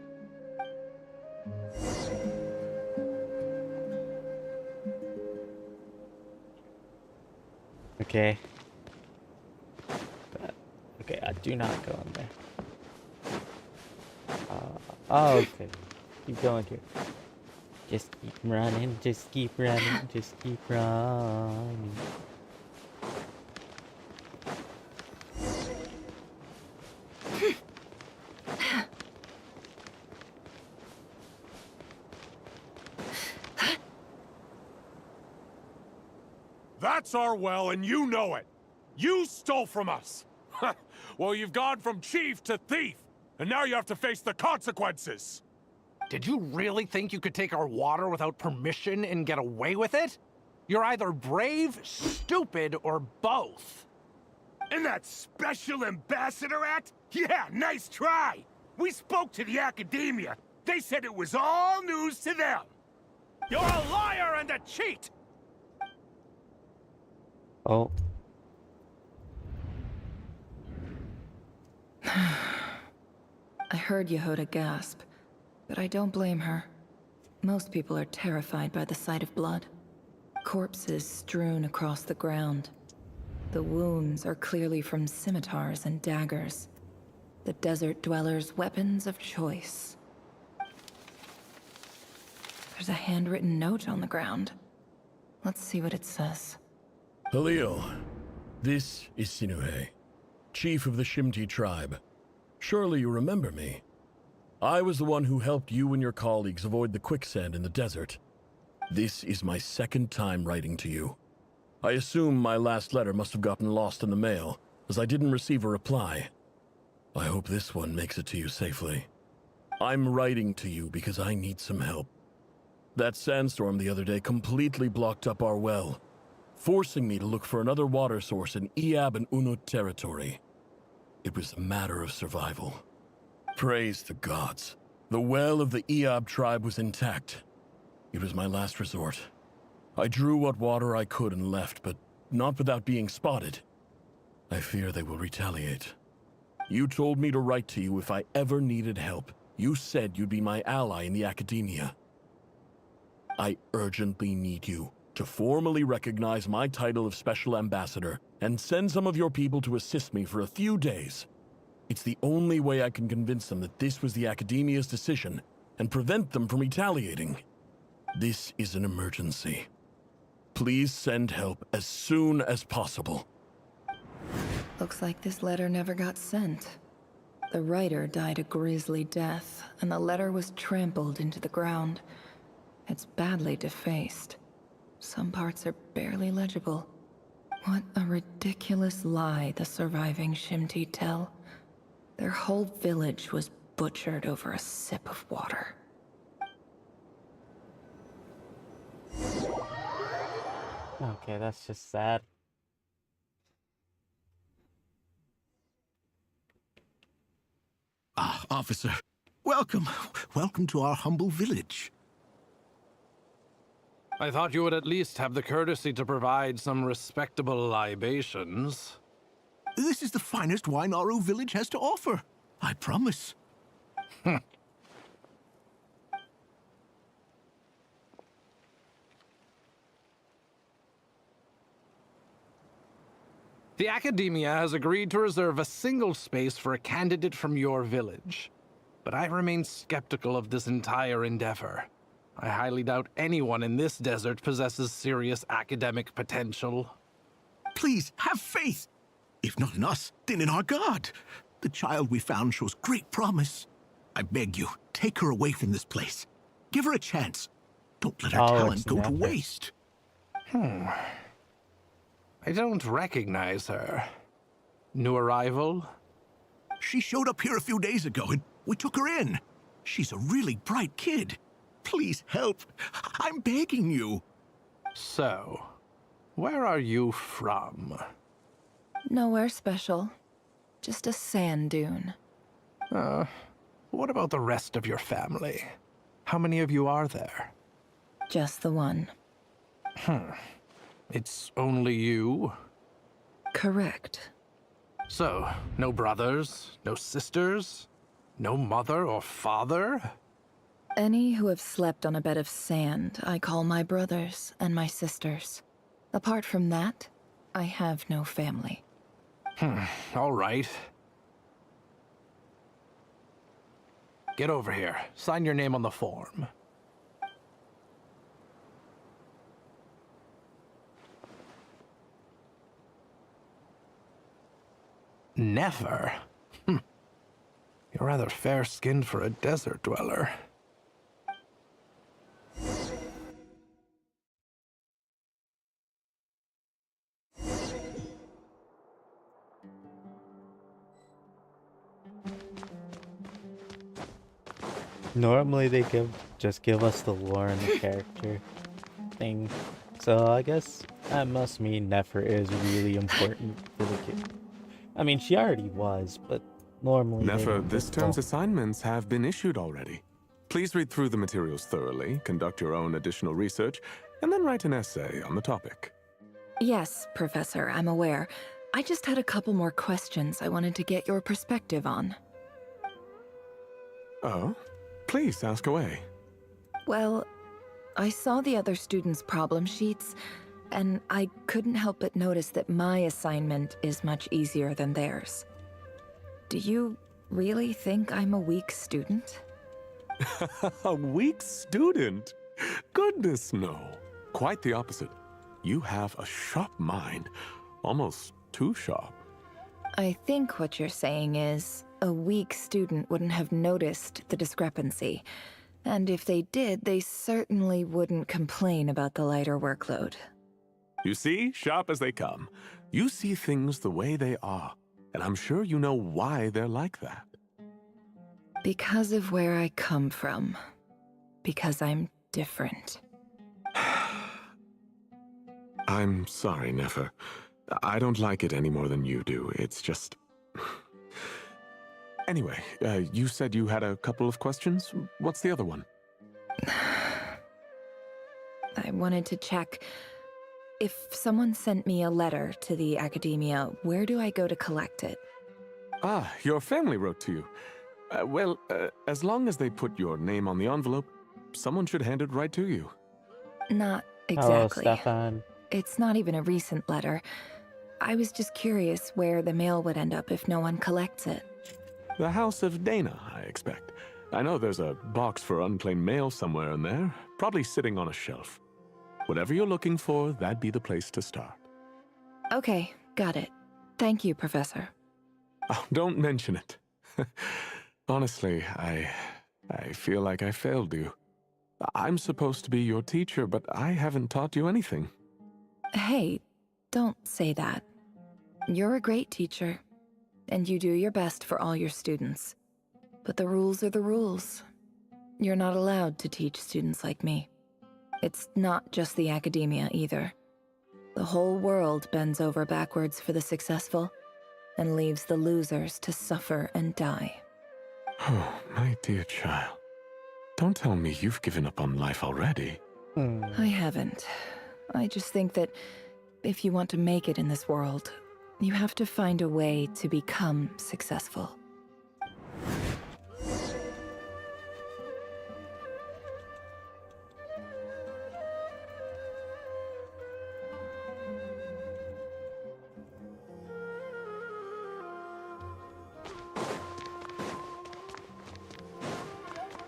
Okay. Okay, I do not go in there. Oh, okay. Keep going here. Just keep running, just keep running, just keep running. That's our well, and you know it. You stole from us. Well, you've gone from chief to thief, and now you have to face the consequences. Did you really think you could take our water without permission and get away with it? You're either brave, stupid, or both. And that Special Ambassador Act? Yeah, nice try. We spoke to the academia. They said it was all news to them. You're a liar and a cheat! Oh. I heard Yehuda gasp, but I don't blame her. Most people are terrified by the sight of blood. Corpses strewn across the ground. The wounds are clearly from scimitars and daggers. The desert dwellers' weapons of choice. There's a handwritten note on the ground. Let's see what it says. Halil, this is Sinuhe, chief of the Shimti tribe. Surely you remember me. I was the one who helped you and your colleagues avoid the quicksand in the desert. This is my second time writing to you. I assume my last letter must have gotten lost in the mail, as I didn't receive a reply. I hope this one makes it to you safely. I'm writing to you because I need some help. That sandstorm the other day completely blocked up our well, forcing me to look for another water source in Iab and Unut territory. It was a matter of survival. Praise the gods. The well of the Iab tribe was intact. It was my last resort. I drew what water I could and left, but not without being spotted. I fear they will retaliate. You told me to write to you if I ever needed help. You said you'd be my ally in the academia. I urgently need you to formally recognize my title of Special Ambassador and send some of your people to assist me for a few days. It's the only way I can convince them that this was the Academia's decision and prevent them from retaliating. This is an emergency. Please send help as soon as possible. Looks like this letter never got sent. The writer died a grisly death, and the letter was trampled into the ground. It's badly defaced. Some parts are barely legible. What a ridiculous lie the surviving Shimti tell. Their whole village was butchered over a sip of water. Okay, that's just sad. Ah, officer. Welcome. Welcome to our humble village. I thought you would at least have the courtesy to provide some respectable libations. This is the finest wine Aru village has to offer. I promise. The Academia has agreed to reserve a single space for a candidate from your village. But I remain skeptical of this entire endeavor. I highly doubt anyone in this desert possesses serious academic potential. Please, have faith. If not in us, then in our God. The child we found shows great promise. I beg you, take her away from this place. Give her a chance. Don't let her talent go to waste. I don't recognize her. New arrival? She showed up here a few days ago and we took her in. She's a really bright kid. Please help. I'm begging you. So, where are you from? Nowhere special. Just a sand dune. What about the rest of your family? How many of you are there? Just the one. It's only you? Correct. So, no brothers, no sisters, no mother or father? Any who have slept on a bed of sand, I call my brothers and my sisters. Apart from that, I have no family. All right. get over here. Sign your name on the form. Never? You're rather fair-skinned for a desert dweller. Normally they just give us the lore and the character thing. So I guess that must mean Nefer is really important for the kid. I mean, she already was, but normally they Nefer, don't this just term's call- assignments have been issued already. Please read through the materials thoroughly, conduct your own additional research, and then write an essay on the topic. Yes, Professor, I'm aware. I just had a couple more questions I wanted to get your perspective on. Oh? Please, ask away. Well, I saw the other students' problem sheets, and I couldn't help but notice that my assignment is much easier than theirs. Do you really think I'm a weak student? A weak student? Goodness, no. Quite the opposite. You have a sharp mind. Almost too sharp. I think what you're saying is, a weak student wouldn't have noticed the discrepancy. And if they did, they certainly wouldn't complain about the lighter workload. You see, sharp as they come. You see things the way they are, and I'm sure you know why they're like that. Because of where I come from. Because I'm different. I'm sorry, Nefer. I don't like it any more than you do. It's just... Anyway, you said you had a couple of questions. What's the other one? I wanted to check. If someone sent me a letter to the academia, where do I go to collect it? Ah, your family wrote to you. As long as they put your name on the envelope, someone should hand it right to you. Not Hello, exactly. Stefan. It's not even a recent letter. I was just curious where the mail would end up if no one collects it. The House of Dana, I expect. I know there's a box for unclaimed mail somewhere in there, probably sitting on a shelf. Whatever you're looking for, that'd be the place to start. Okay, got it. Thank you, Professor. Oh, don't mention it. Honestly, I feel like I failed you. I'm supposed to be your teacher, but I haven't taught you anything. Hey, don't say that. You're a great teacher, and you do your best for all your students. But the rules are the rules. You're not allowed to teach students like me. It's not just the academia either. The whole world bends over backwards for the successful, and leaves the losers to suffer and die. Oh, my dear child. Don't tell me you've given up on life already. I haven't. I just think that if you want to make it in this world, you have to find a way to become successful.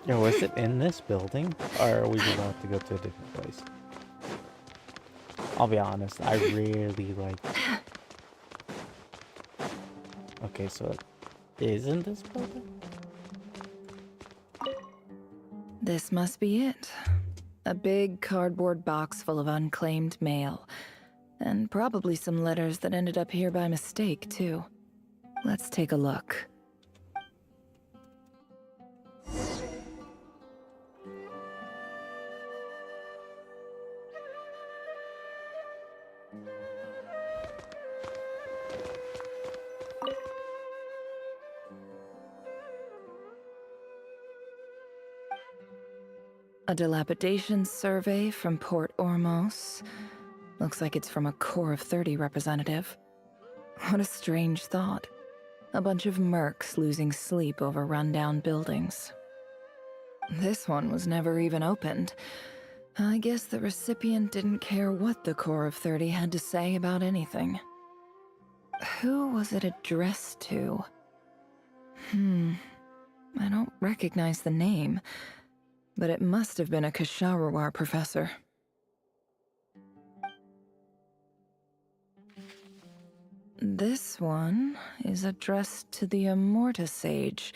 Yo, was it in this building? Or are we about to go to a different place? I'll be honest, I really like... Okay, so it is in this building? This must be it. A big cardboard box full of unclaimed mail. And probably some letters that ended up here by mistake, too. Let's take a look. A dilapidation survey from Port Ormos. Looks like it's from a Corps of 30 representative. What a strange thought. A bunch of mercs losing sleep over rundown buildings. This one was never even opened. I guess the recipient didn't care what the Corps of 30 had to say about anything. Who was it addressed to? I don't recognize the name, but it must have been a Kasharawar professor. This one is addressed to the Immorta Sage.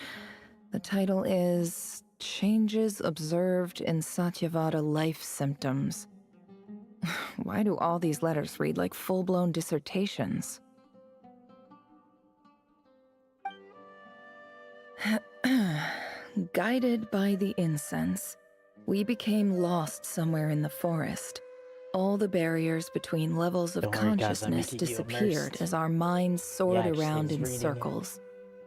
The title is Changes Observed in Satyavada Life Symptoms. Why do all these letters read like full-blown dissertations? Guided by the incense, we became lost somewhere in the forest. All the barriers between levels of Don't worry, guys, I'm consciousness making you disappeared immersed. as our minds soared Yeah, just around is in reading it. circles,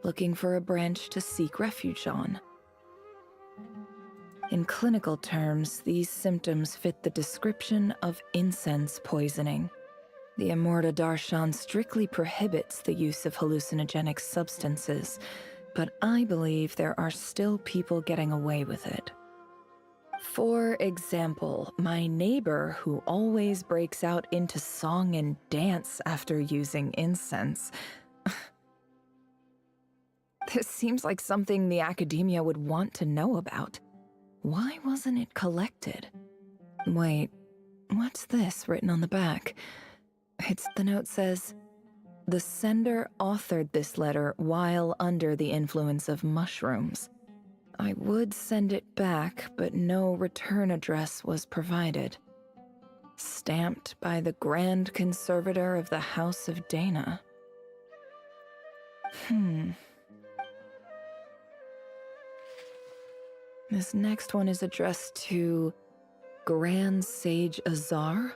looking for a branch to seek refuge on. In clinical terms, these symptoms fit the description of incense poisoning. The Immorta Darshan strictly prohibits the use of hallucinogenic substances, but I believe there are still people getting away with it. For example, my neighbor who always breaks out into song and dance after using incense. This seems like something the academia would want to know about. Why wasn't it collected? Wait, what's this written on the back? The note says, the sender authored this letter while under the influence of mushrooms. I would send it back, but no return address was provided. Stamped by the Grand Conservator of the House of Dana. This next one is addressed to Grand Sage Azar.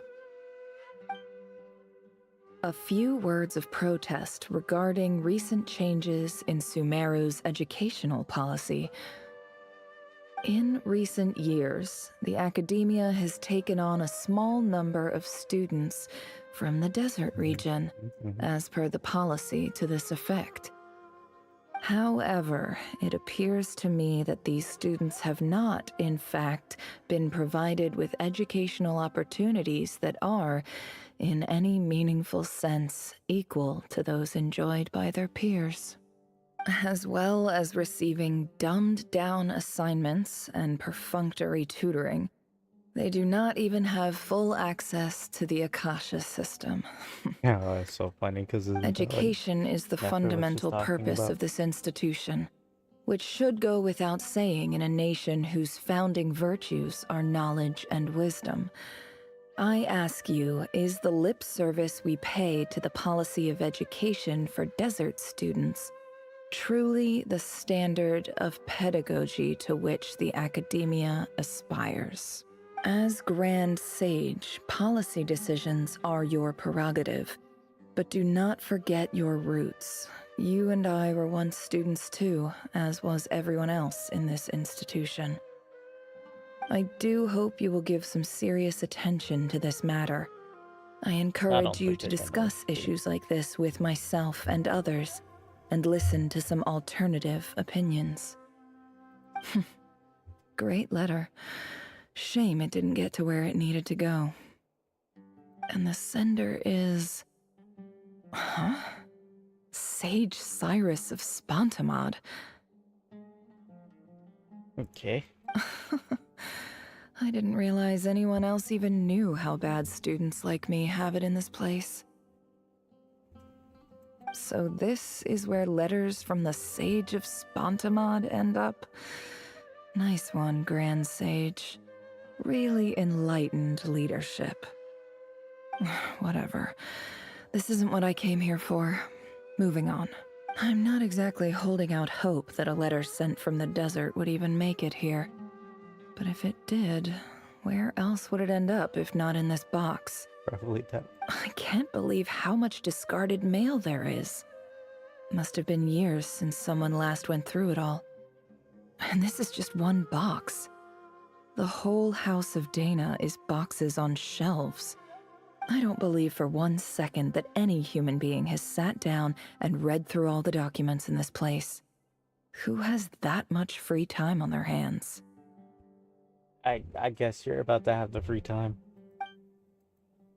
A few words of protest regarding recent changes in Sumeru's educational policy. In recent years, the academia has taken on a small number of students from the desert region, as per the policy to this effect. However, it appears to me that these students have not, in fact, been provided with educational opportunities that are, in any meaningful sense, equal to those enjoyed by their peers. As well as receiving dumbed-down assignments and perfunctory tutoring, they do not even have full access to the Akasha system. Yeah, that's so funny because Education is the fundamental purpose of this institution, which should go without saying in a nation whose founding virtues are knowledge and wisdom. I ask you, is the lip service we pay to the policy of education for desert students truly the standard of pedagogy to which the academia aspires? As Grand Sage, policy decisions are your prerogative, but do not forget your roots. You and I were once students too, as was everyone else in this institution. I do hope you will give some serious attention to this matter. I encourage you to discuss issues like this with myself and others, and listen to some alternative opinions. Great letter. Shame it didn't get to where it needed to go. And the sender is... Huh? Sage Cyrus of Spontamod. Okay. I didn't realize anyone else even knew how bad students like me have it in this place. So this is where letters from the Sage of Spontamod end up? Nice one, Grand Sage. Really enlightened leadership. Whatever. This isn't what I came here for. Moving on. I'm not exactly holding out hope that a letter sent from the desert would even make it here. But if it did, where else would it end up if not in this box? Probably that. I can't believe how much discarded mail there is. Must have been years since someone last went through it all. And this is just one box. The whole House of Dana is boxes on shelves. I don't believe for 1 second that any human being has sat down and read through all the documents in this place. Who has that much free time on their hands? I guess you're about to have the free time.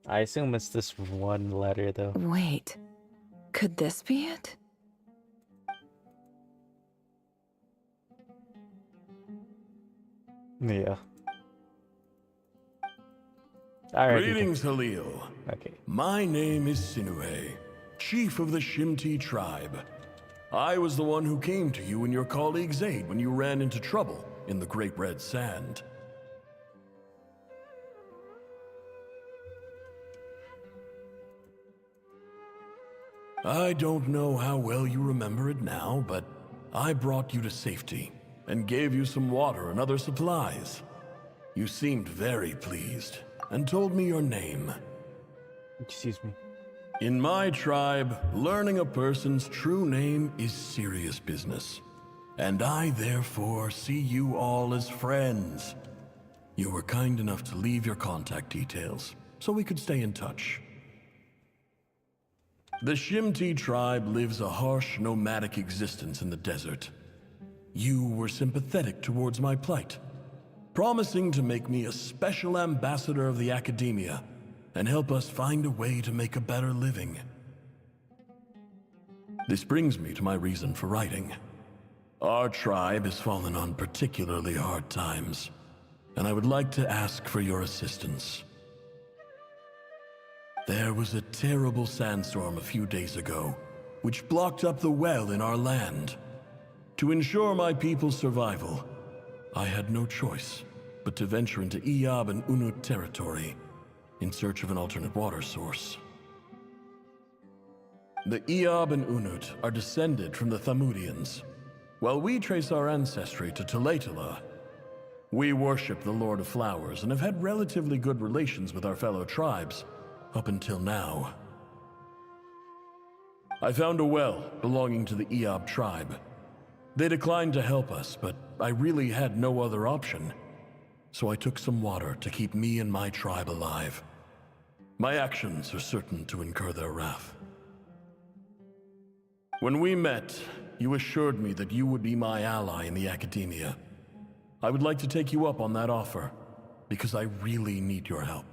I assume it's this one letter, though. Wait, could this be it? Yeah. Alrighty. Greetings, Halil. Okay. My name is Sinue, chief of the Shimti tribe. I was the one who came to you and your colleague's aid when you ran into trouble in the Great Red Sand. I don't know how well you remember it now, but I brought you to safety and gave you some water and other supplies. You seemed very pleased and told me your name. Excuse me. In my tribe, learning a person's true name is serious business, and I therefore see you all as friends. You were kind enough to leave your contact details, so we could stay in touch. The Shimti tribe lives a harsh, nomadic existence in the desert. You were sympathetic towards my plight, promising to make me a special ambassador of the Academia and help us find a way to make a better living. This brings me to my reason for writing. Our tribe has fallen on particularly hard times, and I would like to ask for your assistance. There was a terrible sandstorm a few days ago, which blocked up the well in our land. To ensure my people's survival, I had no choice but to venture into Iyab and Unut territory in search of an alternate water source. The Iyab and Unut are descended from the Thamudians, while we trace our ancestry to Tulatala. We worship the Lord of Flowers and have had relatively good relations with our fellow tribes up until now. I found a well belonging to the Iyab tribe. They declined to help us, but I really had no other option. So I took some water to keep me and my tribe alive. My actions are certain to incur their wrath. When we met, you assured me that you would be my ally in the Academia. I would like to take you up on that offer, because I really need your help.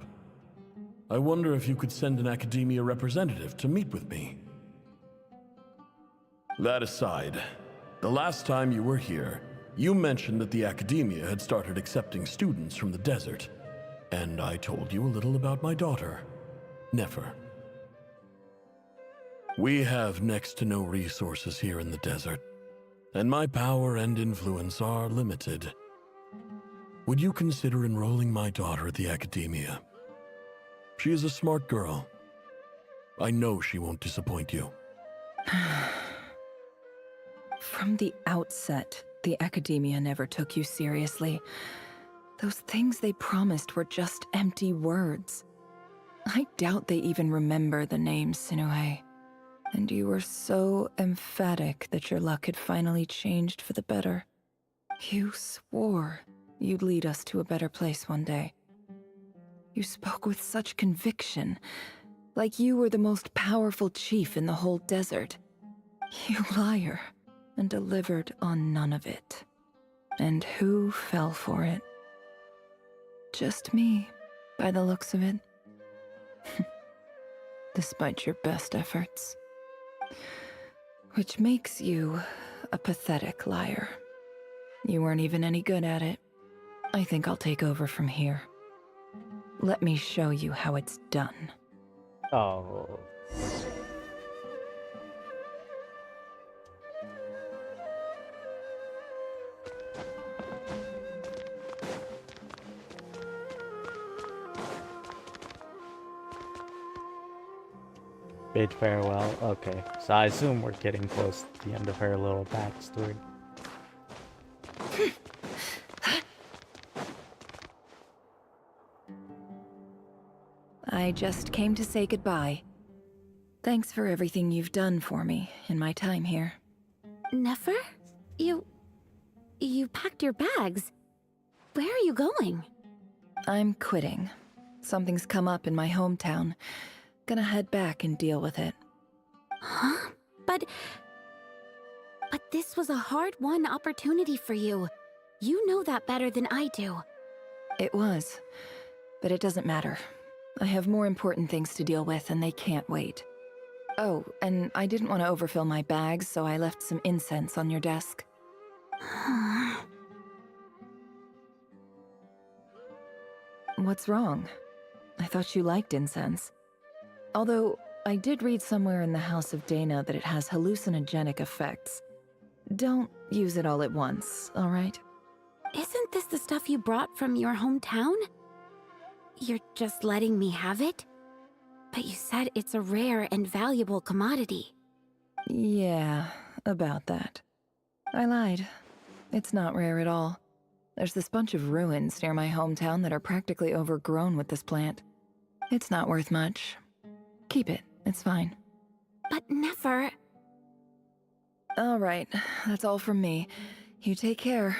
I wonder if you could send an Academia representative to meet with me. That aside, the last time you were here, you mentioned that the Academia had started accepting students from the desert, and I told you a little about my daughter, Nefer. We have next to no resources here in the desert, and my power and influence are limited. Would you consider enrolling my daughter at the Academia? She is a smart girl. I know she won't disappoint you. From the outset, the Academia never took you seriously. Those things they promised were just empty words. I doubt they even remember the name Sinue. And you were so emphatic that your luck had finally changed for the better. You swore you'd lead us to a better place one day. You spoke with such conviction, like you were the most powerful chief in the whole desert. You liar, and delivered on none of it. And who fell for it? Just me, by the looks of it. Despite your best efforts. Which makes you a pathetic liar. You weren't even any good at it. I think I'll take over from here. Let me show you how it's done. Oh. Bid farewell. Okay, so I assume we're getting close to the end of her little backstory. I just came to say goodbye. Thanks for everything you've done for me in my time here. Nefer? You packed your bags. Where are you going? I'm quitting. Something's come up in my hometown. Gonna head back and deal with it. Huh? But this was a hard-won opportunity for you. You know that better than I do. It was. But it doesn't matter. I have more important things to deal with, and they can't wait. Oh, and I didn't want to overfill my bags, so I left some incense on your desk. What's wrong? I thought you liked incense. Although, I did read somewhere in the House of Dana that it has hallucinogenic effects. Don't use it all at once, all right? Isn't this the stuff you brought from your hometown? You're just letting me have it? But you said it's a rare and valuable commodity. Yeah, about that. I lied. It's not rare at all. There's this bunch of ruins near my hometown that are practically overgrown with this plant. It's not worth much. Keep it, it's fine. But never... All right, that's all from me. You take care.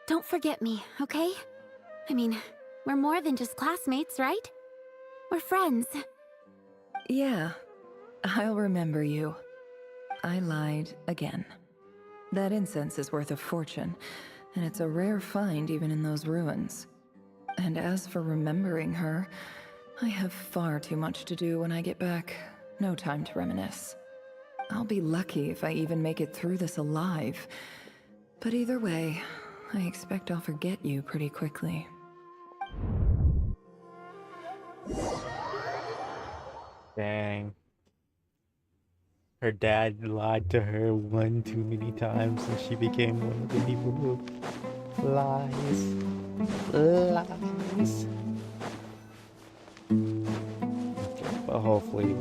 Don't forget me, okay? I mean, we're more than just classmates, right? We're friends. Yeah, I'll remember you. I lied again. That incense is worth a fortune, and it's a rare find even in those ruins. And as for remembering her, I have far too much to do when I get back. No time to reminisce. I'll be lucky if I even make it through this alive. But either way, I expect I'll forget you pretty quickly. Dang. Her dad lied to her one too many times and she became one of the people who lies. Lies. But hopefully,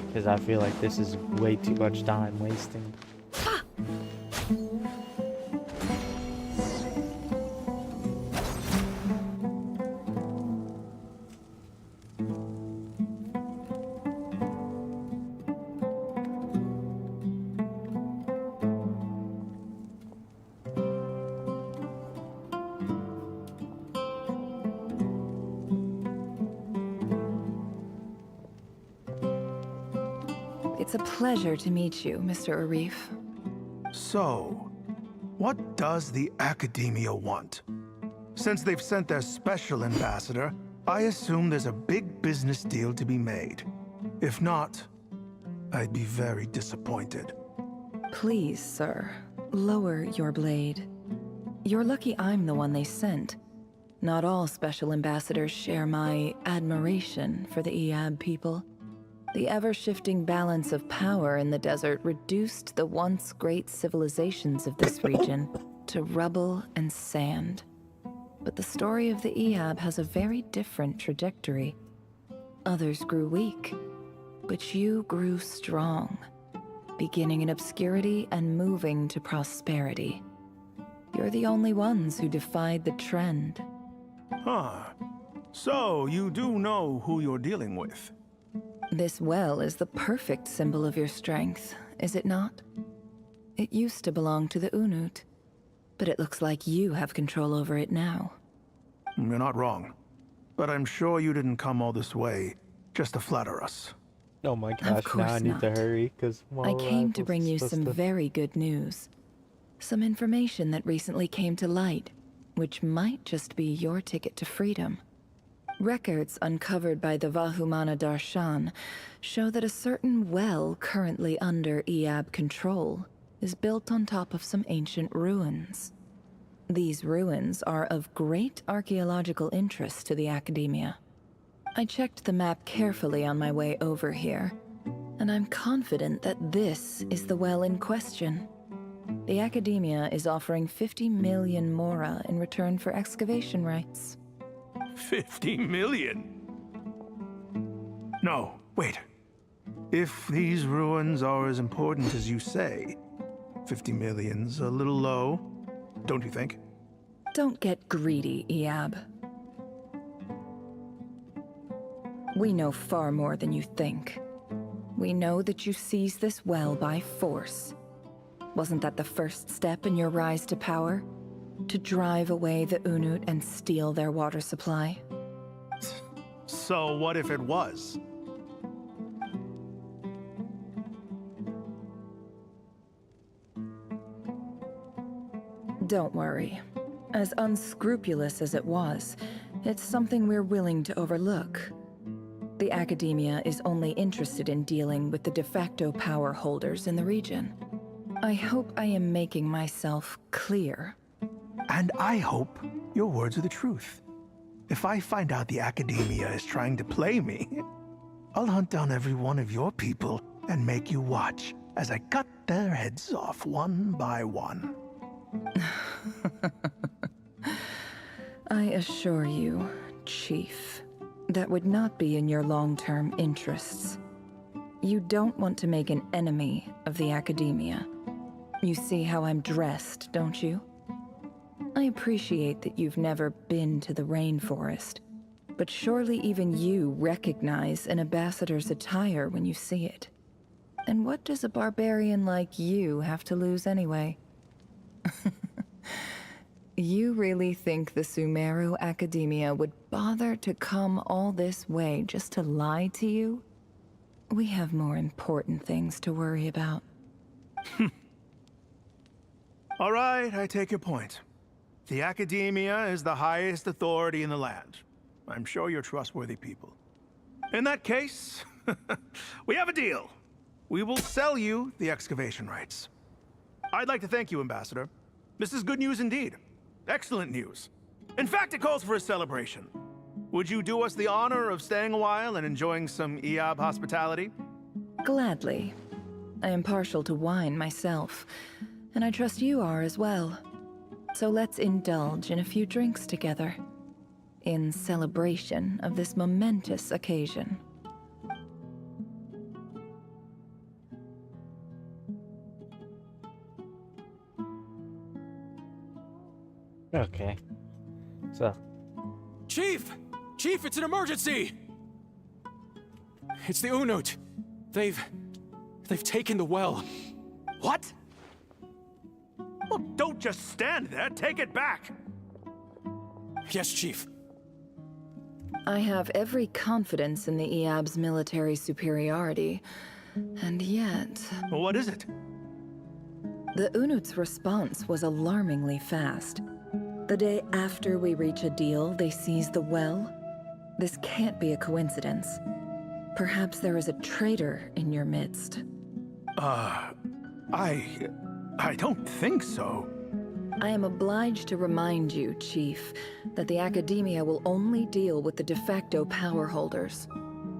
because I feel like this is way too much time wasting. It's a pleasure to meet you, Mr. Arif. So, what does the Academia want? Since they've sent their special ambassador, I assume there's a big business deal to be made. If not, I'd be very disappointed. Please, sir, lower your blade. You're lucky I'm the one they sent. Not all special ambassadors share my admiration for the Iab people. The ever-shifting balance of power in the desert reduced the once great civilizations of this region to rubble and sand. But the story of the Iab has a very different trajectory. Others grew weak, but you grew strong, beginning in obscurity and moving to prosperity. You're the only ones who defied the trend. Huh. So, you do know who you're dealing with? This well is the perfect symbol of your strength, is it not? It used to belong to the Unut, but it looks like you have control over it now. You're not wrong. But I'm sure you didn't come all this way just to flatter us. Oh my gosh, now I need to hurry, because I came to bring you some very good news. Some information that recently came to light, which might just be your ticket to freedom. Records uncovered by the Vahumana Darshan show that a certain well currently under Iab control is built on top of some ancient ruins. These ruins are of great archaeological interest to the Academia. I checked the map carefully on my way over here, and I'm confident that this is the well in question. The Academia is offering 50 million mora in return for excavation rights. 50 million? No, wait. If these ruins are as important as you say, 50 million's a little low, don't you think? Don't get greedy, Iab. We know far more than you think. We know that you seized this well by force. Wasn't that the first step in your rise to power? To drive away the Unut and steal their water supply? So what if it was? Don't worry. As unscrupulous as it was, it's something we're willing to overlook. The Academia is only interested in dealing with the de facto power holders in the region. I hope I am making myself clear. And I hope your words are the truth. If I find out the Academia is trying to play me, I'll hunt down every one of your people and make you watch as I cut their heads off one by one. I assure you, Chief, that would not be in your long-term interests. You don't want to make an enemy of the Academia. You see how I'm dressed, don't you? I appreciate that you've never been to the rainforest, but surely even you recognize an ambassador's attire when you see it. And what does a barbarian like you have to lose anyway? You really think the Sumeru Academia would bother to come all this way just to lie to you? We have more important things to worry about. All right, I take your point. The Academia is the highest authority in the land. I'm sure you're trustworthy people. In that case, we have a deal. We will sell you the excavation rights. I'd like to thank you, Ambassador. This is good news indeed. Excellent news. In fact, it calls for a celebration. Would you do us the honor of staying a while and enjoying some Eab hospitality? Gladly. I am partial to wine myself, and I trust you are as well. So let's indulge in a few drinks together, in celebration of this momentous occasion. Okay. So. Chief! Chief, it's an emergency! It's the Unut. They've taken the well. What? Well, don't just stand there. Take it back. Yes, Chief. I have every confidence in the Eab's military superiority, and yet... What is it? The Unut's response was alarmingly fast. The day after we reach a deal, they seize the well. This can't be a coincidence. Perhaps there is a traitor in your midst. I don't think so. I am obliged to remind you, Chief, that the Academia will only deal with the de facto power holders.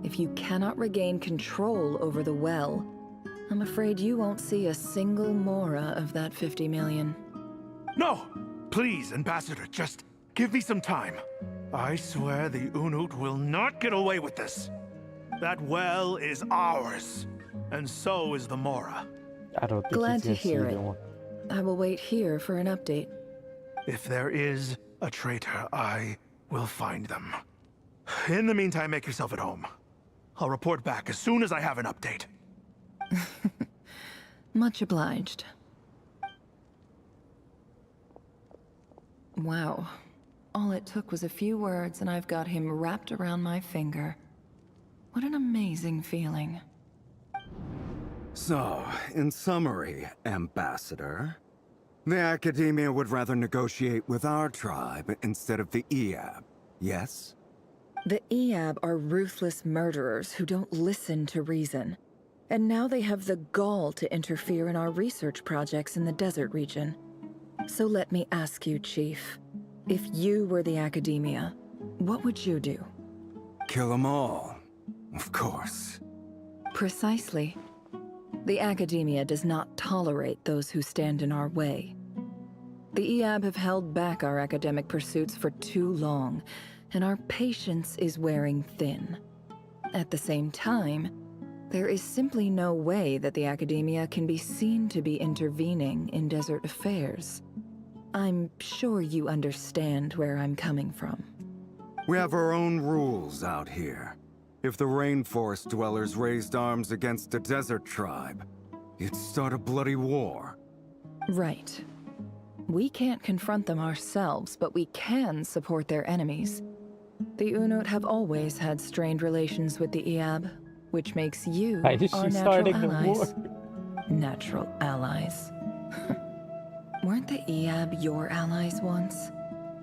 If you cannot regain control over the well, I'm afraid you won't see a single mora of that 50 million. No! Please, Ambassador, just give me some time. I swear the Unut will not get away with this. That well is ours, and so is the mora. I don't think Glad to he's gonna hear see it. the one. I will wait here for an update. If there is a traitor, I will find them. In the meantime, make yourself at home. I'll report back as soon as I have an update. Much obliged. Wow. All it took was a few words and I've got him wrapped around my finger. What an amazing feeling. So, in summary, Ambassador, the Academia would rather negotiate with our tribe instead of the Eab, yes? The Eab are ruthless murderers who don't listen to reason. And now they have the gall to interfere in our research projects in the desert region. So let me ask you, Chief. If you were the Academia, what would you do? Kill them all, of course. Precisely. The Academia does not tolerate those who stand in our way. The Eab have held back our academic pursuits for too long, and our patience is wearing thin. At the same time, there is simply no way that the Academia can be seen to be intervening in desert affairs. I'm sure you understand where I'm coming from. We have our own rules out here. If the rainforest dwellers raised arms against a desert tribe, you'd start a bloody war. Right. We can't confront them ourselves, but we can support their enemies. The Unut have always had strained relations with the Eab, which makes you Why is our she natural starting allies. the war? Natural allies. Weren't the Eab your allies once?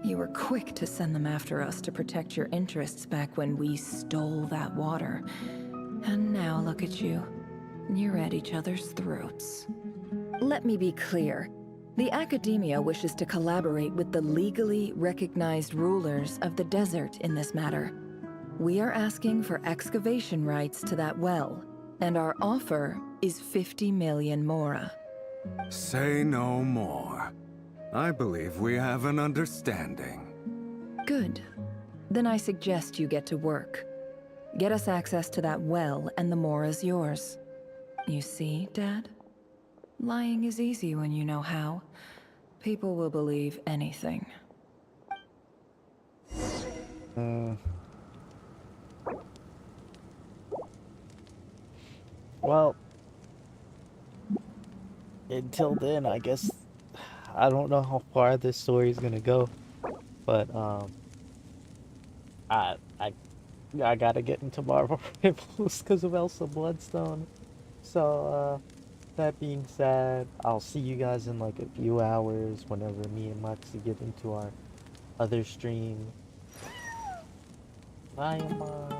You were quick to send them after us to protect your interests back when we stole that water. And now look at you. You're at each other's throats. Let me be clear. The Academia wishes to collaborate with the legally recognized rulers of the desert in this matter. We are asking for excavation rights to that well, and our offer is 50 million mora. Say no more. I believe we have an understanding. Good. Then I suggest you get to work. Get us access to that well, and the mora's yours. You see, Dad? Lying is easy when you know how. People will believe anything. Well, until then, I guess I don't know how far this story is gonna go, but I I I gotta get into Marvel Rivals because of Elsa Bloodstone. So that being said, I'll see you guys in like a few hours whenever me and Maxi get into our other stream. Bye, Emma.